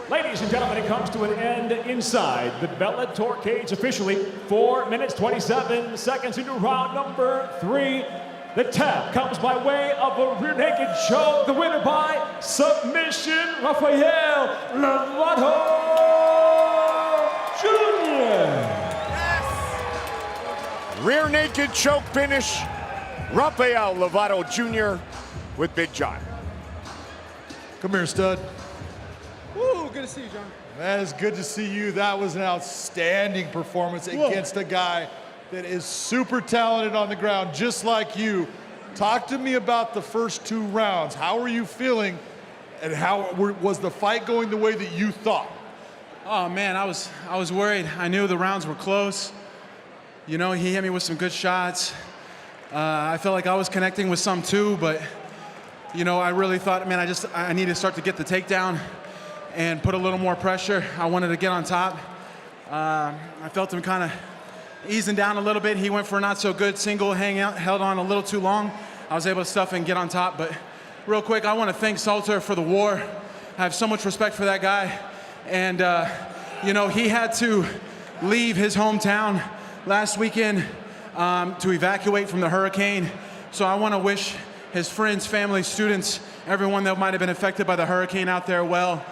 Ladies and gentlemen, it comes to an end inside the Bellator cage officially. 4 minutes, 27 seconds into round number 3. The tap comes by way of a rear naked choke. The winner by submission, Rafael Lovato Jr. Rear naked choke finish, Rafael Lovato Jr. with Big John. Come here, stud. Woo, good to see you, John. Man, it's good to see you. That was an outstanding performance against a guy that is super talented on the ground, just like you. Talk to me about the first 2 rounds. How were you feeling, and how was the fight going the way that you thought? Oh man, I was worried. I knew the rounds were close. You know, he hit me with some good shots. I felt like I was connecting with some too, but you know, I really thought, man, I needed to start to get the takedown and put a little more pressure. I wanted to get on top. I felt him kind of easing down a little bit. He went for a not so good single, held on a little too long. I was able to stuff and get on top, but real quick, I want to thank Salter for the war. I have so much respect for that guy. And, you know, he had to leave his hometown last weekend to evacuate from the hurricane. So I want to wish his friends, family, students, everyone that might have been affected by the hurricane out there well.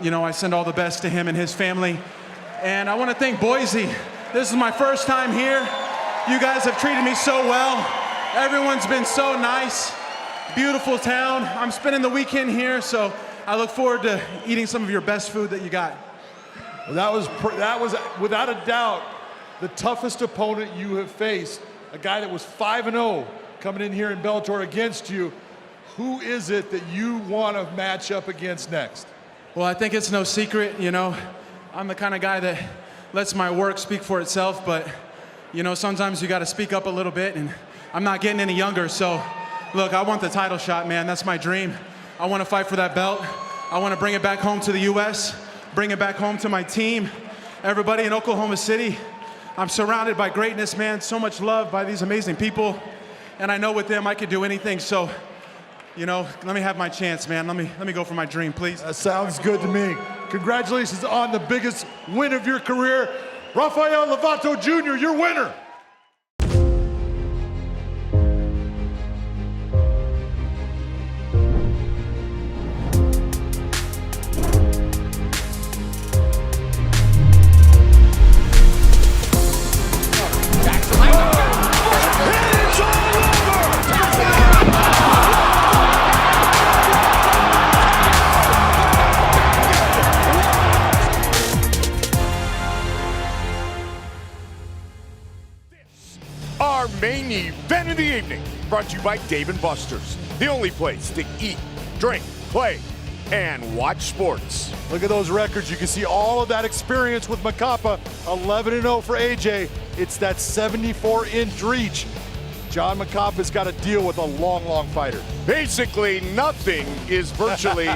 You know, I send all the best to him and his family. And I want to thank Boise. This is my first time here. You guys have treated me so well. Everyone's been so nice. Beautiful town. I'm spending the weekend here, so I look forward to eating some of your best food that you got. Well, that was without a doubt the toughest opponent you have faced. A guy that was 5-0 coming in here in Bellator against you. Who is it that you want to match up against next? Well, I think it's no secret, you know. I'm the kind of guy that lets my work speak for itself, but you know, sometimes you got to speak up a little bit, and I'm not getting any younger, so look, I want the title shot, man. That's my dream. I want to fight for that belt. I want to bring it back home to the U.S., bring it back home to my team, everybody in Oklahoma City. I'm surrounded by greatness, man. So much love by these amazing people, and I know with them I could do anything. So, you know, let me have my chance, man. Let me go for my dream, please. That sounds good to me. Congratulations on the biggest win of your career. Rafael Lovato Jr., your winner. Our main event of the evening, brought to you by Dave & Buster's, the only place to eat, drink, play, and watch sports. Look at those records. You can see all of that experience with Macapa. 11-0 for AJ. It's that 74-inch reach. John Macapa's got to deal with a long fighter. Basically, nothing is virtually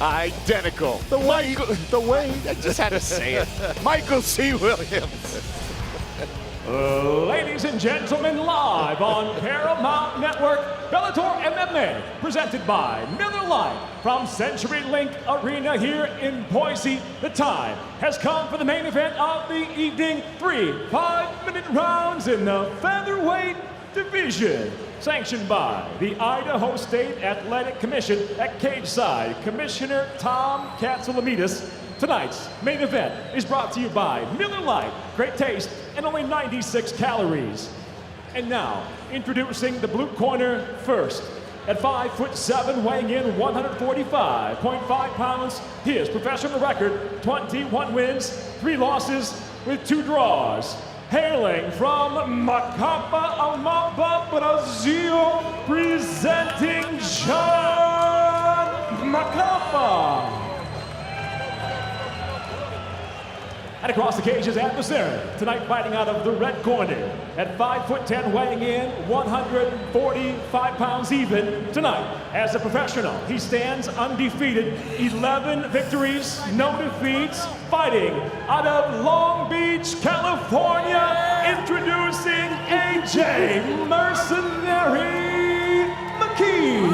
identical. The way, I just had to say it. Michael C. Williams. Ladies and gentlemen, live on Paramount Network, Bellator MMA, presented by Miller Lite from CenturyLink Arena here in Boise. The time has come for the main event of the evening. 3 5-minute rounds in the featherweight division, sanctioned by the Idaho State Athletic Commission at cageside Commissioner Tom Katsalamidis. Tonight's main event is brought to you by Miller Lite. Great taste and only 96 calories. And now, introducing the blue corner first. At 5'7", weighing in 145.5 pounds, his professional record, 21 wins, 3 losses with 2 draws. Hailing from Macapa, Amapa, Brazil, presenting John Macapa. And across the cage is adversary, tonight fighting out of the red corner. At 5'10", weighing in 145 pounds even. Tonight, as a professional, he stands undefeated, 11 victories, no defeats, fighting out of Long Beach, California, introducing AJ Mercenary McKee.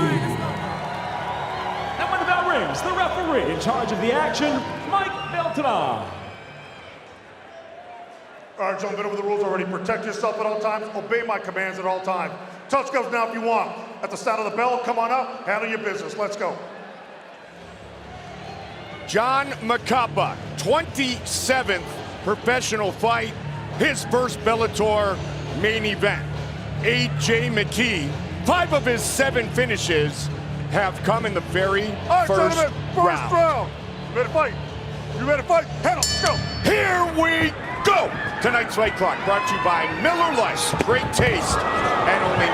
And when the bell rings, the referee in charge of the action, Mike Beltran. All right, gentlemen, over the rules already. Protect yourself at all times. Obey my commands at all times. Touch gloves now if you want. At the sound of the bell, come on up, handle your business. Let's go. John Macapa, 27th professional fight, his first Bellator main event. AJ McKee, 5 of his 7 finishes have come in the very first round. You ready to fight? You ready to fight? Handle, go. Here we go. Tonight's fight clock brought to you by Miller Lite. Great taste and only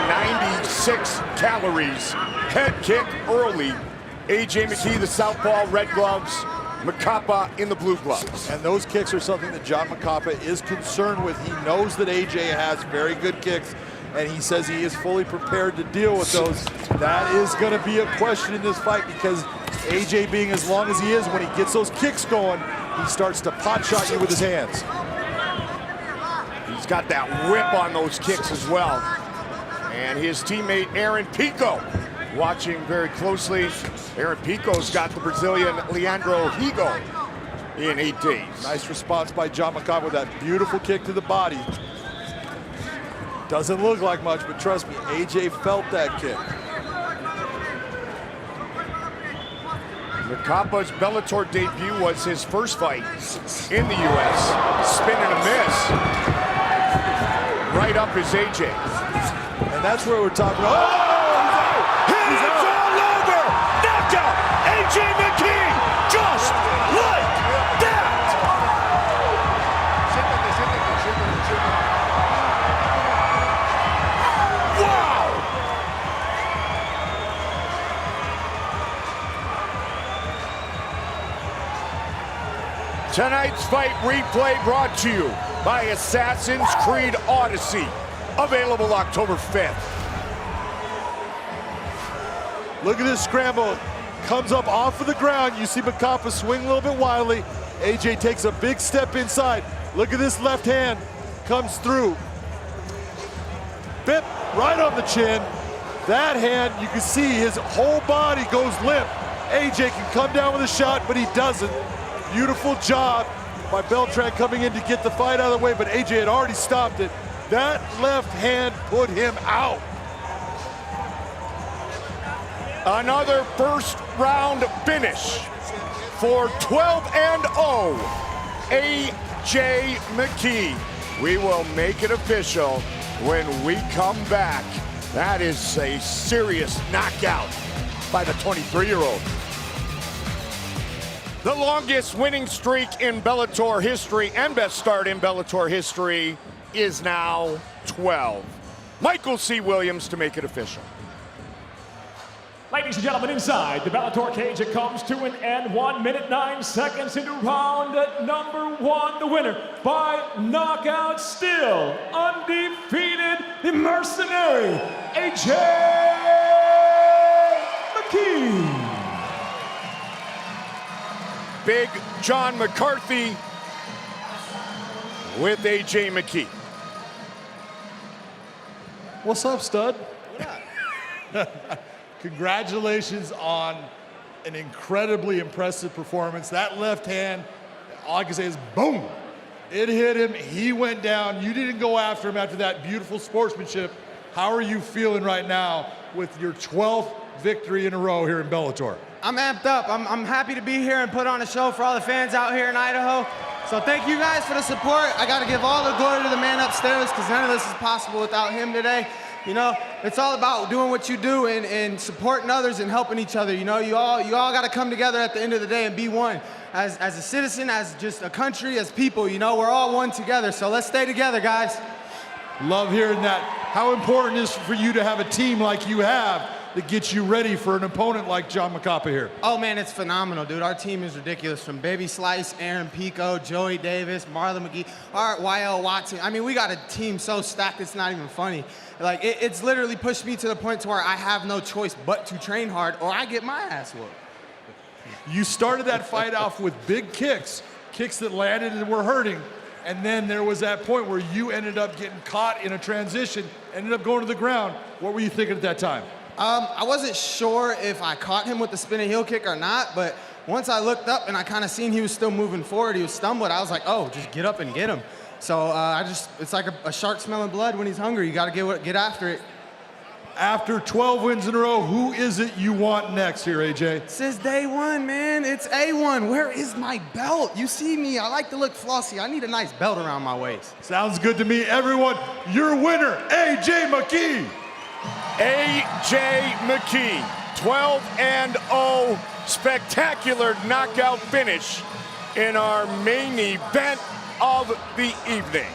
36 calories. Head kick early. AJ McKee, the southpaw, red gloves. Macapa in the blue gloves. And those kicks are something that John Macapa is concerned with. He knows that AJ has very good kicks, and he says he is fully prepared to deal with those. That is going to be a question in this fight, because AJ, being as long as he is, when he gets those kicks going, he starts to pot shot you with his hands. He's got that whip on those kicks as well. And his teammate Aaron Pico watching very closely. Aaron Pico's got the Brazilian Leandro Higo in 8 days. Nice response by John Macapa with that beautiful kick to the body. Doesn't look like much, but trust me, AJ felt that kick. Macapa's Bellator debut was his first fight in the U.S. Spin and a miss. Right up his AJ. And that's where we're talking about. AJ McKee, just like that! Wow! Tonight's fight replay brought to you by Assassin's Creed Odyssey, available October 5th. Look at this scramble. Comes up off of the ground. You see Macapa swing a little bit wildly. AJ takes a big step inside. Look at this left hand. Comes through. Bip right on the chin. That hand, you can see his whole body goes limp. AJ can come down with a shot, but he doesn't. Beautiful job by Beltran coming in to get the fight out of the way, but AJ had already stopped it. That left hand put him out. Another first round finish for 12-0 AJ McKee. We will make it official when we come back. That is a serious knockout by the 23-year-old. The longest winning streak in Bellator history and best start in Bellator history is now 12. Michael C. Williams to make it official. Ladies and gentlemen, inside the Bellator cage, it comes to an end. 1 minute, 9 seconds into round number 1. The winner by knockout, still undefeated, the mercenary, AJ McKee. Big John McCarthy with AJ McKee. What's up, stud? Congratulations on an incredibly impressive performance. That left hand, all I can say is boom. It hit him, he went down. You didn't go after him after that beautiful sportsmanship. How are you feeling right now with your 12th victory in a row here in Bellator? I'm amped up. I'm happy to be here and put on a show for all the fans out here in Idaho. So thank you guys for the support. I got to give all the glory to the man upstairs, because none of this is possible without him today. You know, it's all about doing what you do and supporting others and helping each other. You know, you all got to come together at the end of the day and be one. As a citizen, as just a country, as people, you know, we're all one together. So let's stay together, guys. Love hearing that. How important is it for you to have a team like you have that gets you ready for an opponent like John Macapa here? Oh man, it's phenomenal, dude. Our team is ridiculous. From Baby Slice, Aaron Pico, Joey Davis, Marlon McKee, Art, YL Watson. I mean, we got a team so stacked it's not even funny. Like, it's literally pushed me to the point to where I have no choice but to train hard or I get my ass whooped. You started that fight off with big kicks that landed and were hurting. And then there was that point where you ended up getting caught in a transition, ended up going to the ground. What were you thinking at that time? I wasn't sure if I caught him with the spinning heel kick or not, but once I looked up and I kind of seen he was still moving forward, he was stumbling, I was like, oh, just get up and get him. So it's like a shark smelling blood when he's hungry. You got to get after it. After 12 wins in a row, who is it you want next here, AJ? Since day one, man, it's A1. Where is my belt? You see me, I like to look flossy. I need a nice belt around my waist. Sounds good to me. Everyone, your winner, AJ McKee. AJ McKee, 12-0, spectacular knockout finish in our main event of the evening.